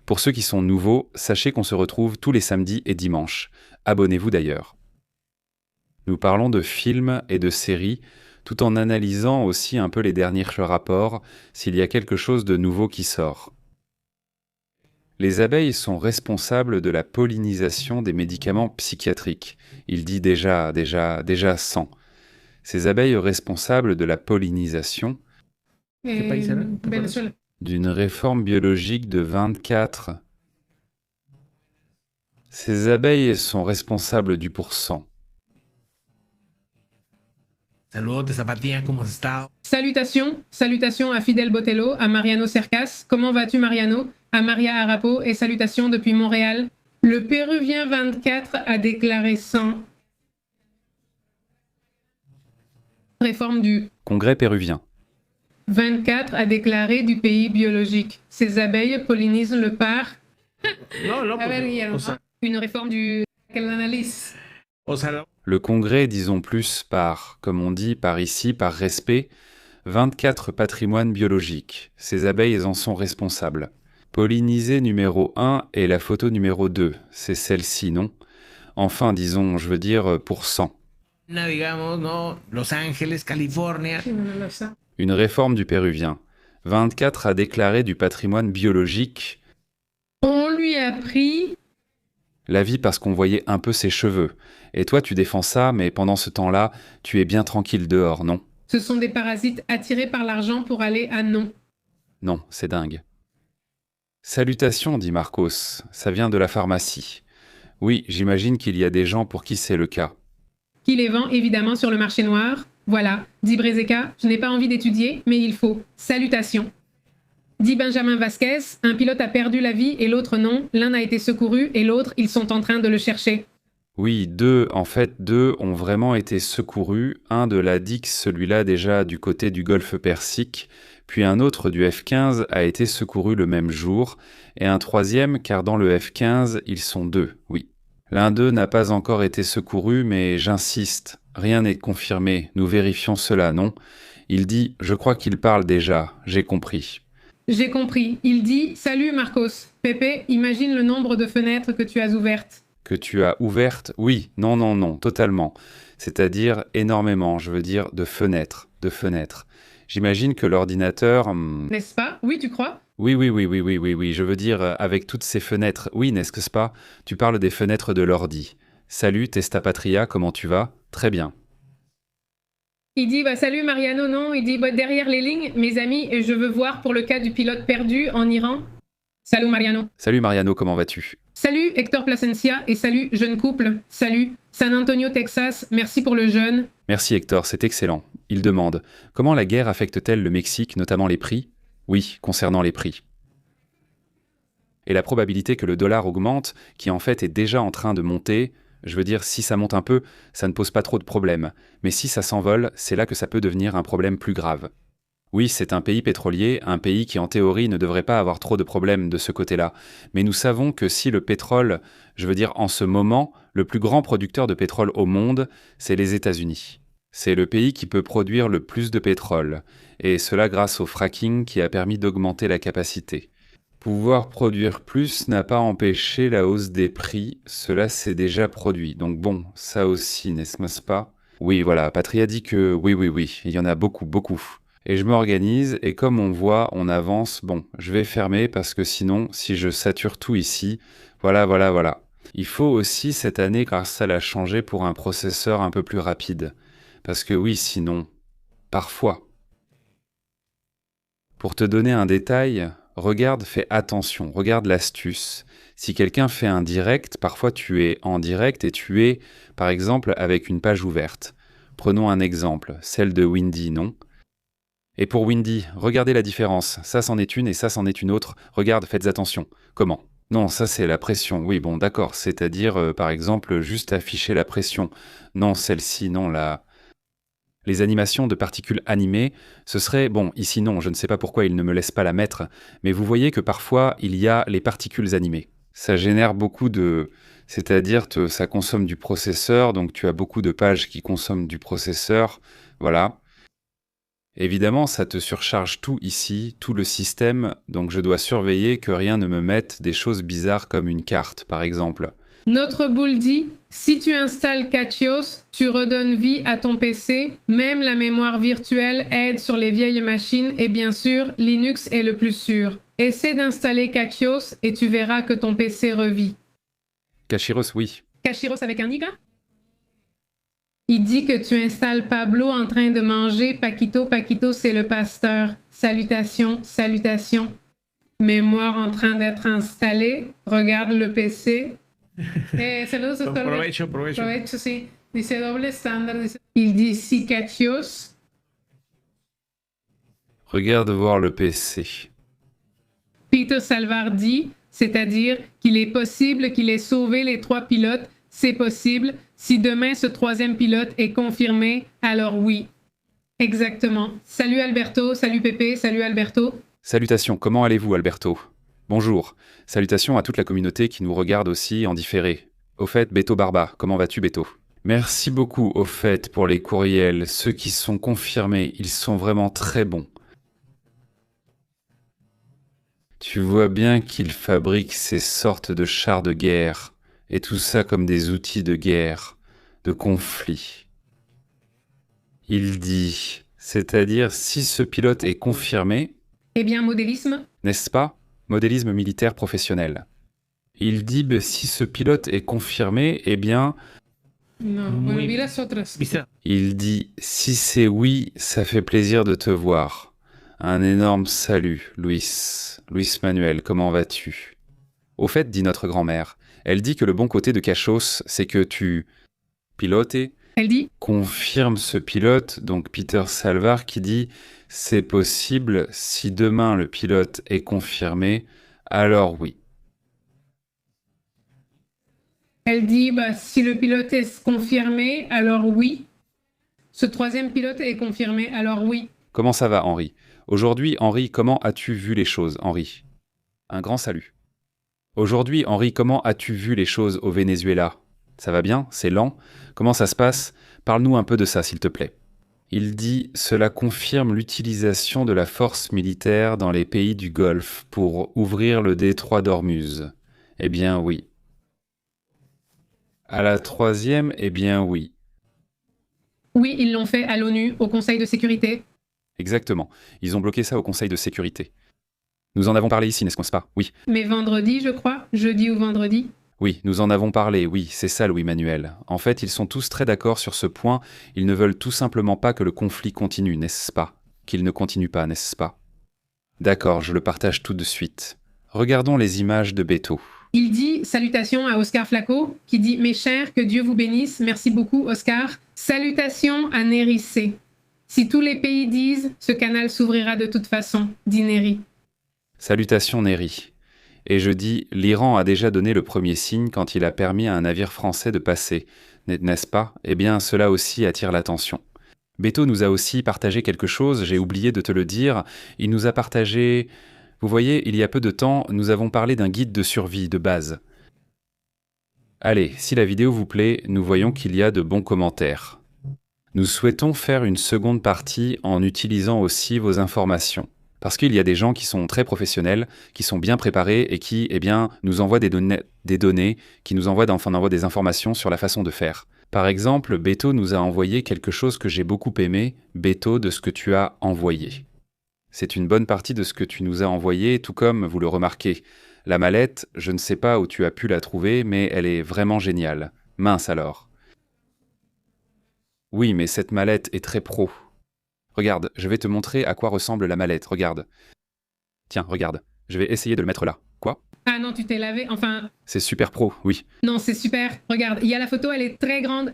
[SPEAKER 1] Pour ceux qui sont nouveaux, sachez qu'on se retrouve tous les samedis et dimanches. Abonnez-vous d'ailleurs. Nous parlons de films et de séries, tout en analysant aussi un peu les derniers rapports, s'il y a quelque chose de nouveau qui sort. Les abeilles sont responsables de la pollinisation des médicaments psychiatriques. Il dit déjà 100. Ces abeilles responsables de la pollinisation
[SPEAKER 2] Venezuela.
[SPEAKER 1] d'une réforme biologique de 24. Ces abeilles sont responsables du pourcent.
[SPEAKER 6] Saludos de Zapatilla, ¿cómo has estado?
[SPEAKER 2] Salutations à Fidel Botello, à Mariano Cercas. Comment vas-tu Mariano? À Maria Arapo et salutations depuis Montréal. Le Péruvien 24 a déclaré 100. Réforme du
[SPEAKER 1] Congrès péruvien.
[SPEAKER 2] 24 a déclaré du pays biologique. Ces abeilles pollinisent le par...
[SPEAKER 6] No,
[SPEAKER 2] A ver, Guillermo. Une réforme du... Quelle analyse?
[SPEAKER 6] O sea,
[SPEAKER 1] Le Congrès, disons plus par, comme on dit par ici, par respect, 24 patrimoines biologiques. Ces abeilles en sont responsables. Pollinisée numéro 1 et la photo numéro 2, c'est celle-ci, non? Enfin, disons, je veux dire, pour 100.
[SPEAKER 6] digamos, no, Los Ángeles, California.
[SPEAKER 1] Une réforme du Péruvien. 24 a déclaré du patrimoine biologique.
[SPEAKER 2] On lui a pris...
[SPEAKER 1] La vie parce qu'on voyait un peu ses cheveux. Et toi, tu défends ça, mais pendant ce temps-là, tu es bien tranquille dehors, non?
[SPEAKER 2] Ce sont des parasites attirés par l'argent pour aller à non.
[SPEAKER 1] Non, c'est dingue. Salutations, dit Marcos. Ça vient de la pharmacie. Oui, j'imagine qu'il y a des gens pour qui c'est le cas.
[SPEAKER 2] Qui les vend évidemment sur le marché noir. Voilà, dit Brezeka, je n'ai pas envie d'étudier, mais il faut. Salutations. Dit Benjamin Vasquez, un pilote a perdu la vie et l'autre non. L'un a été secouru et l'autre, ils sont en train de le chercher.
[SPEAKER 1] Oui, deux ont vraiment été secourus. Un de la Dix, celui-là déjà du côté du golfe Persique, puis un autre du F-15 a été secouru le même jour, et un troisième, car dans le F-15, ils sont deux, oui. L'un d'eux n'a pas encore été secouru, mais j'insiste, rien n'est confirmé, nous vérifions cela, non? Il dit « Je crois qu'il parle déjà, j'ai compris ».
[SPEAKER 2] J'ai compris. Il dit « Salut Marcos. Pépé, imagine le nombre de fenêtres que tu as ouvertes. »
[SPEAKER 1] Que tu as ouvertes? Oui, non, totalement. C'est-à-dire énormément, je veux dire de fenêtres. J'imagine que l'ordinateur...
[SPEAKER 2] N'est-ce pas? Oui, tu crois?
[SPEAKER 1] Oui, je veux dire avec toutes ces fenêtres. Oui, n'est-ce pas? Tu parles des fenêtres de l'ordi. Salut, Testa Patria, comment tu vas? Très bien.
[SPEAKER 2] Il dit « Salut Mariano, non. » Il dit « Derrière les lignes, mes amis, je veux voir pour le cas du pilote perdu en Iran. » Salut Mariano.
[SPEAKER 1] Salut Mariano, comment vas-tu?
[SPEAKER 2] Salut Hector Plasencia et salut jeune couple. Salut San Antonio, Texas, merci pour le jeûne.
[SPEAKER 1] Merci Hector, c'est excellent. Il demande « Comment la guerre affecte-t-elle le Mexique, notamment les prix ?» Oui, concernant les prix. Et la probabilité que le dollar augmente, qui en fait est déjà en train de monter, je veux dire, si ça monte un peu, ça ne pose pas trop de problèmes. Mais si ça s'envole, c'est là que ça peut devenir un problème plus grave. Oui, c'est un pays pétrolier, un pays qui en théorie ne devrait pas avoir trop de problèmes de ce côté-là. Mais nous savons que si le pétrole, je veux dire en ce moment, le plus grand producteur de pétrole au monde, c'est les États-Unis. C'est le pays qui peut produire le plus de pétrole, et cela grâce au fracking qui a permis d'augmenter la capacité. Pouvoir produire plus n'a pas empêché la hausse des prix, cela s'est déjà produit. Donc bon, ça aussi, n'est-ce pas? Oui, voilà, Patria dit que oui, il y en a beaucoup. Et je m'organise, et comme on voit, on avance. Bon, je vais fermer parce que sinon, si je sature tout ici, voilà. Il faut aussi cette année, car ça l'a changé pour un processeur un peu plus rapide. Parce que oui, sinon, parfois. Pour te donner un détail, regarde, fais attention, regarde l'astuce. Si quelqu'un fait un direct, parfois tu es en direct et tu es, par exemple, avec une page ouverte. Prenons un exemple, celle de Windy, non? Et pour Windy, regardez la différence. Ça, c'en est une et ça, c'en est une autre. Regarde, faites attention. Comment? Non, ça, c'est la pression. Oui, bon, d'accord. C'est-à-dire, par exemple, juste afficher la pression. Non, celle-ci, non, les animations de particules animées, ce serait... Bon, ici, non, je ne sais pas pourquoi il ne me laisse pas la mettre, mais vous voyez que parfois, il y a les particules animées. Ça génère beaucoup de... C'est-à-dire, ça consomme du processeur, donc tu as beaucoup de pages qui consomment du processeur. Voilà. Évidemment, ça te surcharge tout ici, tout le système, donc je dois surveiller que rien ne me mette des choses bizarres comme une carte, par exemple.
[SPEAKER 2] Notre boule dit « Si tu installes Cachios, tu redonnes vie à ton PC, même la mémoire virtuelle aide sur les vieilles machines et bien sûr, Linux est le plus sûr. Essaie d'installer Cachios et tu verras que ton PC revit. »
[SPEAKER 1] Cachiros, oui.
[SPEAKER 2] Cachiros avec un Y? Il dit que tu installes Pablo en train de manger. Paquito, c'est le pasteur. Salutations. Mémoire en train d'être installée. Regarde le PC. Saludos, doctor.
[SPEAKER 6] Provecho.
[SPEAKER 2] Provecho, sí. Dice doble estándar. Il dit si Cachios.
[SPEAKER 1] Regarde voir le PC.
[SPEAKER 2] Peter Salvar dit, c'est-à-dire qu'il est possible qu'il ait sauvé les 3 pilotes. C'est possible. Si demain ce 3e pilote est confirmé, alors oui. Exactement. Salut Alberto, salut Pépé, salut Alberto.
[SPEAKER 1] Salutations, comment allez-vous Alberto? Bonjour. Salutations à toute la communauté qui nous regarde aussi en différé. Au fait, Beto Barba, comment vas-tu Beto? Merci beaucoup au fait pour les courriels, ceux qui sont confirmés, ils sont vraiment très bons. Tu vois bien qu'ils fabriquent ces sortes de chars de guerre. Et tout ça comme des outils de guerre, de conflit. Il dit, c'est-à-dire si ce pilote est confirmé...
[SPEAKER 2] Eh bien, modélisme.
[SPEAKER 1] N'est-ce pas? Modélisme militaire professionnel. Il dit, si ce pilote est confirmé, eh bien...
[SPEAKER 2] Non,
[SPEAKER 6] Muy
[SPEAKER 2] vi las otras.
[SPEAKER 1] Il dit, si c'est oui, ça fait plaisir de te voir. Un énorme salut, Luis Manuel, comment vas-tu? Au fait, dit notre grand-mère, elle dit que le bon côté de Cachos, c'est que tu pilotes
[SPEAKER 2] Elle dit
[SPEAKER 1] confirme ce pilote, donc Peter Salvar, qui dit « C'est possible, si demain le pilote est confirmé, alors oui ».
[SPEAKER 2] Elle dit, si le pilote est confirmé, alors oui. Ce troisième pilote est confirmé, alors oui.
[SPEAKER 1] Comment ça va, Henri? Aujourd'hui, Henri, comment as-tu vu les choses, Henri? Un grand salut. Aujourd'hui, Henri, comment as-tu vu les choses au Venezuela? Ça va bien? C'est lent? Comment ça se passe? Parle-nous un peu de ça, s'il te plaît. Il dit « Cela confirme l'utilisation de la force militaire dans les pays du Golfe pour ouvrir le détroit d'Ormuz. » Eh bien oui. À la troisième, eh bien oui.
[SPEAKER 2] Oui, ils l'ont fait à l'ONU, au Conseil de sécurité.
[SPEAKER 1] Exactement. Ils ont bloqué ça au Conseil de sécurité. Nous en avons parlé ici, n'est-ce pas? Oui.
[SPEAKER 2] Mais vendredi, je crois, jeudi ou vendredi.
[SPEAKER 1] Oui, nous en avons parlé, oui, c'est ça Louis-Manuel. En fait, ils sont tous très d'accord sur ce point, ils ne veulent tout simplement pas que le conflit continue, n'est-ce pas? Qu'il ne continue pas, n'est-ce pas? D'accord, je le partage tout de suite. Regardons les images de Beto.
[SPEAKER 2] Il dit salutations à Oscar Flaco, qui dit mes chers, que Dieu vous bénisse. Merci beaucoup, Oscar. Salutations à Neri C. Si tous les pays disent, ce canal s'ouvrira de toute façon, dit Neri.
[SPEAKER 1] Salutations Neri. Et je dis, l'Iran a déjà donné le premier signe quand il a permis à un navire français de passer, n'est-ce pas? Eh bien, cela aussi attire l'attention. Beto nous a aussi partagé quelque chose, j'ai oublié de te le dire. Il nous a partagé... Vous voyez, il y a peu de temps, nous avons parlé d'un guide de survie de base. Allez, si la vidéo vous plaît, nous voyons qu'il y a de bons commentaires. Nous souhaitons faire une seconde partie en utilisant aussi vos informations. Parce qu'il y a des gens qui sont très professionnels, qui sont bien préparés et qui, eh bien, nous envoient des données, qui nous envoient des informations sur la façon de faire. Par exemple, Beto nous a envoyé quelque chose que j'ai beaucoup aimé, Beto, de ce que tu as envoyé. C'est une bonne partie de ce que tu nous as envoyé, tout comme vous le remarquez. La mallette, je ne sais pas où tu as pu la trouver, mais elle est vraiment géniale. Mince alors. Oui, mais cette mallette est très pro. Regarde, je vais te montrer à quoi ressemble la mallette, regarde. Tiens, regarde, je vais essayer de le mettre là. Quoi?
[SPEAKER 2] Ah non, tu t'es lavé, enfin...
[SPEAKER 1] C'est super pro, oui.
[SPEAKER 2] Non, c'est super. Regarde, il y a la photo, elle est très grande,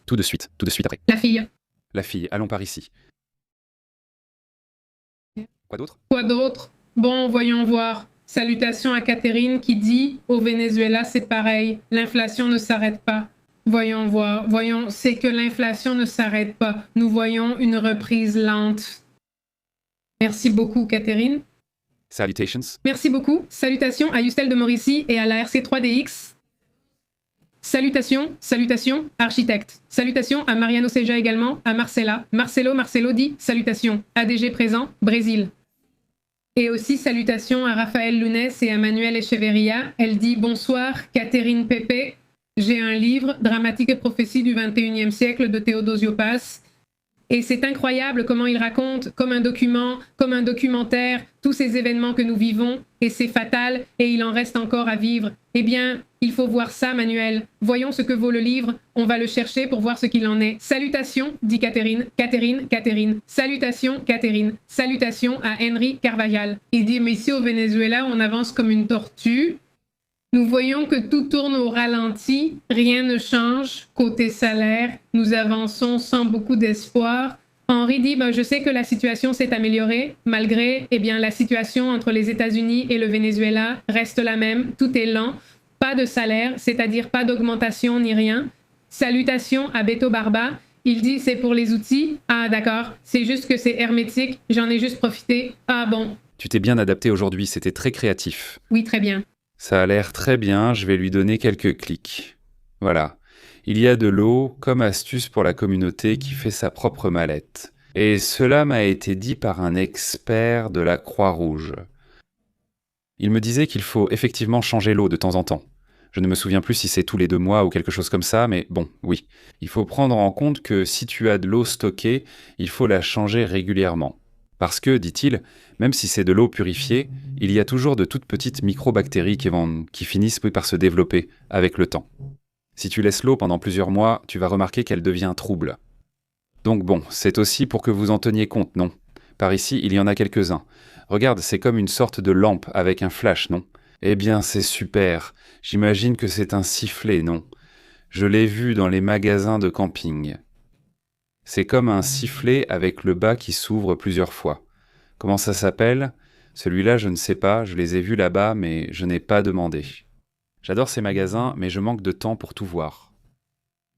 [SPEAKER 1] Tout de suite après.
[SPEAKER 2] La fille.
[SPEAKER 1] La fille, allons par ici. Quoi d'autre?
[SPEAKER 2] Quoi d'autre? Bon, voyons voir. Salutations à Catherine qui dit « Au Venezuela, c'est pareil. L'inflation ne s'arrête pas. » Voyons voir. Voyons, c'est que l'inflation ne s'arrête pas. Nous voyons une reprise lente. Merci beaucoup, Catherine.
[SPEAKER 1] Salutations.
[SPEAKER 2] Merci beaucoup. Salutations à Yustel de Mauricie et à la RC3DX. Salutations, architecte. Salutations à Mariano Seja également, à Marcella. Marcelo dit salutations. ADG présent, Brésil. Et aussi salutations à Raphaël Lunes et à Manuel Echeverria. Elle dit bonsoir, Catherine Pepe. J'ai un livre, Dramatique et prophétie du 21e siècle de Théodosio Paz. Et c'est incroyable comment il raconte, comme un document, comme un documentaire, tous ces événements que nous vivons, et c'est fatal, et il en reste encore à vivre. Eh bien, il faut voir ça, Manuel. Voyons ce que vaut le livre, on va le chercher pour voir ce qu'il en est. Salutations, dit Catherine. Catherine. Salutations, Catherine. Salutations à Henry Carvajal. Il dit, mais ici au Venezuela, on avance comme une tortue. Nous voyons que tout tourne au ralenti, rien ne change. Côté salaire, nous avançons sans beaucoup d'espoir. Henri dit, je sais que la situation s'est améliorée, malgré, la situation entre les États-Unis et le Venezuela reste la même, tout est lent, pas de salaire, c'est-à-dire pas d'augmentation ni rien. Salutations à Beto Barba, il dit, c'est pour les outils. Ah d'accord, c'est juste que c'est hermétique, j'en ai juste profité. Ah bon.
[SPEAKER 1] Tu t'es bien adapté aujourd'hui, c'était très créatif.
[SPEAKER 2] Oui, très bien.
[SPEAKER 1] Ça a l'air très bien, je vais lui donner quelques clics. Voilà. Il y a de l'eau comme astuce pour la communauté qui fait sa propre mallette. Et cela m'a été dit par un expert de la Croix-Rouge. Il me disait qu'il faut effectivement changer l'eau de temps en temps. Je ne me souviens plus si c'est tous les 2 mois ou quelque chose comme ça, mais bon, oui. Il faut prendre en compte que si tu as de l'eau stockée, il faut la changer régulièrement. Parce que, dit-il, même si c'est de l'eau purifiée, il y a toujours de toutes petites microbactéries qui finissent par se développer avec le temps. Si tu laisses l'eau pendant plusieurs mois, tu vas remarquer qu'elle devient trouble. Donc bon, c'est aussi pour que vous en teniez compte, non? Par ici, il y en a quelques-uns. Regarde, c'est comme une sorte de lampe avec un flash, non? Eh bien, c'est super. J'imagine que c'est un sifflet, non? Je l'ai vu dans les magasins de camping. C'est comme un sifflet avec le bas qui s'ouvre plusieurs fois. Comment ça s'appelle? Celui-là, je ne sais pas, je les ai vus là-bas, mais je n'ai pas demandé. J'adore ces magasins, mais je manque de temps pour tout voir.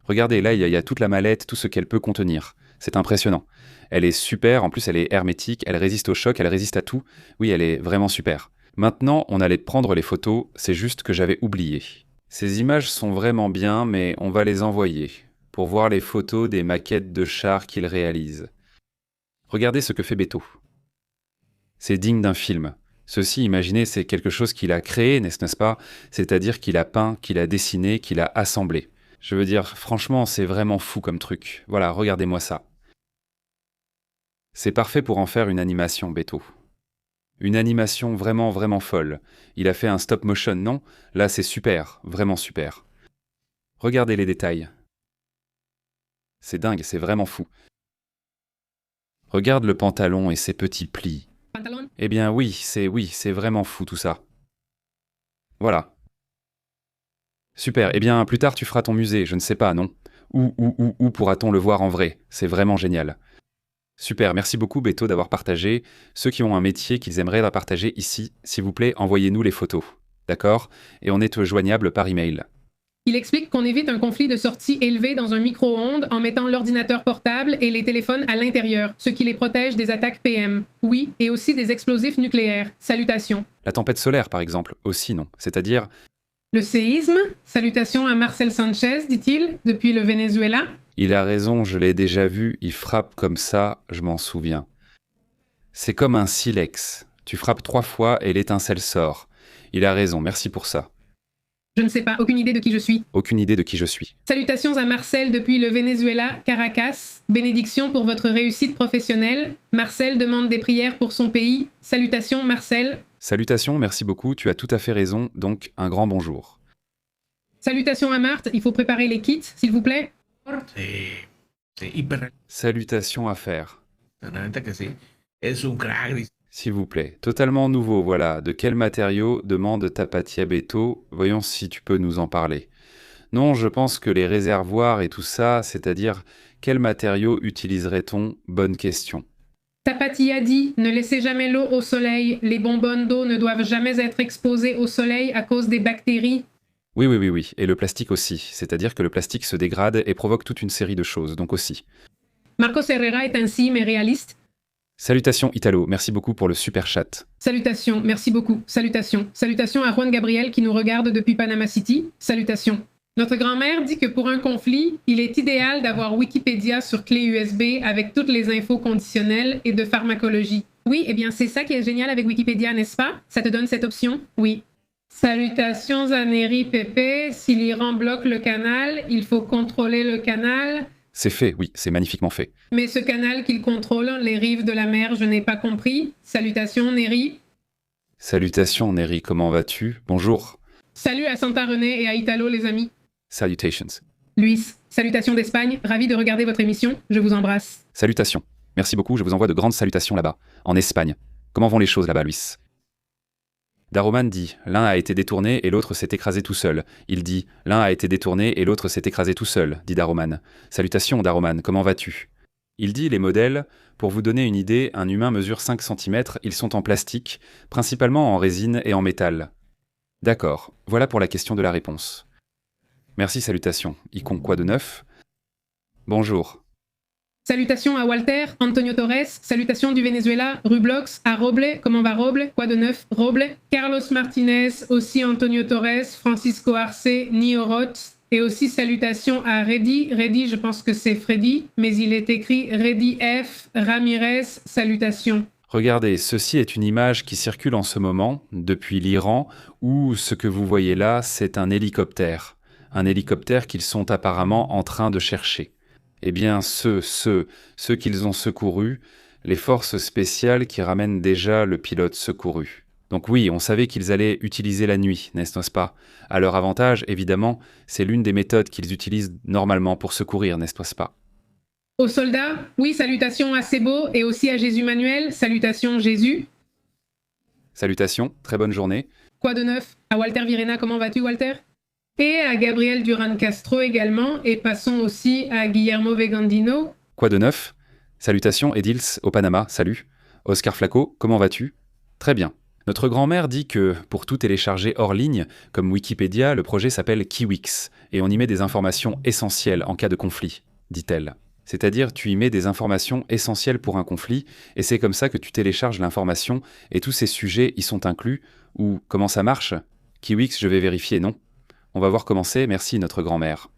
[SPEAKER 1] Regardez, là, il y a toute la mallette, tout ce qu'elle peut contenir. C'est impressionnant. Elle est super, en plus elle est hermétique, elle résiste au choc, elle résiste à tout. Oui, elle est vraiment super. Maintenant, on allait prendre les photos, c'est juste que j'avais oublié. Ces images sont vraiment bien, mais on va les envoyer pour voir les photos des maquettes de chars qu'il réalise. Regardez ce que fait Beto. C'est digne d'un film. Ceci, imaginez, c'est quelque chose qu'il a créé, n'est-ce pas? C'est-à-dire qu'il a peint, qu'il a dessiné, qu'il a assemblé. Je veux dire, franchement, c'est vraiment fou comme truc. Voilà, regardez-moi ça. C'est parfait pour en faire une animation, Beto. Une animation vraiment, vraiment folle. Il a fait un stop motion, non? Là, c'est super, vraiment super. Regardez les détails. C'est dingue, c'est vraiment fou. Regarde le pantalon et ses petits plis.
[SPEAKER 2] Pantalon?
[SPEAKER 1] Eh bien oui, c'est vraiment fou tout ça. Voilà. Super, eh bien plus tard tu feras ton musée, je ne sais pas, non? Où pourra-t-on le voir en vrai? C'est vraiment génial. Super, merci beaucoup Beto d'avoir partagé. Ceux qui ont un métier qu'ils aimeraient la partager ici, s'il vous plaît, envoyez-nous les photos. D'accord? Et on est joignable par email.
[SPEAKER 2] Il explique qu'on évite un conflit de sortie élevé dans un micro-ondes en mettant l'ordinateur portable et les téléphones à l'intérieur, ce qui les protège des attaques PM. Oui, et aussi des explosifs nucléaires. Salutations.
[SPEAKER 1] La tempête solaire, par exemple, aussi non. C'est-à-dire,
[SPEAKER 2] Le séisme? Salutations à Marcel Sanchez, dit-il, depuis le Venezuela.
[SPEAKER 1] il a raison, je l'ai déjà vu, il frappe comme ça, je m'en souviens. C'est comme un silex. Tu frappes 3 fois et l'étincelle sort. Il a raison, merci pour ça.
[SPEAKER 2] Je ne sais pas, aucune idée de qui je suis.
[SPEAKER 1] Aucune idée de qui je suis.
[SPEAKER 2] Salutations à Marcel depuis le Venezuela, Caracas. Bénédiction pour votre réussite professionnelle. Marcel demande des prières pour son pays. Salutations Marcel.
[SPEAKER 1] Salutations, merci beaucoup, tu as tout à fait raison, donc un grand bonjour.
[SPEAKER 2] Salutations à Marthe, il faut préparer les kits, s'il vous plaît.
[SPEAKER 6] Sí, hiper.
[SPEAKER 1] Salutations à faire.
[SPEAKER 6] La neta que sí. Es un crack. Dice.
[SPEAKER 1] S'il vous plaît. Totalement nouveau, voilà. De quel matériau demande Tapatia Beto? Voyons si tu peux nous en parler. Non, je pense que les réservoirs et tout ça, c'est-à-dire quel matériau utiliserait-on? Bonne question.
[SPEAKER 2] Tapati dit, ne laissez jamais l'eau au soleil. Les bonbonnes d'eau ne doivent jamais être exposées au soleil à cause des bactéries.
[SPEAKER 1] Oui. Et le plastique aussi. C'est-à-dire que le plastique se dégrade et provoque toute une série de choses, donc aussi.
[SPEAKER 2] Marcos Herrera est ainsi, mais réaliste.
[SPEAKER 1] Salutations Italo, merci beaucoup pour le super chat.
[SPEAKER 2] Salutations, merci beaucoup. Salutations. Salutations à Juan Gabriel qui nous regarde depuis Panama City. Salutations. Notre grand-mère dit que pour un conflit, il est idéal d'avoir Wikipédia sur clé USB avec toutes les infos conditionnelles et de pharmacologie. Oui, eh bien c'est ça qui est génial avec Wikipédia, n'est-ce pas? Ça te donne cette option? Oui. Salutations à Neri Pepe. Si l'Iran bloque le canal, il faut contrôler le canal.
[SPEAKER 1] C'est fait, oui, c'est magnifiquement fait.
[SPEAKER 2] Mais ce canal qu'il contrôle, les rives de la mer, je n'ai pas compris. Salutations Neri.
[SPEAKER 1] Salutations Neri, comment vas-tu? Bonjour.
[SPEAKER 2] Salut à Santa René et à Italo les amis.
[SPEAKER 1] Salutations.
[SPEAKER 2] Luis, salutations d'Espagne, ravi de regarder votre émission, je vous embrasse.
[SPEAKER 1] Salutations. Merci beaucoup, je vous envoie de grandes salutations là-bas, en Espagne. Comment vont les choses là-bas, Luis? Daroman dit « L'un a été détourné et l'autre s'est écrasé tout seul ». Il dit « L'un a été détourné et l'autre s'est écrasé tout seul », dit Daroman. Salutations Daroman, comment vas-tu? Il dit « Les modèles, pour vous donner une idée, un humain mesure 5 cm, ils sont en plastique, principalement en résine et en métal. » D'accord, voilà pour la question de la réponse. Merci, salutations. Icon quoi de neuf? Bonjour.
[SPEAKER 2] Salutations à Walter, Antonio Torres, salutations du Venezuela, Rublox, à Roble, comment va Roble? Quoi de neuf? Roble, Carlos Martinez, aussi Antonio Torres, Francisco Arce, Niorot, et aussi salutations à Reddy, je pense que c'est Freddy, mais il est écrit Reddy F. Ramirez, salutations.
[SPEAKER 1] Regardez, ceci est une image qui circule en ce moment, depuis l'Iran, où ce que vous voyez là, c'est un hélicoptère. Un hélicoptère qu'ils sont apparemment en train de chercher. Eh bien, ceux qu'ils ont secourus, les forces spéciales qui ramènent déjà le pilote secouru. Donc oui, on savait qu'ils allaient utiliser la nuit, n'est-ce pas? À leur avantage, évidemment, c'est l'une des méthodes qu'ils utilisent normalement pour secourir, n'est-ce pas?
[SPEAKER 2] Aux soldats, oui, salutations à Sebo et aussi à Jésus Manuel, salutations Jésus.
[SPEAKER 1] Salutations, très bonne journée.
[SPEAKER 2] Quoi de neuf? À Walter Virena, comment vas-tu Walter? Et à Gabriel Duran Castro également, et passons aussi à Guillermo Vegandino.
[SPEAKER 1] Quoi de neuf? Salutations Edils au Panama, salut. Oscar Flaco, comment vas-tu? Très bien. Notre grand-mère dit que, pour tout télécharger hors ligne, comme Wikipédia, le projet s'appelle Kiwix, et on y met des informations essentielles en cas de conflit, dit-elle. C'est-à-dire, tu y mets des informations essentielles pour un conflit, et c'est comme ça que tu télécharges l'information, et tous ces sujets y sont inclus, ou comment ça marche? Kiwix, je vais vérifier, non? On va voir comment c'est, merci notre grand-mère.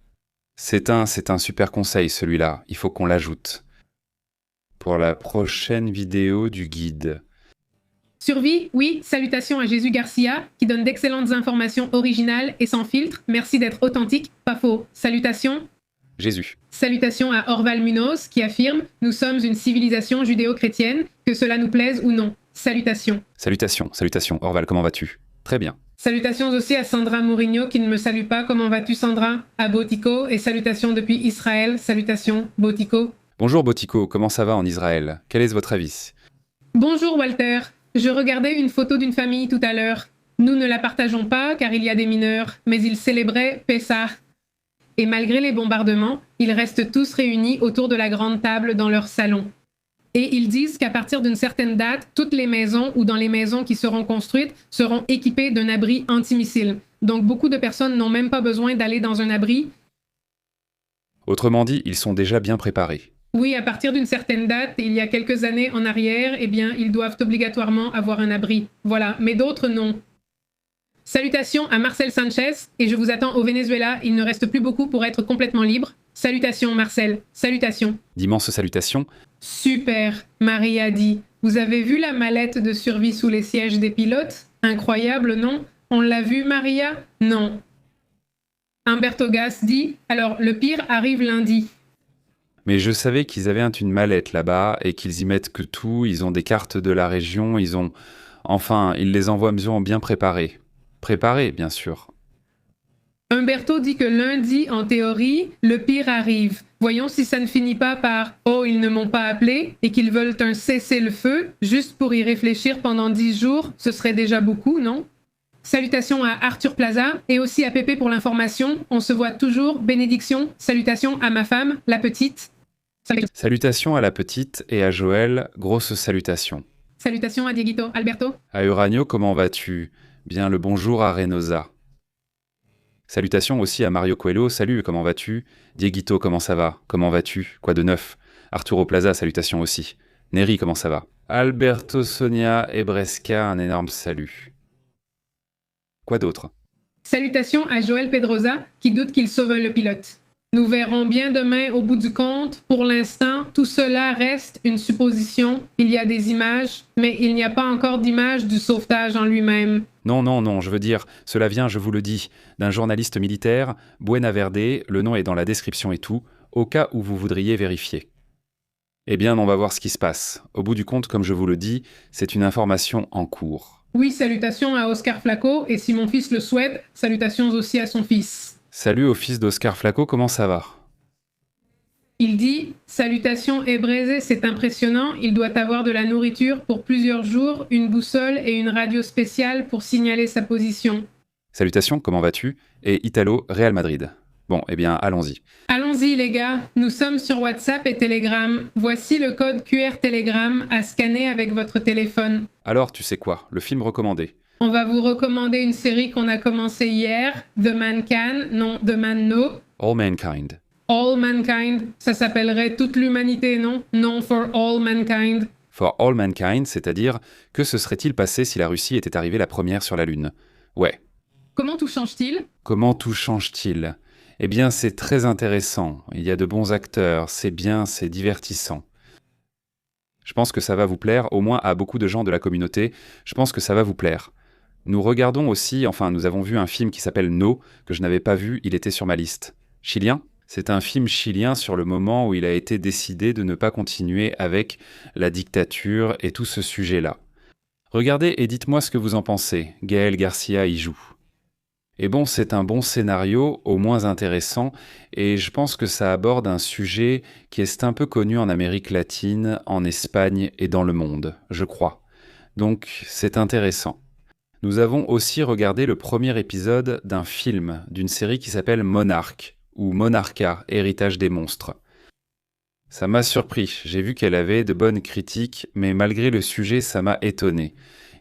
[SPEAKER 1] C'est un super conseil celui-là, il faut qu'on l'ajoute. Pour la prochaine vidéo du guide.
[SPEAKER 2] Survie, oui, salutations à Jésus Garcia, qui donne d'excellentes informations originales et sans filtre. Merci d'être authentique, pas faux. Salutations.
[SPEAKER 1] Jésus.
[SPEAKER 2] Salutations à Orval Munoz, qui affirme « Nous sommes une civilisation judéo-chrétienne, que cela nous plaise ou non. » Salutations.
[SPEAKER 1] Salutations. Orval, comment vas-tu? Très bien.
[SPEAKER 2] Salutations aussi à Sandra Mourinho, qui ne me salue pas. Comment vas-tu, Sandra? À Botico, et salutations depuis Israël. Salutations, Botico.
[SPEAKER 1] Bonjour Botico, comment ça va en Israël? Quel est votre avis?
[SPEAKER 2] Bonjour Walter. Je regardais une photo d'une famille tout à l'heure. Nous ne la partageons pas car il y a des mineurs, mais ils célébraient Pessah. Et malgré les bombardements, ils restent tous réunis autour de la grande table dans leur salon. Et ils disent qu'à partir d'une certaine date, toutes les maisons ou dans les maisons qui seront construites seront équipées d'un abri antimissile. Donc beaucoup de personnes n'ont même pas besoin d'aller dans un abri.
[SPEAKER 1] Autrement dit, ils sont déjà bien préparés.
[SPEAKER 2] Oui, à partir d'une certaine date, il y a quelques années en arrière, eh bien, ils doivent obligatoirement avoir un abri. Voilà, mais d'autres non. Salutations à Marcel Sanchez, et je vous attends au Venezuela, il ne reste plus beaucoup pour être complètement libre. Salutations Marcel, salutations.
[SPEAKER 1] D'immenses salutations.
[SPEAKER 2] Super, Marie a dit. Vous avez vu la mallette de survie sous les sièges des pilotes? Incroyable, non? On l'a vu, Maria? Non. Humberto Gas dit, alors le pire arrive lundi.
[SPEAKER 1] Mais je savais qu'ils avaient une mallette là-bas et qu'ils y mettent que tout, ils ont des cartes de la région, Enfin, ils les envoient bien préparés. Préparés, bien sûr.
[SPEAKER 2] Humberto dit que lundi, en théorie, le pire arrive. Voyons si ça ne finit pas par « Oh, ils ne m'ont pas appelé » et qu'ils veulent un cessez-le-feu, juste pour y réfléchir pendant 10 jours, ce serait déjà beaucoup, non? Salutations à Arthur Plaza et aussi à Pépé pour l'information. On se voit toujours. Bénédiction. Salutations à ma femme, la petite.
[SPEAKER 1] Salutations à la petite et à Joël. Grosses salutations.
[SPEAKER 2] Salutations à Dieguito. Alberto.
[SPEAKER 1] À Uranio, comment vas-tu? Bien le bonjour à Reynosa. Salutations aussi à Mario Coelho. Salut, comment vas-tu? Dieguito, comment ça va? Comment vas-tu? Quoi de neuf? Arturo Plaza, salutations aussi. Neri, comment ça va? Alberto, Sonia et Bresca, un énorme salut. Quoi d'autre?
[SPEAKER 2] Salutations à Joël Pedrosa, qui doute qu'il sauve le pilote. Nous verrons bien demain au bout du compte. Pour l'instant, tout cela reste une supposition. Il y a des images, mais il n'y a pas encore d'image du sauvetage en lui-même.
[SPEAKER 1] Non, je veux dire, cela vient, je vous le dis, d'un journaliste militaire, Buena Verde, le nom est dans la description et tout, au cas où vous voudriez vérifier. Eh bien, on va voir ce qui se passe. Au bout du compte, comme je vous le dis, c'est une information en cours.
[SPEAKER 2] Oui, salutations à Oscar Flaco, et si mon fils le souhaite, salutations aussi à son fils.
[SPEAKER 1] Salut au fils d'Oscar Flaco, comment ça va?
[SPEAKER 2] Il dit « Salutations Ébrésé, c'est impressionnant, il doit avoir de la nourriture pour plusieurs jours, une boussole et une radio spéciale pour signaler sa position. »
[SPEAKER 1] Salutations, comment vas-tu? Et Italo, Real Madrid. Bon, eh bien, allons-y.
[SPEAKER 2] Allons-y les gars, nous sommes sur WhatsApp et Telegram. Voici le code QR Telegram à scanner avec votre téléphone.
[SPEAKER 1] Alors, tu sais quoi? Le film recommandé.
[SPEAKER 2] On va vous recommander une série qu'on a commencée hier, The Man Can, non, The Man No.
[SPEAKER 1] All Mankind.
[SPEAKER 2] All Mankind, ça s'appellerait toute l'humanité, non? Non, For All Mankind.
[SPEAKER 1] For All Mankind, c'est-à-dire, que se serait-il passé si la Russie était arrivée la première sur la Lune? Ouais.
[SPEAKER 2] Comment tout change-t-il?
[SPEAKER 1] Comment tout change-t-il? Eh bien, c'est très intéressant. Il y a de bons acteurs, c'est bien, c'est divertissant. Je pense que ça va vous plaire, au moins à beaucoup de gens de la communauté, je pense que ça va vous plaire. Nous regardons aussi, nous avons vu un film qui s'appelle No, que je n'avais pas vu, il était sur ma liste. Chilien? C'est un film chilien sur le moment où il a été décidé de ne pas continuer avec la dictature et tout ce sujet-là. Regardez et dites-moi ce que vous en pensez. Gaël Garcia y joue. Et bon, c'est un bon scénario, au moins intéressant, et je pense que ça aborde un sujet qui est un peu connu en Amérique latine, en Espagne et dans le monde, je crois. Donc, c'est intéressant. Nous avons aussi regardé le premier épisode d'un film, d'une série qui s'appelle Monarch, ou Monarcha, Héritage des monstres. Ça m'a surpris, j'ai vu qu'elle avait de bonnes critiques, mais malgré le sujet, ça m'a étonné.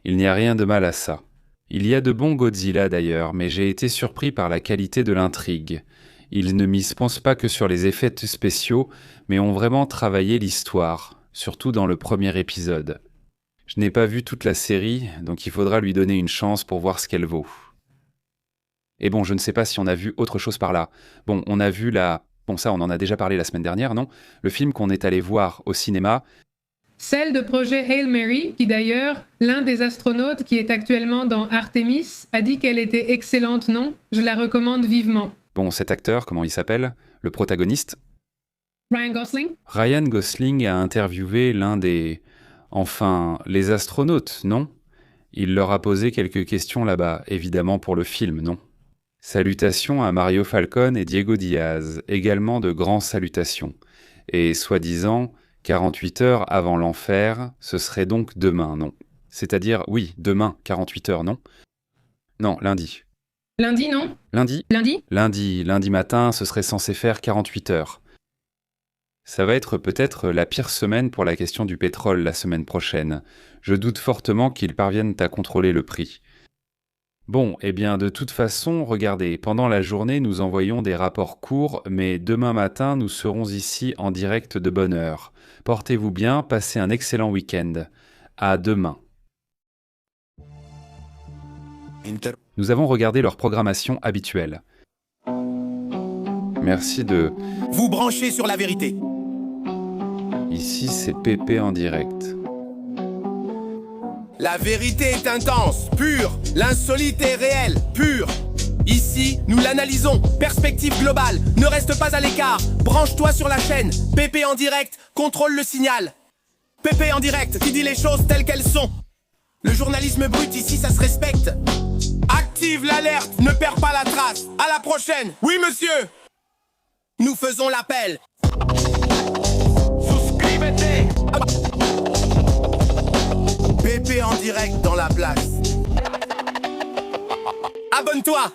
[SPEAKER 1] Il n'y a rien de mal à ça. Il y a de bons Godzilla d'ailleurs, mais j'ai été surpris par la qualité de l'intrigue. Ils ne m'y pensent pas que sur les effets spéciaux, mais ont vraiment travaillé l'histoire, surtout dans le premier épisode. Je n'ai pas vu toute la série, donc il faudra lui donner une chance pour voir ce qu'elle vaut. Et bon, je ne sais pas si on a vu autre chose par là. Bon, on a vu Bon, ça, on en a déjà parlé la semaine dernière, non? Le film qu'on est allé voir au cinéma.
[SPEAKER 2] Celle de projet Hail Mary, qui d'ailleurs, l'un des astronautes qui est actuellement dans Artemis, a dit qu'elle était excellente, non? Je la recommande vivement.
[SPEAKER 1] Bon, cet acteur, comment il s'appelle? Le protagoniste?
[SPEAKER 2] Ryan Gosling?
[SPEAKER 1] Ryan Gosling a interviewé l'un des... Enfin, les astronautes, non? Il leur a posé quelques questions là-bas, évidemment pour le film, non? Salutations à Mario Falcone et Diego Diaz, également de grands salutations. Et soi-disant, 48 heures avant l'enfer, ce serait donc demain, non? C'est-à-dire, oui, demain, 48 heures, non? Non, lundi.
[SPEAKER 2] Lundi, non?
[SPEAKER 1] Lundi?
[SPEAKER 2] Lundi?
[SPEAKER 1] Lundi matin, ce serait censé faire 48 heures. Ça va être peut-être la pire semaine pour la question du pétrole la semaine prochaine. Je doute fortement qu'ils parviennent à contrôler le prix. Bon, eh bien de toute façon, regardez, pendant la journée, nous envoyons des rapports courts, mais demain matin, nous serons ici en direct de bonne heure. Portez-vous bien, passez un excellent week-end. À demain. Nous avons regardé leur programmation habituelle. Merci de...
[SPEAKER 10] Vous branchez sur la vérité.
[SPEAKER 1] Ici, c'est Pépé en direct.
[SPEAKER 10] La vérité est intense, pure. L'insolite est réelle, pure. Ici, nous l'analysons. Perspective globale. Ne reste pas à l'écart. Branche-toi sur la chaîne. Pépé en direct, contrôle le signal. Pépé en direct, qui dit les choses telles qu'elles sont. Le journalisme brut, ici, ça se respecte. Active l'alerte, ne perds pas la trace. À la prochaine. Oui, monsieur. Nous faisons l'appel. Suscríbete. Pépé en direct dans la place. Abonne-toi.